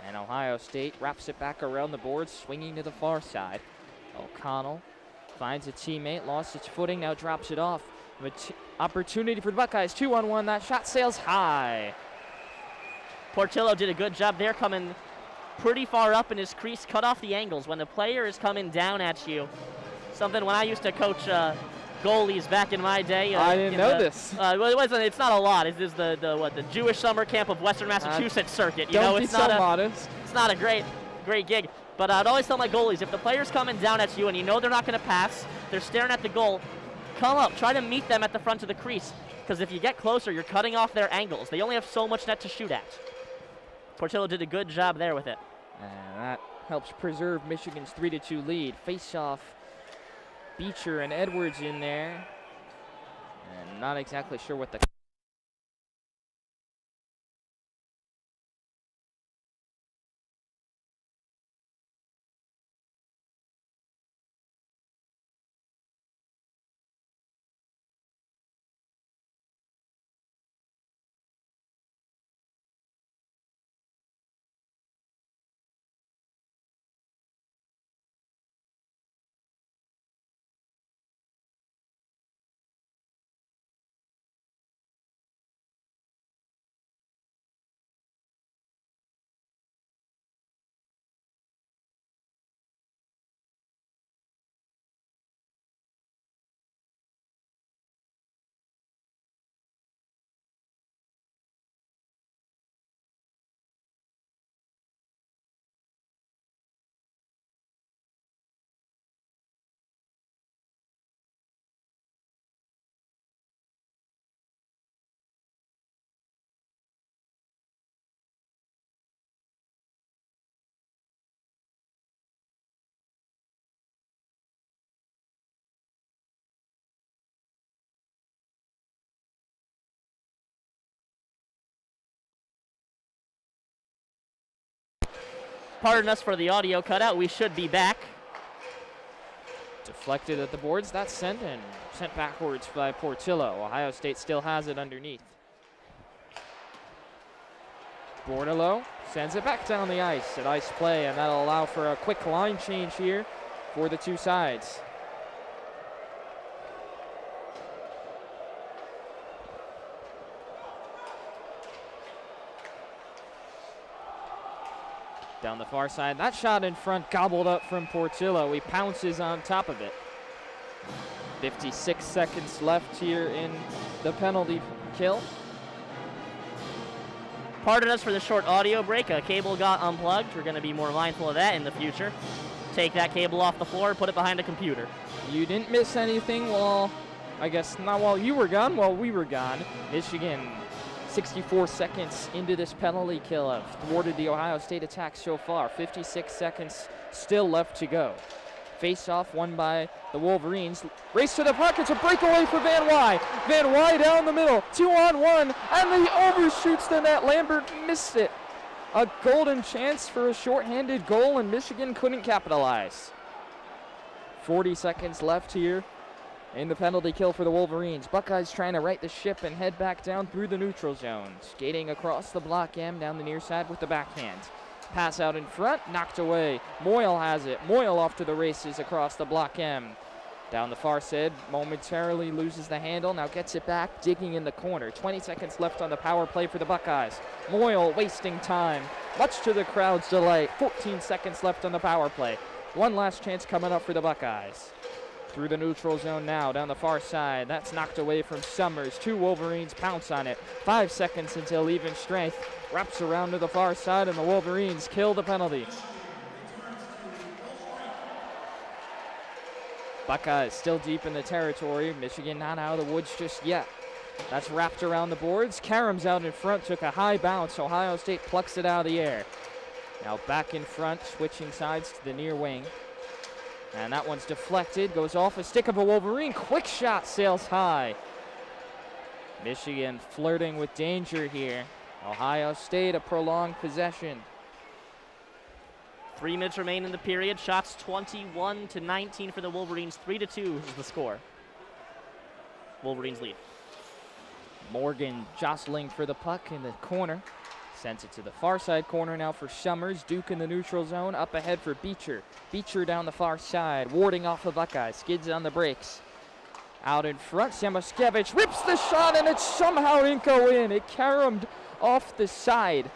And Ohio State wraps it back around the boards, swinging to the far side. O'Connell finds a teammate, lost its footing, now drops it off. Opportunity for the Buckeyes, 2-on-1. That shot sails high. Portillo did a good job there, coming pretty far up in his crease, cut off the angles. When the player is coming down at you, something when I used to coach goalies back in my day. I didn't know this. It's not a lot. It's the Jewish summer camp of Western Massachusetts circuit. You know, it's not modest. It's not a great gig. But I'd always tell my goalies, if the player's coming down at you and you know they're not going to pass, they're staring at the goal, come up, try to meet them at the front of the crease. Because if you get closer, you're cutting off their angles. They only have so much net to shoot at. Portillo did a good job there with it. And that helps preserve Michigan's 3-2 lead. Face-off, Beecher and Edwards in there. And not exactly sure what the Pardon us for the audio cutout. We should be back. deflected at the boards. That's sent backwards by Portillo. Ohio State still has it underneath. Bordelot sends it back down the ice at ice play, and that'll allow for a quick line change here for the two sides. Down the far side, that shot in front gobbled up from Portillo. He pounces on top of it. 56 seconds left here in the penalty kill. Pardon us for the short audio break. A cable got unplugged. We're going to be more mindful of that in the future. Take that cable off the floor, put it behind a computer. You didn't miss anything while, I guess, not while you were gone, while we were gone. Michigan, 64 seconds into this penalty kill, have thwarted the Ohio State attack so far. 56 seconds still left to go. Face-off won by the Wolverines. Race to the puck. It's a breakaway for Van Wy. Van Wy down the middle. 2-on-1, and he overshoots the net. Lambert missed it. A golden chance for a shorthanded goal, and Michigan couldn't capitalize. 40 seconds left here in the penalty kill for the Wolverines. Buckeyes trying to right the ship and head back down through the neutral zone. Skating across the block M down the near side with the backhand. Pass out in front, knocked away. Moyle has it. Moyle off to the races across the block M. Down the far side, momentarily loses the handle, now gets it back, digging in the corner. 20 seconds left on the power play for the Buckeyes. Moyle wasting time, much to the crowd's delight. 14 seconds left on the power play. One last chance coming up for the Buckeyes. Through the neutral zone now, down the far side. That's knocked away from Summers. 2 Wolverines pounce on it. 5 seconds until even strength. Wraps around to the far side, and the Wolverines kill the penalty. Buckeyes still deep in the territory. Michigan not out of the woods just yet. That's wrapped around the boards. Karam's out in front, took a high bounce. Ohio State plucks it out of the air. Now back in front, switching sides to the near wing. And that one's deflected, goes off a stick of a Wolverine. Quick shot sails high. Michigan flirting with danger here. Ohio State a prolonged possession. 3 minutes remain in the period. Shots 21-19 for the Wolverines. 3-2 is the score. Wolverines lead. Morgan jostling for the puck in the corner. Sends it to the far side corner now for Summers. Duke in the neutral zone. Up ahead for Beecher. Beecher down the far side. Warding off the Buckeyes. Skids on the brakes. Out in front, Samoskevich rips the shot, and it somehow didn't go in. It caromed off the side.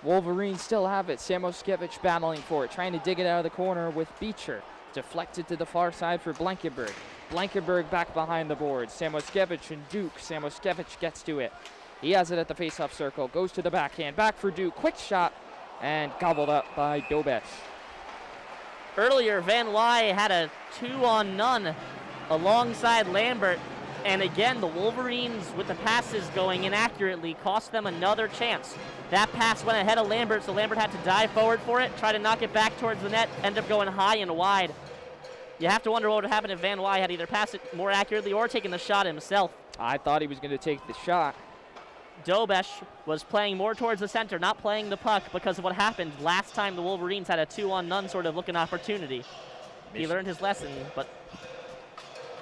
Wolverines still have it. Samoskevich battling for it. Trying to dig it out of the corner with Beecher. Deflected to the far side for Blankenberg. Blankenberg back behind the boards. Samoskevich and Duke. Samoskevich gets to it. He has it at the faceoff circle. Goes to the backhand. Back for Duke. Quick shot. And gobbled up by Dobesh. Earlier, Van Wy had a 2-on-none alongside Lambert. And again, the Wolverines, with the passes going inaccurately, cost them another chance. That pass went ahead of Lambert, so Lambert had to dive forward for it, try to knock it back towards the net, end up going high and wide. You have to wonder what would happen if Van Wy had either passed it more accurately or taken the shot himself. I thought he was going to take the shot. Dobesh was playing more towards the center, not playing the puck because of what happened last time the Wolverines had a 2-on-none sort of looking opportunity. He learned his lesson, but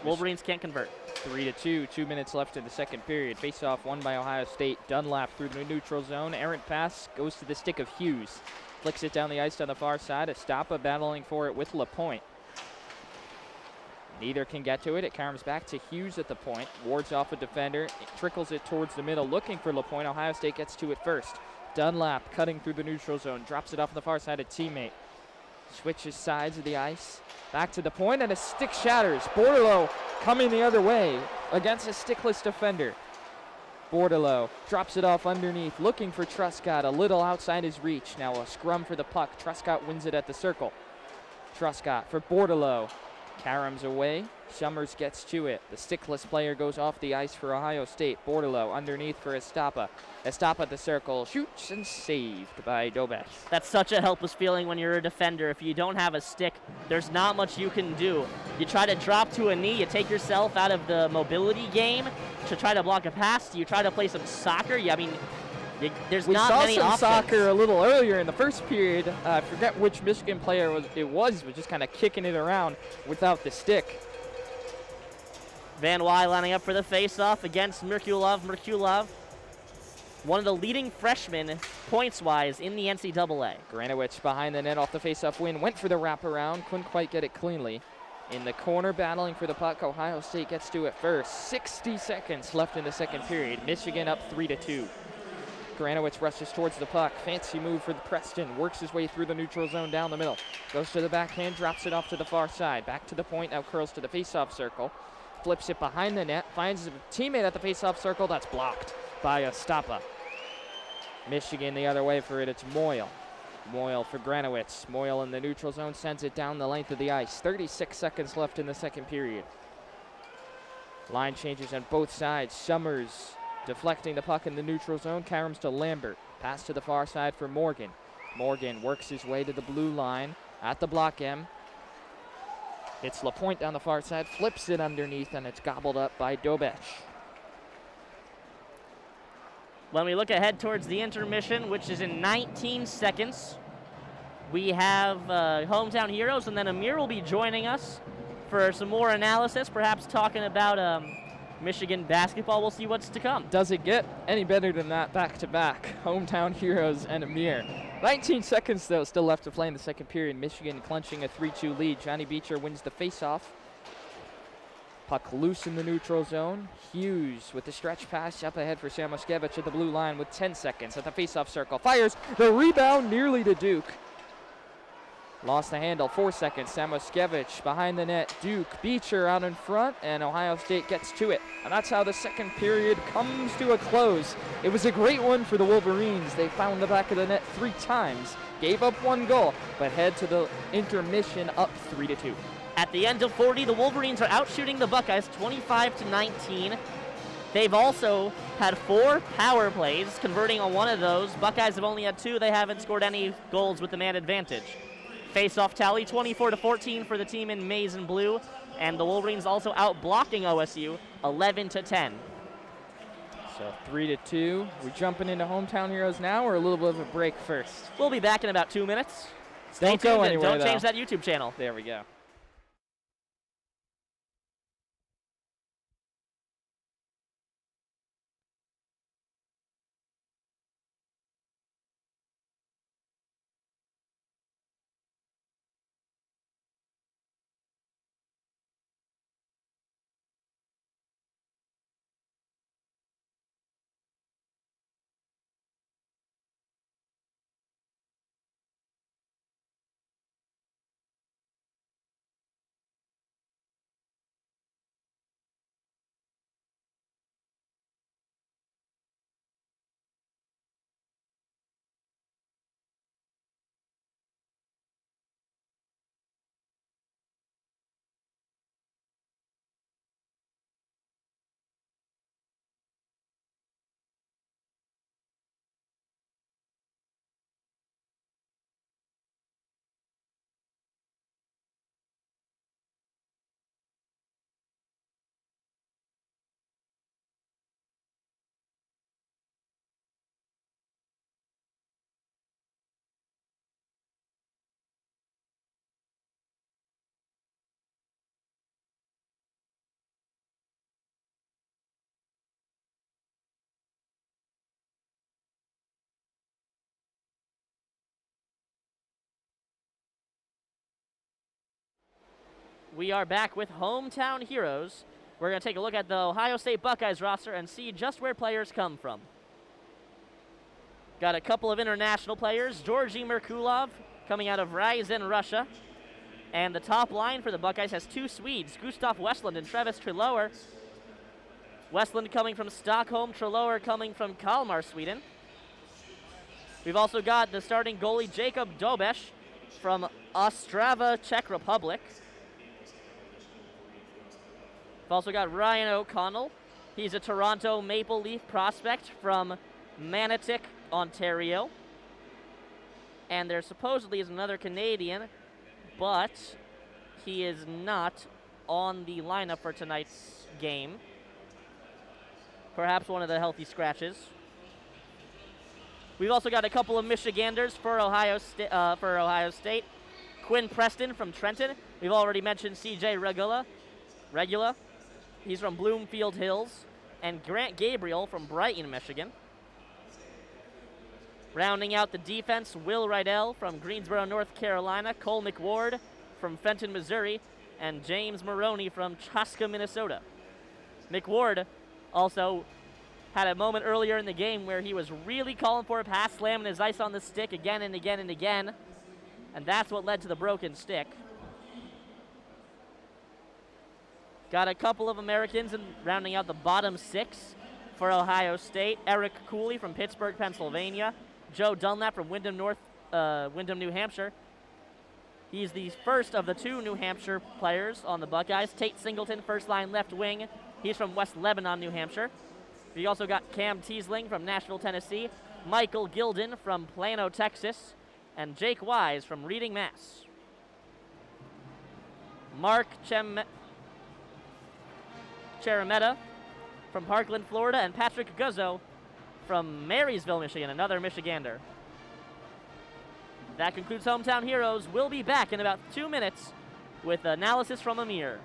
Wolverines can't convert. 3-2, 2 minutes left in the second period. Face-off won by Ohio State. Dunlap through the neutral zone. Errant pass goes to the stick of Hughes. Flicks it down the ice on the far side. Estapa battling for it with LaPointe. Neither can get to it. It comes back to Hughes at the point. Wards off a defender. It trickles it towards the middle, looking for LaPointe. Ohio State gets to it first. Dunlap cutting through the neutral zone. Drops it off on the far side, a teammate. Switches sides of the ice. Back to the point, and a stick shatters. Bordelot coming the other way against a stickless defender. Bordelot drops it off underneath, looking for Truscott, a little outside his reach. Now a scrum for the puck. Truscott wins it at the circle. Truscott for Bordelot. Karam's away. Summers gets to it. The stickless player goes off the ice for Ohio State. Bordelot underneath for Estapa. Estapa at the circle. Shoots and saved by Dobesh. That's such a helpless feeling when you're a defender. If you don't have a stick, there's not much you can do. You try to drop to a knee. You take yourself out of the mobility game to try to block a pass. You try to play some soccer. There's not many options. We saw some soccer a little earlier in the first period. I forget which Michigan player it was just kind of kicking it around without the stick. Van Wy lining up for the face-off against Merkulov. Merkulov, one of the leading freshmen points-wise in the NCAA. Granowicz behind the net off the face-off win. Went for the wraparound. Couldn't quite get it cleanly. In the corner, battling for the puck. Ohio State gets to it first. 60 seconds left in the second period. Michigan up 3-2. Granowicz rushes towards the puck. Fancy move for the Preston. Works his way through the neutral zone down the middle. Goes to the backhand, drops it off to the far side. Back to the point, now curls to the face-off circle. Flips it behind the net. Finds a teammate at the face-off circle. That's blocked by Estapa. Michigan the other way for it. It's Moyle. Moyle for Granowitz. Moyle in the neutral zone sends it down the length of the ice. 36 seconds left in the second period. Line changes on both sides. Summers deflecting the puck in the neutral zone. Karams to Lambert. Pass to the far side for Morgan. Morgan works his way to the blue line at the block M. It's Lapointe down the far side. Flips it underneath, and it's gobbled up by Dobesh. When we look ahead towards the intermission, which is in 19 seconds, we have Hometown Heroes, and then Amir will be joining us for some more analysis, perhaps talking about Michigan basketball. We'll see what's to come. Does it get any better than that back-to-back? Hometown Heroes and Amir. 19 seconds, though, still left to play in the second period. Michigan clenching a 3-2 lead. Johnny Beecher wins the face-off. Puck loose in the neutral zone. Hughes with the stretch pass up ahead for Samoskevich at the blue line with 10 seconds at the face-off circle. Fires the rebound nearly to Duke. Lost the handle, 4 seconds. Samoskevich behind the net. Duke, Beecher out in front, and Ohio State gets to it. And that's how the second period comes to a close. It was a great one for the Wolverines. They found the back of the net 3 times, gave up 1 goal, but head to the intermission up 3-2. At the end of 40, the Wolverines are outshooting the Buckeyes 25-19. They've also had 4 power plays, converting on 1 of those. Buckeyes have only had 2. They haven't scored any goals with the man advantage. Face-off tally, 24-14 for the team in maize and blue, and the Wolverines also out-blocking OSU 11-10. So 3-2. We jumping into Hometown Heroes now, or a little bit of a break first? We'll be back in about 2 minutes. Stay Don't go tuned and anywhere, don't change though. that YouTube channel. There we go. We are back with Hometown Heroes. We're going to take a look at the Ohio State Buckeyes roster and see just where players come from. Got a couple of international players. Georgy Merkulov coming out of Ryazan, Russia. And the top line for the Buckeyes has 2 Swedes, Gustav Westland and Travis Trelower. Westland coming from Stockholm, Trelower coming from Kalmar, Sweden. We've also got the starting goalie Jacob Dobesh from Ostrava, Czech Republic. We've also got Ryan O'Connell. He's a Toronto Maple Leaf prospect from Manotick, Ontario. And there supposedly is another Canadian, but he is not on the lineup for tonight's game. Perhaps one of the healthy scratches. We've also got a couple of Michiganders for Ohio State. Quinn Preston from Trenton. We've already mentioned CJ Regula. He's from Bloomfield Hills. And Grant Gabriel from Brighton, Michigan. Rounding out the defense, Will Rydell from Greensboro, North Carolina. Cole McWard from Fenton, Missouri. And James Maroney from Chaska, Minnesota. McWard also had a moment earlier in the game where he was really calling for a pass, slamming his ice on the stick again and again and again. And that's what led to the broken stick. Got a couple of Americans and rounding out the bottom 6 For Ohio State, Eric Cooley from Pittsburgh, Pennsylvania. Joe Dunlap from Wyndham, New Hampshire. He's the first of the 2 New Hampshire players on the Buckeyes. Tate Singleton, first line left wing. He's from West Lebanon, New Hampshire. We also got Cam Teasling from Nashville, Tennessee. Michael Gilden from Plano, Texas. And Jake Wise from Reading, Mass. Mark Cherametta from Parkland, Florida, and Patrick Guzzo from Marysville, Michigan, another Michigander. That concludes Hometown Heroes. We'll be back in about 2 minutes with analysis from Amir.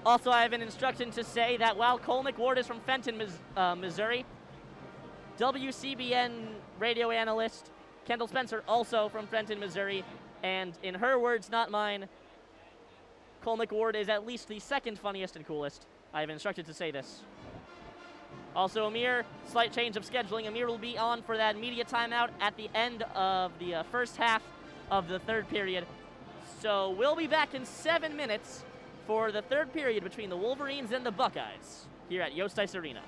Also, I have been instructed to say that while Cole McWard is from Fenton, Missouri, WCBN radio analyst Kendall Spencer also from Fenton, Missouri, and in her words, not mine, Cole McWard is at least the 2nd funniest and coolest. I have been instructed to say this. Also, Amir, slight change of scheduling. Amir will be on for that media timeout at the end of the first half of the 3rd period. So we'll be back in 7 minutes for the 3rd period between the Wolverines and the Buckeyes here at Yost Ice Arena.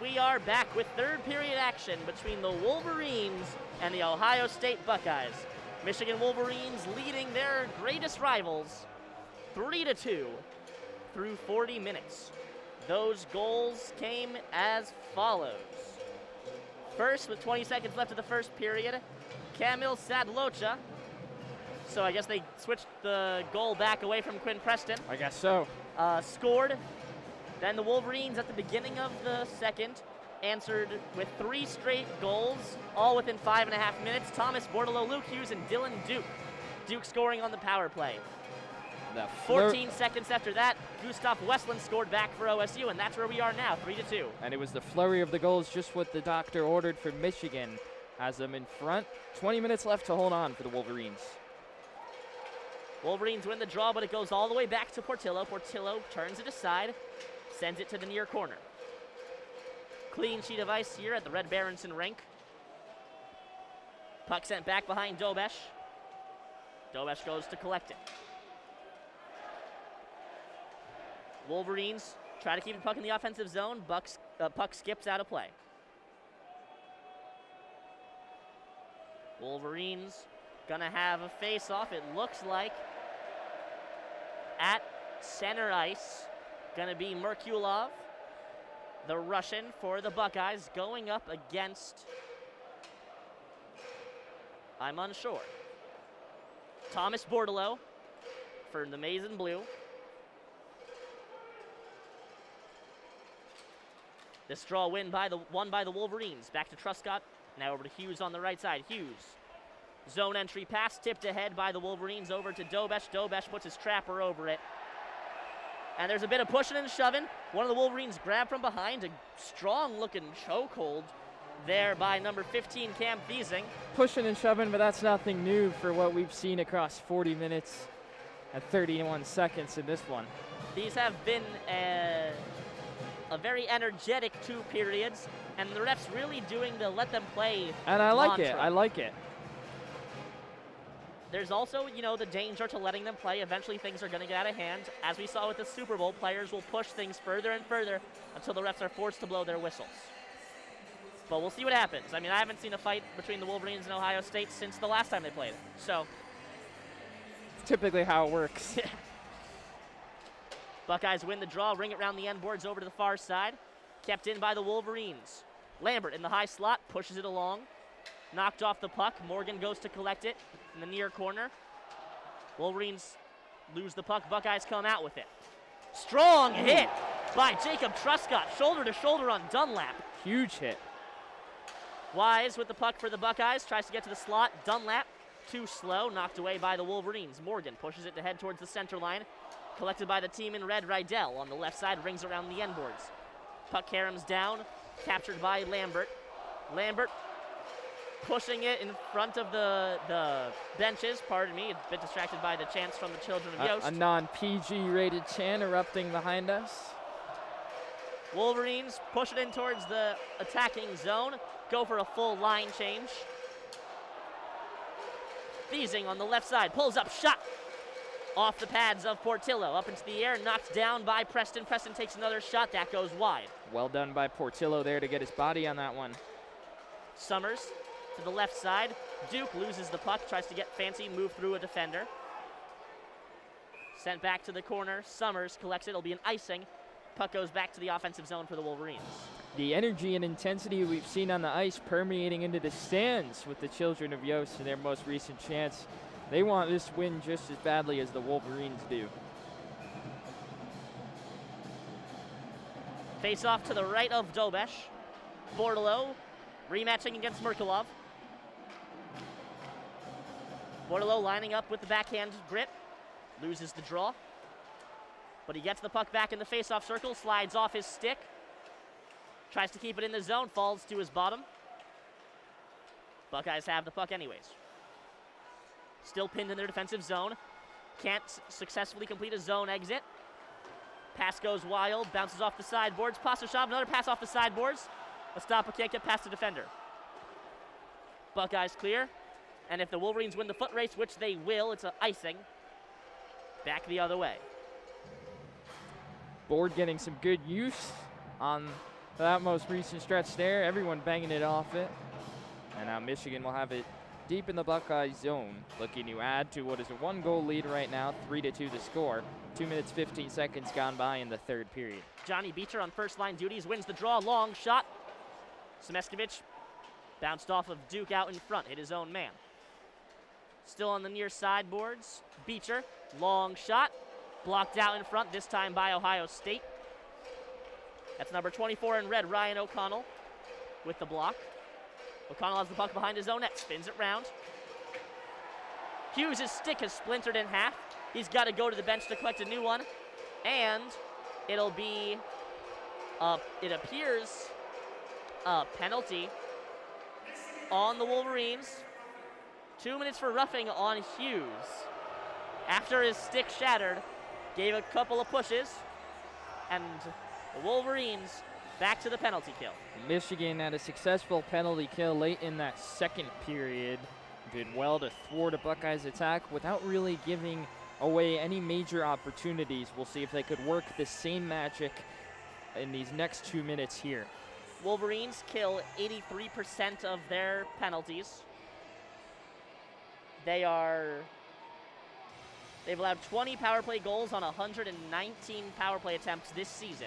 we are back with third period action between the Wolverines and the Ohio State Buckeyes. Michigan Wolverines leading their greatest rivals 3-2 through 40 minutes. Those goals came as follows. First, with 20 seconds left of the first period, Kamil Sadlocha. So I guess they switched the goal back away from Quinn Preston. I guess so. Scored. Then the Wolverines at the beginning of the second answered with 3 straight goals, all within 5.5 minutes. Thomas Bordelot, Luke Hughes, and Dylan Duke. Duke scoring on the power play. 14 seconds after that, Gustav Westland scored back for OSU, and that's where we are now, 3-2. And it was the flurry of the goals, just what the doctor ordered for Michigan. Has them in front. 20 minutes left to hold on for the Wolverines. Wolverines win the draw, but it goes all the way back to Portillo. Portillo turns it aside, sends it to the near corner. Clean sheet of ice here at the Red Berenson rink. Puck sent back behind Dobesh. Dobesh goes to collect it. Wolverines try to keep the puck in the offensive zone. Puck skips out of play. Wolverines gonna have a face-off, it looks like, at center ice. Gonna be Merkulov, the Russian for the Buckeyes, going up against, I'm unsure, Thomas Bordelot for the Maize and Blue. This draw won by the Wolverines. Back to Truscott. Now over to Hughes on the right side. Hughes. Zone entry pass tipped ahead by the Wolverines over to Dobesh. Dobesh puts his trapper over it. And there's a bit of pushing and shoving. One of the Wolverines grabbed from behind. A strong-looking chokehold there by number 15, Cam Thiesing. Pushing and shoving, but that's nothing new for what we've seen across 40 minutes and 31 seconds in this one. These have been a very energetic 2 periods, and the refs really doing the let them play And I like mantra. it. I like it. There's also, the danger to letting them play. Eventually things are going to get out of hand. As we saw with the Super Bowl, players will push things further and further until the refs are forced to blow their whistles. But we'll see what happens. I mean, I haven't seen a fight between the Wolverines and Ohio State since the last time they played. So, It's typically how it works. Buckeyes win the draw, ring it around the end boards over to the far side. Kept in by the Wolverines. Lambert in the high slot, pushes it along. Knocked off the puck. Morgan goes to collect it in the near corner. Wolverines lose the puck. Buckeyes come out with it. Strong hit by Jacob Truscott, shoulder to shoulder on Dunlap. Huge hit. Wise with the puck for the Buckeyes, tries to get to the slot. Dunlap, too slow, knocked away by the Wolverines. Morgan pushes it to head towards the center line. Collected by the team in red, Rydell on the left side, rings around the end boards. Puck caroms down, captured by Lambert. Lambert pushing it in front of the benches, pardon me, a bit distracted by the chants from the children of Yost. A non-PG rated chant erupting behind us. Wolverines push it in towards the attacking zone, go for a full line change. Thiesing on the left side, pulls up, shot off the pads of Portillo, up into the air, knocked down by Preston. Preston takes another shot, that goes wide. Well done by Portillo there to get his body on that one. Summers to the left side. Duke loses the puck, tries to get fancy, move through a defender. Sent back to the corner. Summers collects it. It'll be an icing. Puck goes back to the offensive zone for the Wolverines. The energy and intensity we've seen on the ice permeating into the stands with the children of Yost in their most recent chance. They want this win just as badly as the Wolverines do. Face off to the right of Dobesh. Bordelot rematching against Merkulov. Bordelot lining up with the backhand grip. Loses the draw. But he gets the puck back in the face-off circle. Slides off his stick. Tries to keep it in the zone. Falls to his bottom. Buckeyes have the puck anyways. Still pinned in their defensive zone. Can't successfully complete a zone exit. Pass goes wild. Bounces off the sideboards. Pasashov, another pass off the sideboards. A stop, but can't get past the defender. Buckeyes clear. And if the Wolverines win the foot race, which they will, it's an icing. Back the other way. Board getting some good use on that most recent stretch there. Everyone banging it off it. And now Michigan will have it deep in the Buckeye zone, looking to add to what is a 1-goal lead right now, 3-2 the score. 2 minutes, 15 seconds gone by in the third period. Johnny Beecher on first line duties, wins the draw, long shot. Semeskovich bounced off of Duke out in front, hit his own man. Still on the near sideboards, Beecher, long shot, blocked out in front, this time by Ohio State. That's number 24 in red, Ryan O'Connell, with the block. O'Connell has the puck behind his own net, spins it round. Hughes' stick has splintered in half. He's got to go to the bench to collect a new one. And it'll be, it appears, a penalty on the Wolverines. 2 minutes for roughing on Hughes. After his stick shattered, gave a couple of pushes, and the Wolverines back to the penalty kill. Michigan had a successful penalty kill late in that second period. Did well to thwart a Buckeyes attack without really giving away any major opportunities. We'll see if they could work the same magic in these next 2 minutes here. Wolverines kill 83% of their penalties. They've allowed 20 power play goals on 119 power play attempts this season.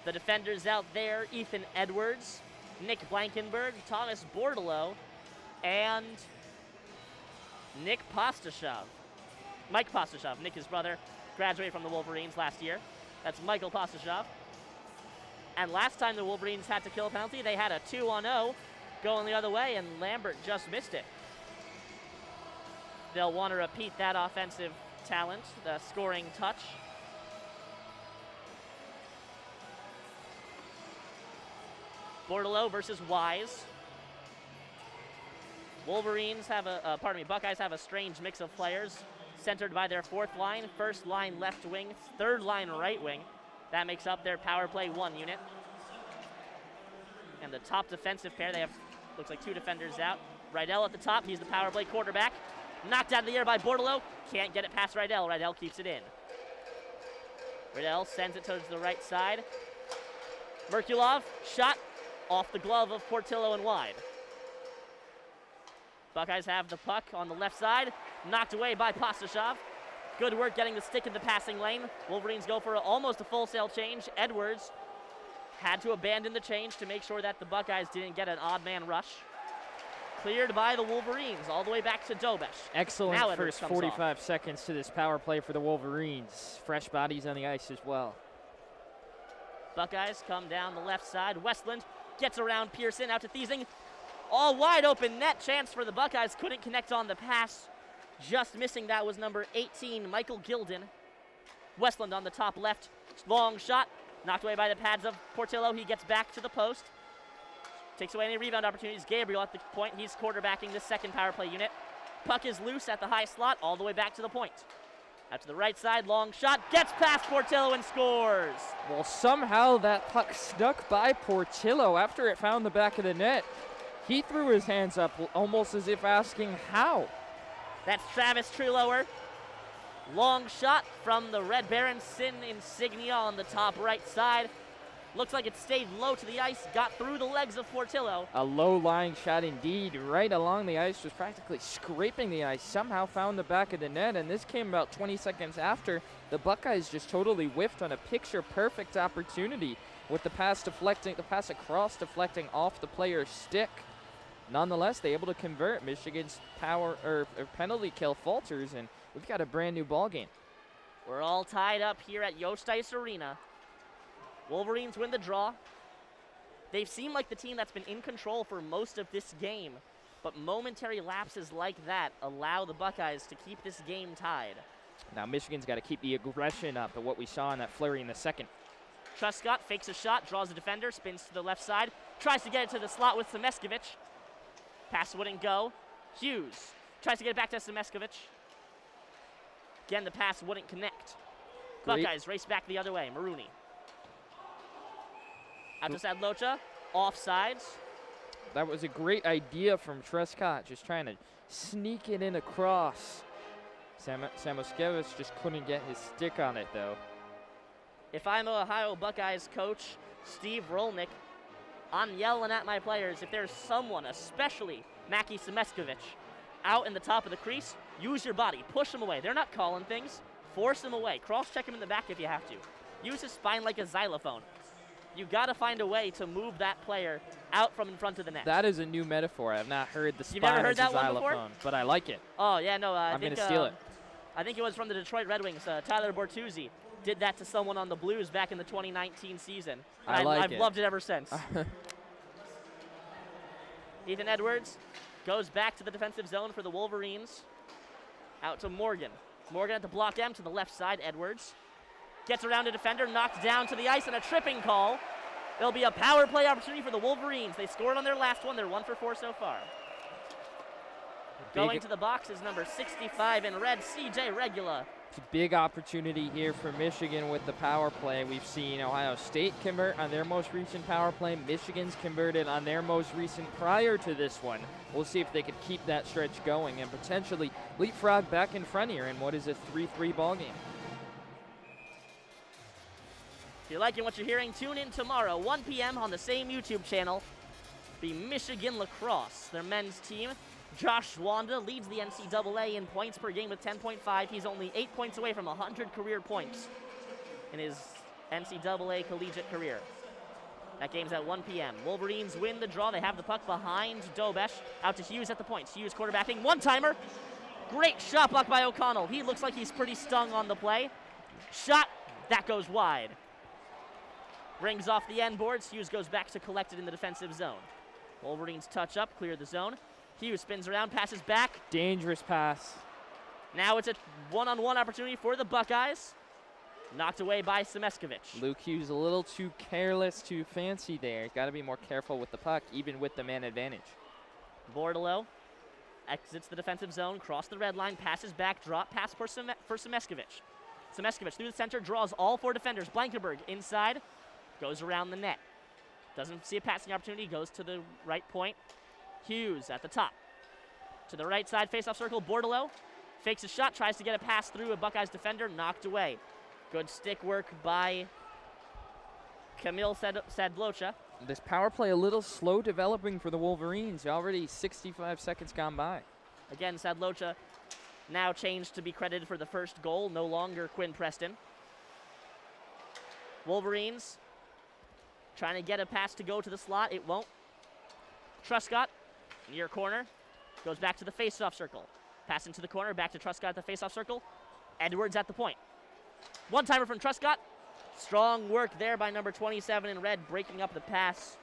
The defenders out there, Ethan Edwards, Nick Blankenberg, Thomas Bordelot, and Mike Postashov. Nick, his brother, graduated from the Wolverines last year. That's Michael Postashov. And last time the Wolverines had to kill a penalty, they had a 2-on-0 going the other way, and Lambert just missed it. They'll want to repeat that offensive talent, the scoring touch. Bordelot versus Wise. Buckeyes have a strange mix of players, centered by their fourth line, first line left wing, third line right wing. That makes up their power play 1 unit. And the top defensive pair, they have, looks like 2 defenders out. Rydell at the top, he's the power play quarterback. Knocked out of the air by Bordelot, can't get it past Rydell. Rydell keeps it in. Rydell sends it towards the right side. Merkulov, shot off the glove of Portillo and wide. Buckeyes have the puck on the left side, knocked away by Postashov. Good work getting the stick in the passing lane. Wolverines go for almost a full sail change. Edwards had to abandon the change to make sure that the Buckeyes didn't get an odd man rush. Cleared by the Wolverines, all the way back to Dobesh. Excellent first 45 seconds to this power play for the Wolverines. Fresh bodies on the ice as well. Buckeyes come down the left side. Westland gets around Pearson, out to Thiesing. All wide open net chance for the Buckeyes. Couldn't connect on the pass. Just missing, that was number 18, Michael Gilden. Westland on the top left. Long shot, knocked away by the pads of Portillo. He gets back to the post. Takes away any rebound opportunities. Gabriel at the point. He's quarterbacking the second power play unit. Puck is loose at the high slot, all the way back to the point. Out to the right side, long shot, gets past Portillo and scores. Well, somehow that puck snuck by Portillo after it found the back of the net. He threw his hands up almost as if asking how. That's Travis Trulower. Long shot from the Red Baron Sin insignia on the top right side. Looks like it stayed low to the ice, got through the legs of Portillo. A low-lying shot indeed, right along the ice, was practically scraping the ice, somehow found the back of the net, and this came about 20 seconds after the Buckeyes just totally whiffed on a picture-perfect opportunity with the pass across deflecting off the player's stick. Nonetheless, they able to convert. Michigan's penalty kill falters, and we've got a brand new ball game. We're all tied up here at Yost Ice Arena. Wolverines win the draw. They've seemed like the team that's been in control for most of this game, but momentary lapses like that allow the Buckeyes to keep this game tied. Now Michigan's got to keep the aggression up, but what we saw in that flurry in the second. Truscott fakes a shot, draws a defender, spins to the left side, tries to get it to the slot with Semeskovich. Pass wouldn't go. Hughes tries to get it back to Semeskovich. Again, the pass wouldn't connect. Buckeyes race back the other way. Marooney. Out to Sadlocha. Offsides. That was a great idea from Truscott, just trying to sneak it in across. Samoskevich just couldn't get his stick on it, though. If I'm Ohio Buckeyes coach Steve Rolnick, I'm yelling at my players. If there's someone, especially Mackie Semeskovich, out in the top of the crease, use your body. Push him away. They're not calling things. Force him away. Cross-check him in the back if you have to. Use his spine like a xylophone. You got to find a way to move that player out from in front of the net. That is a new metaphor. I've not heard the You've never spine heard as that a one xylophone, before? but I like it. Oh, yeah, no, I'm going to steal it. I think it was from the Detroit Red Wings. Tyler Bortuzzi did that to someone on the Blues back in the 2019 season. I've loved it ever since. Ethan Edwards goes back to the defensive zone for the Wolverines. Out to Morgan. Morgan at the block M to the left side. Edwards gets around a defender, knocked down to the ice, and a tripping call. There'll be a power play opportunity for the Wolverines. They scored on their last one. They're 1 for 4 so far. Going to the box is number 65 in red, CJ Regula. It's a big opportunity here for Michigan with the power play. We've seen Ohio State convert on their most recent power play. Michigan's converted on their most recent prior to this one. We'll see if they could keep that stretch going and potentially leapfrog back in front here in what is a 3-3 ball game. If you're liking what you're hearing, tune in tomorrow, 1 p.m. on the same YouTube channel. Be Michigan Lacrosse, their men's team. Josh Wanda leads the NCAA in points per game with 10.5. He's only 8 points away from 100 career points in his NCAA collegiate career. That game's at 1 p.m. Wolverines win the draw. They have the puck behind Dobesh. Out to Hughes at the point. Hughes quarterbacking. One-timer. Great shot block by O'Connell. He looks like he's pretty stung on the play. Shot. That goes wide. Rings off the end boards. Hughes goes back to collect it in the defensive zone. Wolverines touch up, clear the zone. Hughes spins around, passes back. Dangerous pass. Now it's a one-on-one opportunity for the Buckeyes. Knocked away by Semeskovich. Luke Hughes a little too careless, too fancy there. He's got to be more careful with the puck, even with the man advantage. Bordelot exits the defensive zone, cross the red line, passes back, drop pass for Semeskovich. Semeskovich through the center, draws all 4 defenders. Blankenberg inside, goes around the net. Doesn't see a passing opportunity, goes to the right point. Hughes at the top. To the right side, face-off circle, Bordelot fakes a shot, tries to get a pass through a Buckeyes defender, knocked away. Good stick work by Kamil Sadlocha. This power play a little slow developing for the Wolverines. Already 65 seconds gone by. Again, Sadlocha now changed to be credited for the first goal, no longer Quinn Preston. Wolverines trying to get a pass to go to the slot. It won't. Truscott, near corner, goes back to the face-off circle. Pass into the corner, back to Truscott at the face-off circle. Edwards at the point. One-timer from Truscott. Strong work there by number 27 in red, breaking up the pass.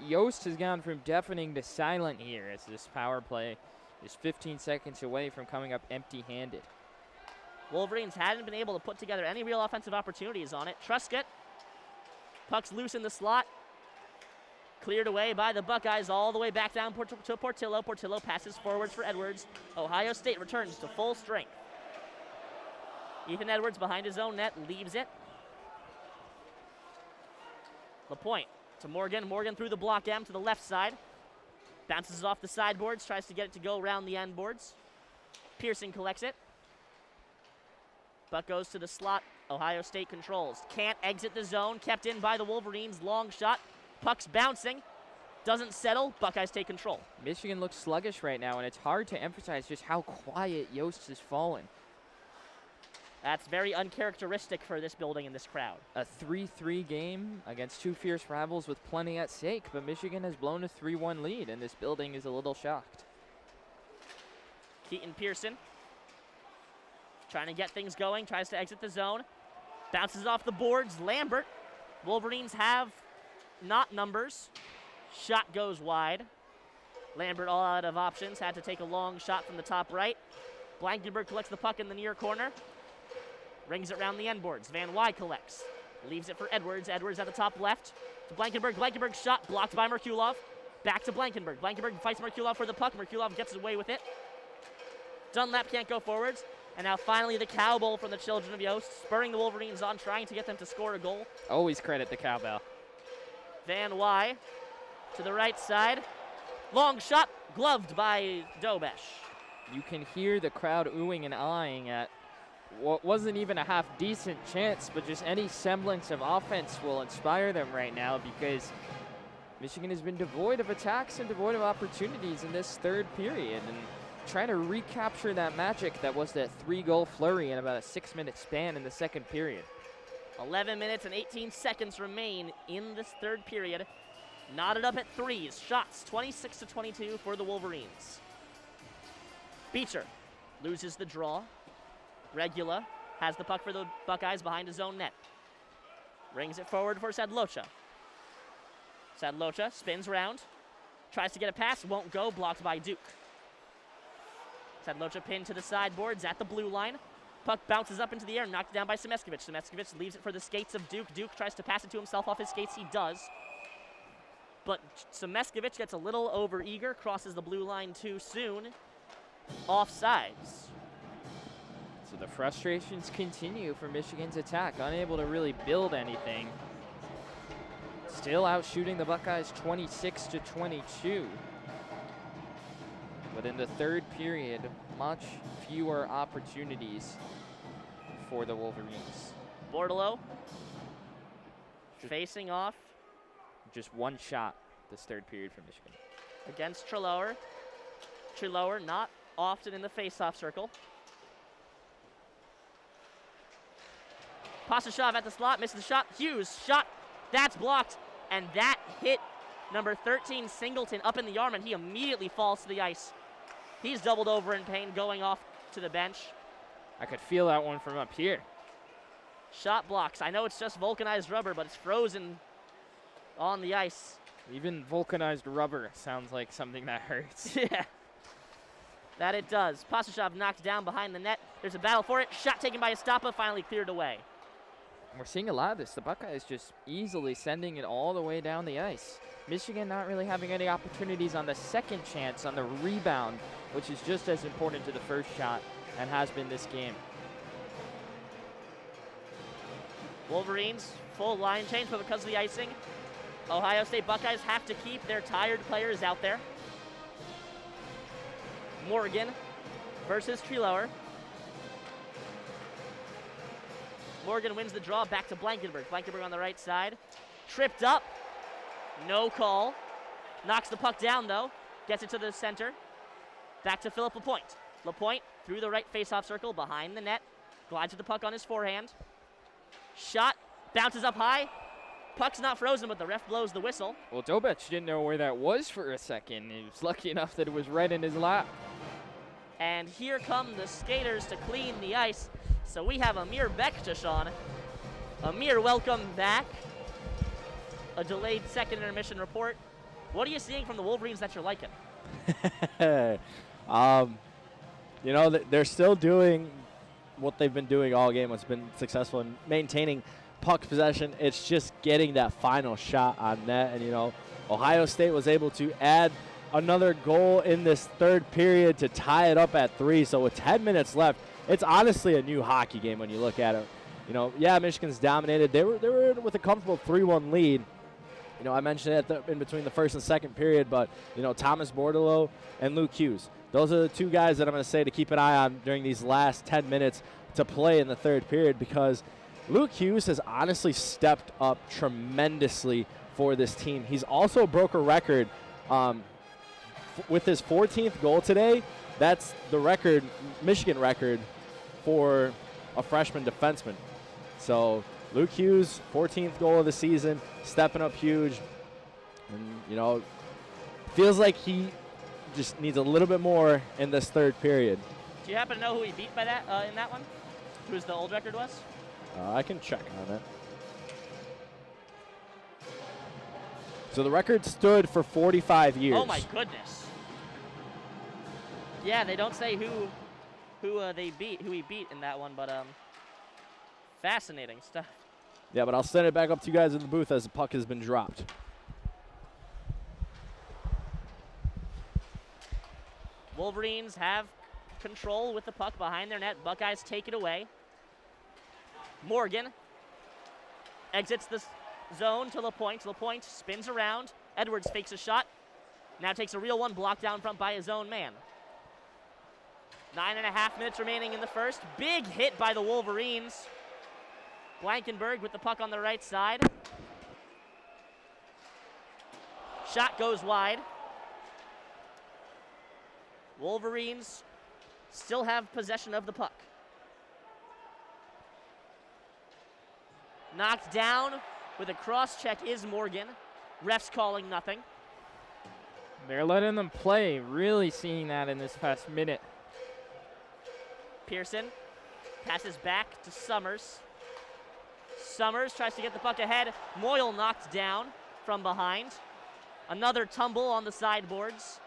Yost has gone from deafening to silent here as this power play is 15 seconds away from coming up empty-handed. Wolverines hadn't been able to put together any real offensive opportunities on it. Truscott, puck's loose in the slot. Cleared away by the Buckeyes all the way back down to Portillo. Portillo passes forwards for Edwards. Ohio State returns to full strength. Ethan Edwards behind his own net, leaves it. LaPointe to Morgan. Morgan through the block M to the left side. Bounces off the sideboards, tries to get it to go around the end boards. Pearson collects it. Buck goes to the slot. Ohio State controls. Can't exit the zone. Kept in by the Wolverines. Long shot. Puck's bouncing. Doesn't settle. Buckeyes take control. Michigan looks sluggish right now, and it's hard to emphasize just how quiet Yost has fallen. That's very uncharacteristic for this building and this crowd. A 3-3 game against 2 fierce rivals with plenty at stake, but Michigan has blown a 3-1 lead, and this building is a little shocked. Keaton Pearson trying to get things going, tries to exit the zone. Bounces off the boards. Lambert. Wolverines have not numbers. Shot goes wide. Lambert all out of options. Had to take a long shot from the top right. Blankenberg collects the puck in the near corner. Rings it around the end boards. Van Wy collects. Leaves it for Edwards. Edwards at the top left. To Blankenberg. Blankenberg shot blocked by Merkulov. Back to Blankenberg. Blankenberg fights Merkulov for the puck. Merkulov gets away with it. Dunlap can't go forwards. And now finally the cowbell from the Children of Yost, spurring the Wolverines on, trying to get them to score a goal. Always credit the cowbell. Van Wy to the right side. Long shot, gloved by Dobesh. You can hear the crowd oohing and eyeing at wasn't even a half-decent chance, but just any semblance of offense will inspire them right now because Michigan has been devoid of attacks and devoid of opportunities in this third period, and trying to recapture that magic that was that 3-goal flurry in about a 6-minute span in the second period. 11 minutes and 18 seconds remain in this third period. Knotted up at threes. Shots 26-22 for the Wolverines. Beecher loses the draw. Regula has the puck for the Buckeyes behind his own net. Rings it forward for Sadlocha. Sadlocha spins around. Tries to get a pass. Won't go. Blocked by Duke. Sadlocha pinned to the sideboards at the blue line. Puck bounces up into the air, knocked down by Semeskovic. Semeskovic leaves it for the skates of Duke. Duke tries to pass it to himself off his skates. He does. But Semeskovic gets a little over-eager, crosses the blue line too soon. Offsides. So the frustrations continue for Michigan's attack, unable to really build anything. Still out shooting the Buckeyes 26-22. But in the third period, much fewer opportunities for the Wolverines. Bordelot facing off Just one shot this third period for Michigan. against Trelower. Trelower not often in the face-off circle. Pasashov at the slot, misses the shot. Hughes, shot, that's blocked, and that hit number 13, Singleton, up in the arm, and he immediately falls to the ice. He's doubled over in pain, going off to the bench. I could feel that one from up here. Shot blocks. I know it's just vulcanized rubber, but it's frozen on the ice. Even vulcanized rubber sounds like something that hurts. Yeah, that it does. Pasashov knocked down behind the net. There's a battle for it. Shot taken by Estapa, finally cleared away. We're seeing a lot of this. The Buckeyes just easily sending it all the way down the ice. Michigan not really having any opportunities on the second chance, on the rebound, which is just as important to the first shot and has been this game. Wolverines, full line change, but because of the icing, Ohio State Buckeyes have to keep their tired players out there. Morgan versus Trelower. Morgan wins the draw, back to Blankenberg. Blankenberg on the right side. Tripped up. No call. Knocks the puck down, though. Gets it to the center. Back to Philip Lapointe. Lapointe through the right faceoff circle, behind the net. Glides with the puck on his forehand. Shot. Bounces up high. Puck's not frozen, but the ref blows the whistle. Well, Dobech didn't know where that was for a second. He was lucky enough that it was right in his lap. And here come the skaters to clean the ice. So we have Amir Beck to Sean. Amir, welcome back. A delayed second intermission report. What are you seeing from the Wolverines that you're liking? You know, they're still doing what they've been doing all game. What's been successful in maintaining puck possession. It's just getting that final shot on net. And, you know, Ohio State was able to add another goal in this third period to tie it up at 3. So with 10 minutes left, it's honestly a new hockey game when you look at it. You know, yeah, Michigan's dominated. They were with a comfortable 3-1 lead. You know, I mentioned it in between the first and second period, but, you know, Thomas Bordelot and Luke Hughes, those are the two guys that I'm going to say to keep an eye on during these last 10 minutes to play in the third period, because Luke Hughes has honestly stepped up tremendously for this team. He's also broke a record with his 14th goal today. That's the record, Michigan record, for a freshman defenseman. So Luke Hughes, 14th goal of the season, stepping up huge. And, you know, feels like he just needs a little bit more in this third period. Do you happen to know who he beat by that in that one? Who's the old record was? I can check on it. So the record stood for 45 years. Oh my goodness. Yeah, they don't say who he beat in that one, but fascinating stuff. Yeah, but I'll send it back up to you guys in the booth as the puck has been dropped. Wolverines have control with the puck behind their net. Buckeyes take it away. Morgan exits the zone to Lapointe. Lapointe spins around. Edwards fakes a shot. Now takes a real one, blocked down front by his own man. 9.5 minutes remaining in the first. Big hit by the Wolverines. Blankenberg with the puck on the right side. Shot goes wide. Wolverines still have possession of the puck. Knocked down with a cross check is Morgan. Refs calling nothing. They're letting them play, really seeing that in this past minute. Pearson passes back to Summers. Summers tries to get the puck ahead. Moyle knocked down from behind. Another tumble on the sideboards.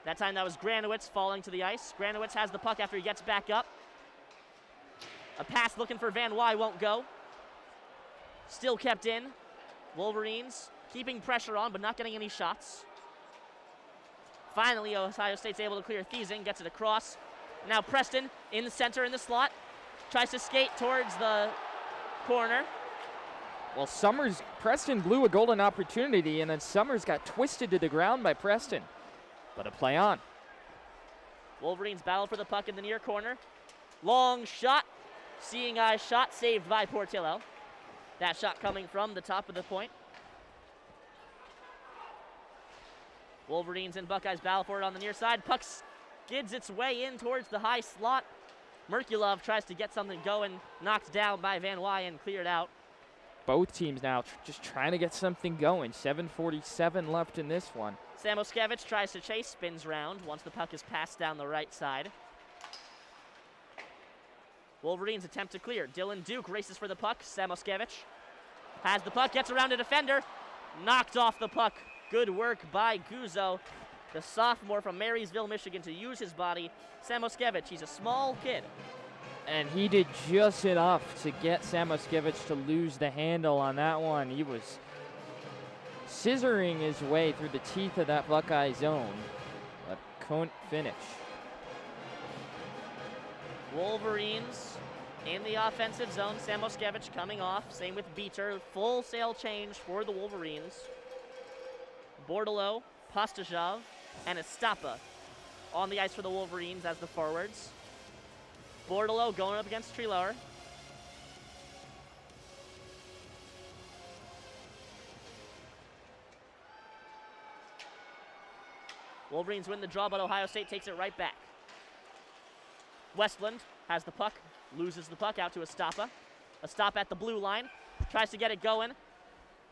That time that was Granowitz falling to the ice. Granowitz has the puck after he gets back up. A pass looking for Van Wy won't go. Still kept in. Wolverines keeping pressure on but not getting any shots. Finally, Ohio State's able to clear Thiesing, gets it across. Now Preston in the center in the slot. Tries to skate towards the corner. Well, Preston blew a golden opportunity, and then Summers got twisted to the ground by Preston. But a play on. Wolverines battle for the puck in the near corner. Long shot. Seeing eye shot saved by Portillo. That shot coming from the top of the point. Wolverines and Buckeyes battle for it on the near side. Puck skids its way in towards the high slot. Merkulov tries to get something going. Knocked down by Van Wy and cleared out. Both teams now just trying to get something going. 7:47 left in this one. Samoskevich tries to chase, spins round once the puck is passed down the right side. Wolverines attempt to clear. Dylan Duke races for the puck. Samoskevich has the puck, gets around a defender. Knocked off the puck. Good work by Guzzo, the sophomore from Marysville, Michigan, to use his body. Samoskevich, he's a small kid. And he did just enough to get Samoskevich to lose the handle on that one. He was scissoring his way through the teeth of that Buckeye zone, but couldn't finish. Wolverines in the offensive zone. Samoskevich coming off. Same with Beater. Full sail change for the Wolverines. Bordeleau, Pastajov, and Estapa on the ice for the Wolverines as the forwards. Bordeleau going up against Treloar. Wolverines win the draw, but Ohio State takes it right back. Westland has the puck, loses the puck out to Estapa. Estapa at the blue line, tries to get it going.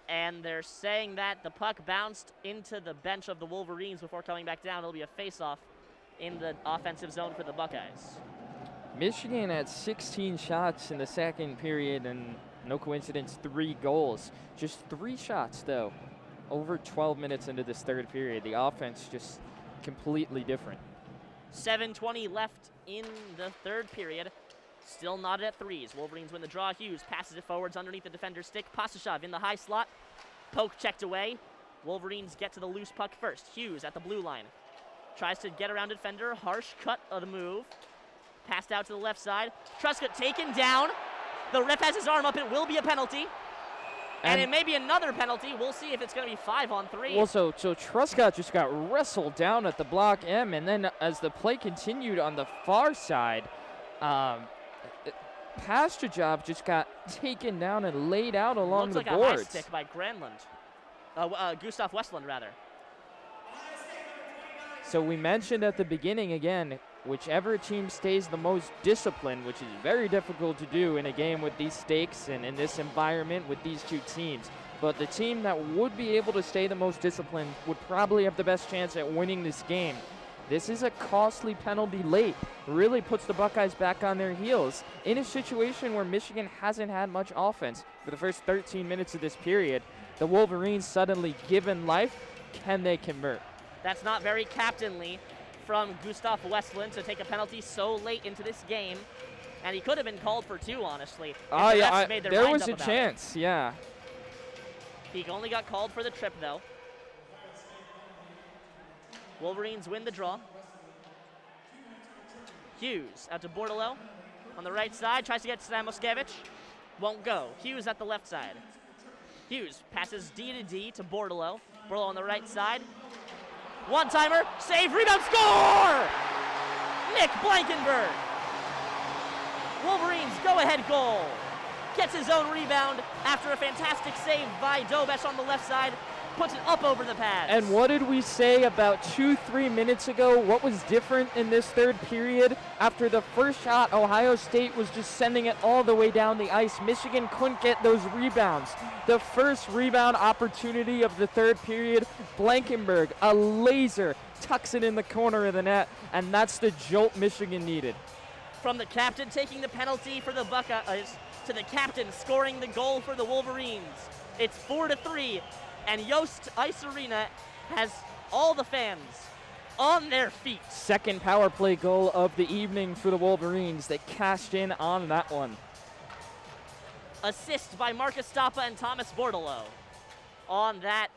And they're saying that the puck bounced into the bench of the Wolverines before coming back down. It'll be a face-off in the offensive zone for the Buckeyes. Michigan had 16 shots in the second period, and no coincidence, 3 goals. Just 3 shots, though, over 12 minutes into this third period. The offense just completely different. 7:20 left in the third period. Still knotted at threes. Wolverines win the draw. Hughes passes it forwards underneath the defender's stick. Pasashov in the high slot. Poke checked away. Wolverines get to the loose puck first. Hughes at the blue line. Tries to get around defender. Harsh cut of the move. Passed out to the left side. Truscott taken down. The ref has his arm up. It will be a penalty. And it may be another penalty. We'll see if it's going to be 5-on-3. Well, so Truscott just got wrestled down at the block M, and then as the play continued on the far side, Pastajov just got taken down and laid out along the boards. Looks like a high stick by Granlund. Gustav Westland, rather. So we mentioned at the beginning, again, whichever team stays the most disciplined, which is very difficult to do in a game with these stakes and in this environment with these two teams. But the team that would be able to stay the most disciplined would probably have the best chance at winning this game. This is a costly penalty late. Really puts the Buckeyes back on their heels in a situation where Michigan hasn't had much offense for the first 13 minutes of this period. The Wolverines suddenly given life. Can they convert? That's not very captainly from Gustav Westland to take a penalty so late into this game. And he could have been called for 2, honestly. Oh, yeah, there was a chance, yeah. He only got called for the trip, though. Wolverines win the draw. Hughes out to Bordeleau on the right side. Tries to get Samoskevich. Won't go. Hughes at the left side. Hughes passes D to D to Bordeleau. Bordeleau on the right side. One-timer. Save. Rebound. Score! Nick Blankenberg. Wolverines go-ahead goal. Gets his own rebound after a fantastic save by Dobesh on the left side. Puts it up over the pads. And what did we say about 2-3 minutes ago? What was different in this third period? After the first shot, Ohio State was just sending it all the way down the ice. Michigan couldn't get those rebounds. The first rebound opportunity of the third period, Blankenberg, a laser, tucks it in the corner of the net, and that's the jolt Michigan needed. From the captain taking the penalty for the Buckeyes to the captain scoring the goal for the Wolverines. It's 4-3. And Yost Ice Arena has all the fans on their feet. Second power play goal of the evening for the Wolverines. They cashed in on that one. Assist by Marcus Stappa and Thomas Bordelot on that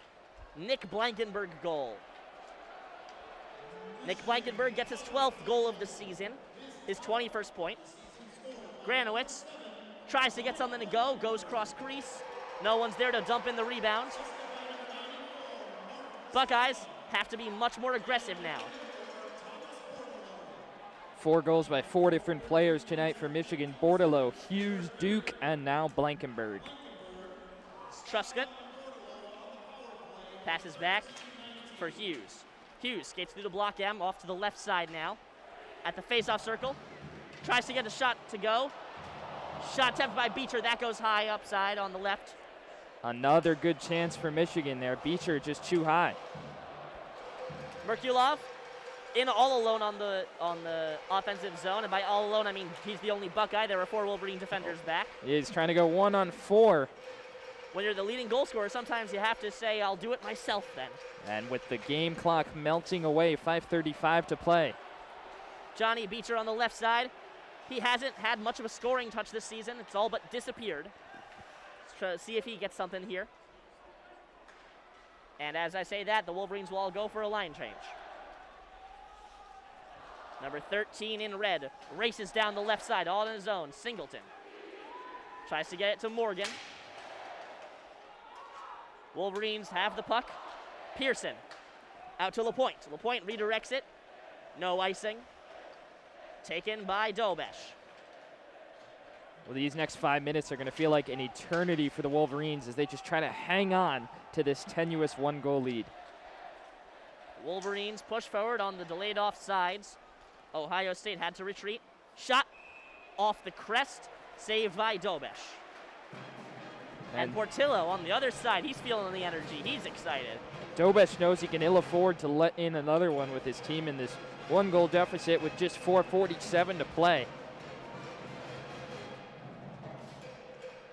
Nick Blankenberg goal. Nick Blankenberg gets his 12th goal of the season, his 21st point. Granowitz tries to get something to go, goes cross crease. No one's there to dump in the rebound. Buckeyes have to be much more aggressive now. 4 goals by 4 different players tonight for Michigan. Bordelot, Hughes, Duke, and now Blankenberg. Truscott passes back for Hughes. Hughes skates through the block M off to the left side now. At the faceoff circle, tries to get a shot to go. Shot attempted by Beecher, that goes high upside on the left. Another good chance for Michigan there. Beecher just too high. Merkulov in all alone on the offensive zone, and by all alone I mean he's the only Buckeye. There were 4 Wolverine defenders back. He's trying to go 1-on-4. When you're the leading goal scorer, sometimes you have to say, I'll do it myself then. And with the game clock melting away, 5:35 to play. Johnny Beecher on the left side. He hasn't had much of a scoring touch this season. It's all but disappeared. Let's try to see if he gets something here. And as I say that, the Wolverines will all go for a line change. Number 13 in red races down the left side, all in his own. Singleton tries to get it to Morgan. Wolverines have the puck. Pearson out to LaPointe. LaPointe redirects it. No icing. Taken by Dobesh. Well, these next 5 minutes are going to feel like an eternity for the Wolverines as they just try to hang on to this tenuous 1-goal lead. Wolverines push forward on the delayed offsides. Ohio State had to retreat. Shot off the crest, saved by Dobesh. And Portillo on the other side, he's feeling the energy. He's excited. Dobesh knows he can ill afford to let in another one with his team in this 1-goal deficit with just 4:47 to play.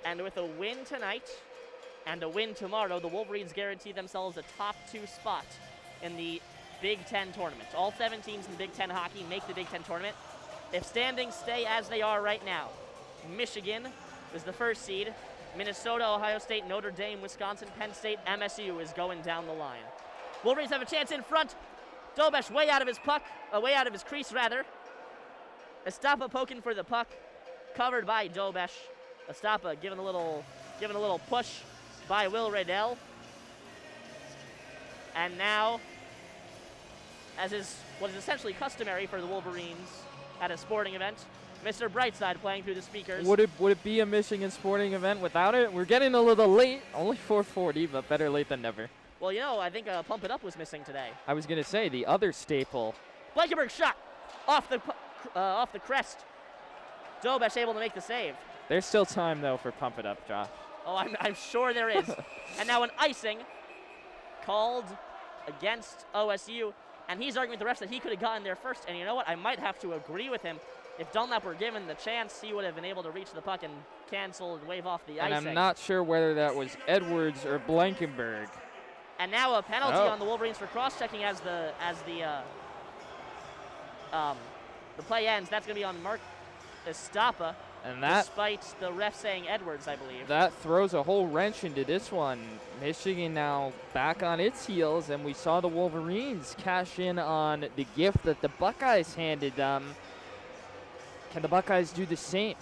And with a win tonight and a win tomorrow, the Wolverines guarantee themselves a top 2 spot in the Big Ten tournament. All 7 teams in Big Ten hockey make the Big Ten tournament. If standings stay as they are right now, Michigan is the 1st seed. Minnesota, Ohio State, Notre Dame, Wisconsin, Penn State, MSU is going down the line. Wolverines have a chance in front. Dobesh way out of his puck, way out of his crease rather. Estapa poking for the puck, covered by Dobesh. Estapa giving a little push by Will Riddell. And now, as is what is essentially customary for the Wolverines at a sporting event, Mr. Brightside playing through the speakers. Would it be a Michigan sporting event without it? We're getting a little late, only 4:40, but better late than never. Well, you know, I think Pump It Up was missing today. I was going to say, the other staple. Blankenberg shot off the crest. Dobesh able to make the save. There's still time, though, for Pump It Up, Josh. Oh, I'm sure there is. And now an icing called against OSU. And he's arguing with the refs that he could have gotten there first. And you know what? I might have to agree with him. If Dunlap were given the chance, he would have been able to reach the puck and cancel and wave off the icing. And I'm not sure whether that was Edwards or Blankenberg. And now a penalty on the Wolverines for cross-checking as the play ends. That's going to be on Mark Estapa. And that, despite the ref saying Edwards, I believe. That throws a whole wrench into this one. Michigan now back on its heels, and we saw the Wolverines cash in on the gift that the Buckeyes handed them. Can the Buckeyes do the same?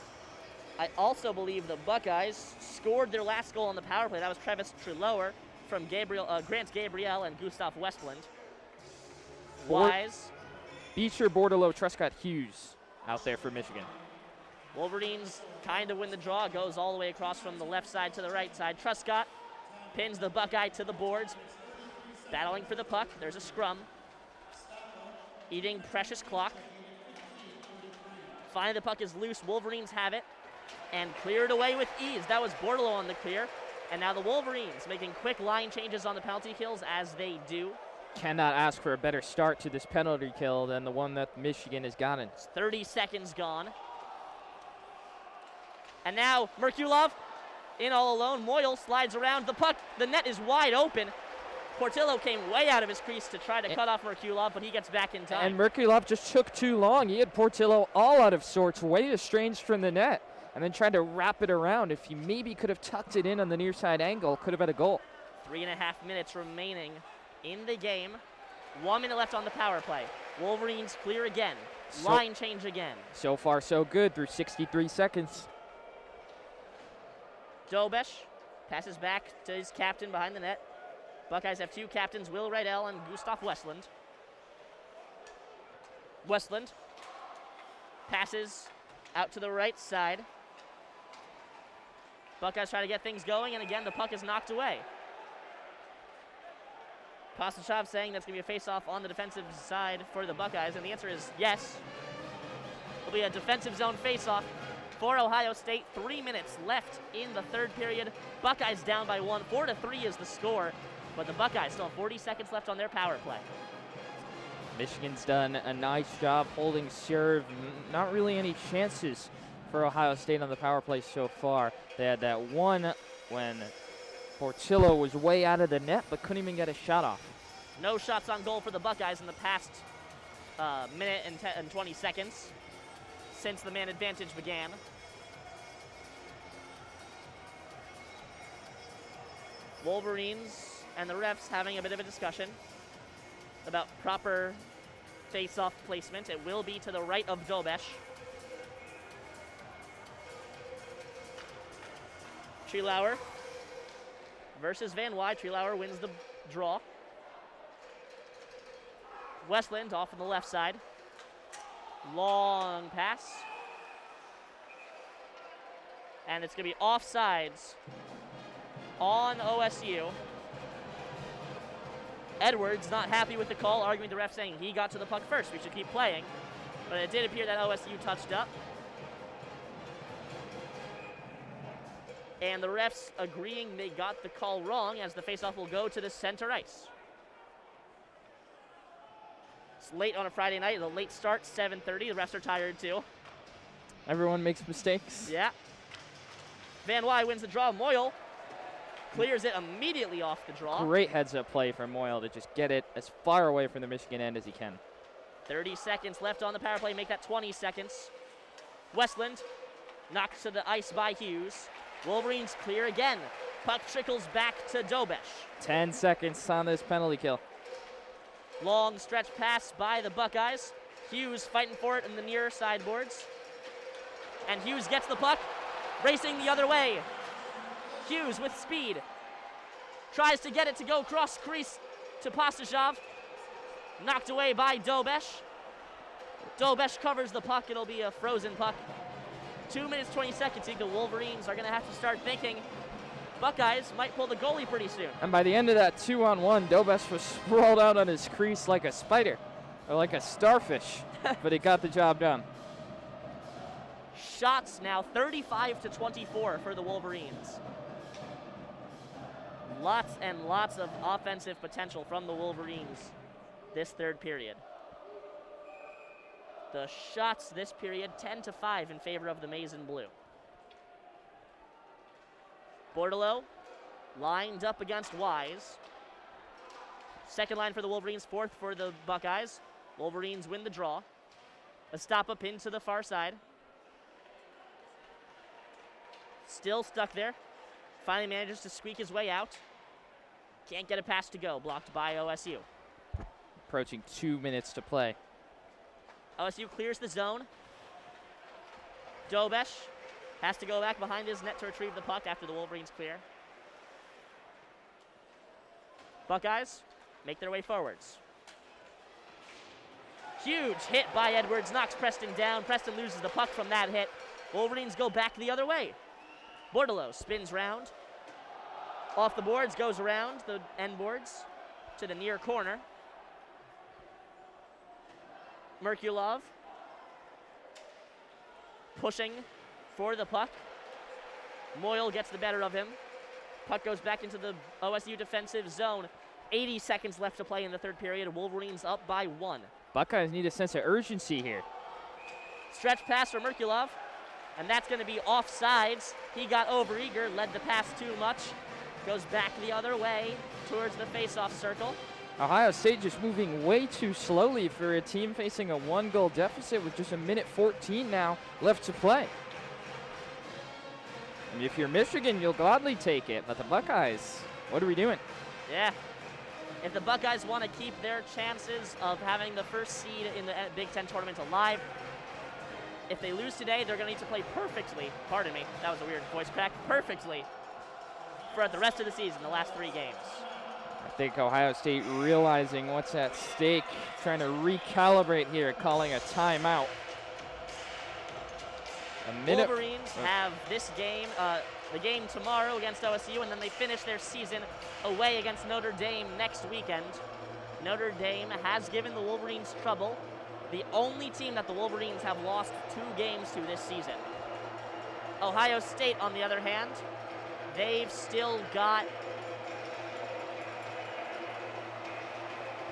I also believe the Buckeyes scored their last goal on the power play. That was Travis Treloar from Grant Gabriel and Gustav Westland. Wise. Beecher, Bordelot, Trescott, Hughes out there for Michigan. Wolverines kind of win the draw. Goes all the way across from the left side to the right side. Truscott pins the Buckeye to the boards. Battling for the puck. There's a scrum. Eating precious clock. Finally, the puck is loose. Wolverines have it and cleared away with ease. That was Bordelot on the clear. And now the Wolverines making quick line changes on the penalty kills as they do. Cannot ask for a better start to this penalty kill than the one that Michigan has gotten. 30 seconds gone. And now Merkulov in all alone. Moyle slides around the puck. The net is wide open. Portillo came way out of his crease to try to cut off Merkulov, but he gets back in time. And Merkulov just took too long. He had Portillo all out of sorts, way estranged from the net, and then tried to wrap it around. If he maybe could have tucked it in on the near side angle, could have had a goal. 3.5 minutes remaining in the game. 1 minute left on the power play. Wolverines clear again. Line change again. So far, so good through 63 seconds. Dobesh passes back to his captain behind the net. Buckeyes have two captains, Will Rydell and Gustav Westland. Westland passes out to the right side. Buckeyes try to get things going, and again, the puck is knocked away. Pastachov saying that's going to be a face-off on the defensive side for the Buckeyes, and the answer is yes. It'll be a defensive zone face-off for Ohio State. 3 minutes left in the third period. Buckeyes down by 1. 4-3 is the score, but the Buckeyes still have 40 seconds left on their power play. Michigan's done a nice job holding serve. Not really any chances for Ohio State on the power play so far. They had that one when Portillo was way out of the net, but couldn't even get a shot off. No shots on goal for the Buckeyes in the past minute and 20 seconds since the man advantage began. Wolverines and the refs having a bit of a discussion about proper face-off placement. It will be to the right of Dobesh. Treelauer versus Van Wy. Treelauer wins the draw. Westland off on the left side. Long pass. And it's going to be offsides on OSU. Edwards not happy with the call, arguing the ref saying he got to the puck first. We should keep playing. But it did appear that OSU touched up. And the refs agreeing they got the call wrong as the faceoff will go to the center ice. It's late on a Friday night. The late start, 7:30. The refs are tired too. Everyone makes mistakes. Yeah. Van Wy wins the draw. Moyle clears it immediately off the draw. Great heads-up play for Moyle to just get it as far away from the Michigan end as he can. 30 seconds left on the power play. Make that 20 seconds. Westland knocked to the ice by Hughes. Wolverines clear again. Puck trickles back to Dobesh. 10 seconds on this penalty kill. Long stretch pass by the Buckeyes. Hughes fighting for it in the near sideboards. And Hughes gets the puck, racing the other way. Hughes with speed. Tries to get it to go cross crease to Pastachov. Knocked away by Dobesh. Dobesh covers the puck. It'll be a frozen puck. 2 minutes, 20 seconds. I think the Wolverines are going to have to start thinking Buckeyes might pull the goalie pretty soon. And by the end of that 2-on-1, Dobesh was sprawled out on his crease like a spider, or like a starfish, but he got the job done. Shots now 35-24 for the Wolverines. Lots and lots of offensive potential from the Wolverines this third period. The shots this period, 10-5 in favor of the Maize and Blue. Bordelot lined up against Wise. Second line for the Wolverines, fourth for the Buckeyes. Wolverines win the draw. A stop-up into the far side. Still stuck there. Finally manages to squeak his way out. Can't get a pass to go, blocked by OSU. Approaching 2 minutes to play. OSU clears the zone. Dobesh has to go back behind his net to retrieve the puck after the Wolverines clear. Buckeyes make their way forwards. Huge hit by Edwards, knocks Preston down. Preston loses the puck from that hit. Wolverines go back the other way. Bordelot spins round. Off the boards, goes around the end boards to the near corner. Merkulov pushing for the puck. Moyle gets the better of him. Puck goes back into the OSU defensive zone. 80 seconds left to play in the third period. Wolverines up by 1. Buckeyes need a sense of urgency here. Stretch pass for Merkulov, and that's going to be offsides. He got overeager, led the pass too much. Goes back the other way towards the face-off circle. Ohio State just moving way too slowly for a team facing a 1-goal deficit with just a minute 14 now left to play. And if you're Michigan, you'll gladly take it, but the Buckeyes, what are we doing? Yeah. If the Buckeyes want to keep their chances of having the first seed in the Big Ten tournament alive, if they lose today, they're going to need to play perfectly. Pardon me, that was a weird voice crack. Perfectly for the rest of the season, the last 3 games. I think Ohio State realizing what's at stake, trying to recalibrate here, calling a timeout. Wolverines have this game, the game tomorrow against OSU, and then they finish their season away against Notre Dame next weekend. Notre Dame has given the Wolverines trouble. The only team that the Wolverines have lost 2 games to this season. Ohio State, on the other hand, they've still got,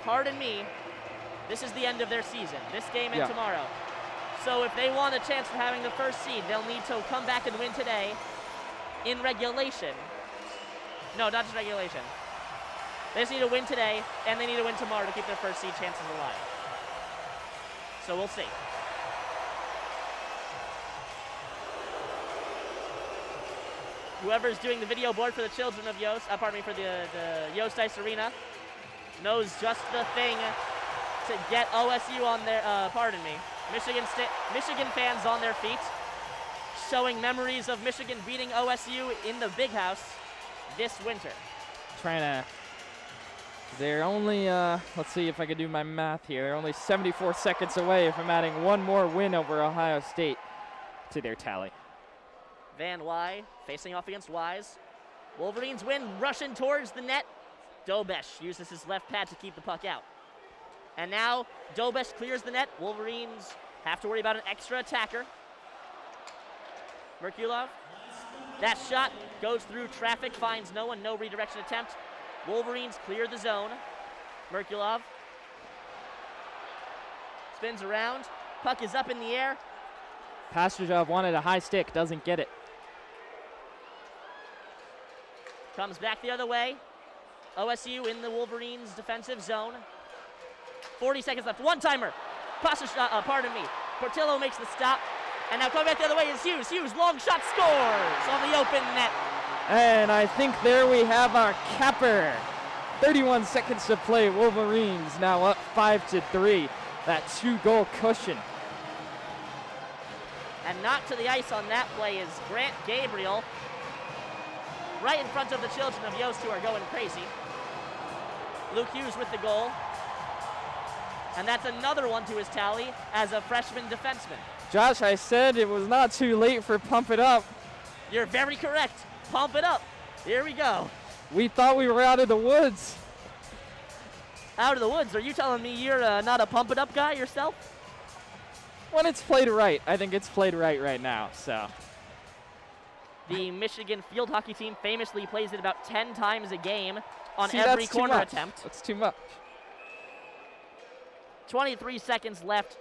pardon me, this is the end of their season, this game and tomorrow. So if they want a chance for having the first seed, they'll need to come back and win today in regulation. No, not just regulation. They just need to win today, and they need to win tomorrow to keep their first seed chances alive. So we'll see. Whoever's doing the video board for the children of Yost, pardon me, for the Yost Ice Arena, knows just the thing to get OSU on their, pardon me, Michigan fans on their feet, showing memories of Michigan beating OSU in the Big House this winter. They're only, let's see if I can do my math here. They're only 74 seconds away if I'm adding 1 more win over Ohio State to their tally. Van Wy facing off against Wise. Wolverines win, rushing towards the net. Dobesh uses his left pad to keep the puck out. And now Dobesh clears the net. Wolverines have to worry about an extra attacker. Merkulov. That shot goes through traffic, finds no one, no redirection attempt. Wolverines clear the zone. Merkulov spins around. Puck is up in the air. Pasterjov wanted a high stick, doesn't get it. Comes back the other way. OSU in the Wolverines defensive zone. 40 seconds left. One-timer. Pardon me. Portillo makes the stop. And now coming back the other way is Hughes. Hughes, long shot, scores on the open net. And I think there we have our capper. 31 seconds to play. Wolverines now up 5-3. That 2-goal cushion. And knocked to the ice on that play is Grant Gabriel. Right in front of the children of Yost, who are going crazy. Luke Hughes with the goal. And that's another one to his tally as a freshman defenseman. Josh, I said it was not too late for Pump It Up. You're very correct. Pump it up. Here we go. We thought we were out of the woods. Out of the woods? Are you telling me you're not a Pump It Up guy yourself? When it's played right, I think it's played right now, so. The Michigan field hockey team famously plays it about 10 times a game on every corner attempt. That's too much. 23 seconds left.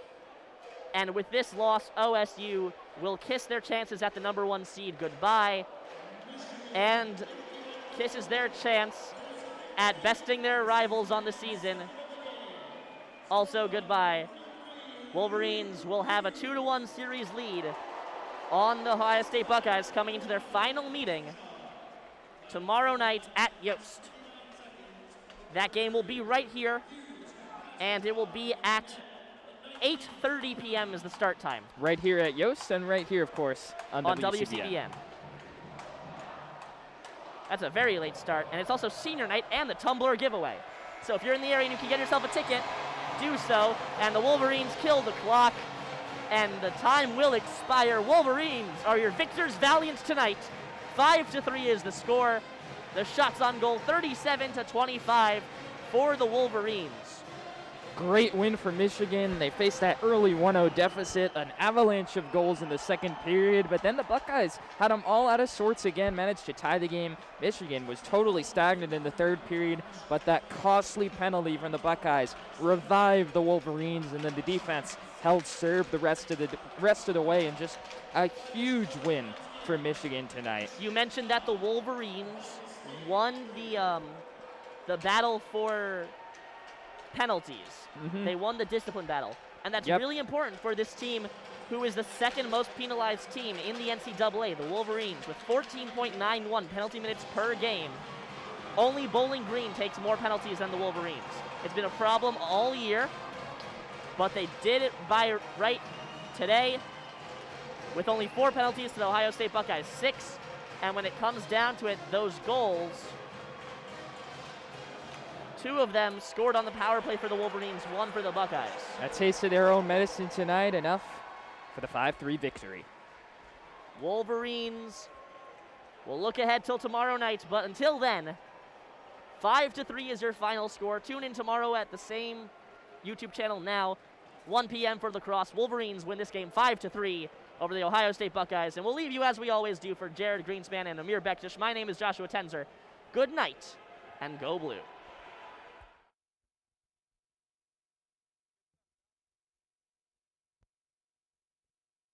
And with this loss, OSU will kiss their chances at the #1 seed goodbye and kisses their chance at besting their rivals on the season also goodbye. Wolverines will have a 2-1 series lead on the Ohio State Buckeyes coming into their final meeting tomorrow night at Yost. That game will be right here, and it will be at 8:30 p.m. is the start time. Right here at Yost and right here, of course, on WCBN. That's a very late start, and it's also senior night and the tumbler giveaway. So if you're in the area and you can get yourself a ticket, do so, and the Wolverines kill the clock, and the time will expire. Wolverines are your victors valiant tonight. 5-3 is the score. The shots on goal, 37-25 for the Wolverines. Great win for Michigan. They faced that early 1-0 deficit, an avalanche of goals in the second period, but then the Buckeyes had them all out of sorts again, managed to tie the game. Michigan was totally stagnant in the third period, but that costly penalty from the Buckeyes revived the Wolverines, and then the defense held serve the rest of the way, and just a huge win for Michigan tonight. You mentioned that the Wolverines won the battle for penalties. They won the discipline battle, and that's really important for this team, who is the second most penalized team in the NCAA, the Wolverines, with 14.91 penalty minutes per game. Only Bowling Green takes more penalties than the Wolverines. It's been a problem all year, but they did it by right today with only 4 penalties to the Ohio State Buckeyes 6, and when it comes down to it, those goals, 2 of them scored on the power play for the Wolverines, 1 for the Buckeyes. A taste of their own medicine tonight, enough for the 5-3 victory. Wolverines will look ahead till tomorrow night, but until then, 5-3 is your final score. Tune in tomorrow at the same YouTube channel now, 1 p.m. for lacrosse. Wolverines win this game 5-3 over the Ohio State Buckeyes, and we'll leave you as we always do. For Jared Greenspan and Amir Bektish, my name is Joshua Tenzer. Good night, and go Blue.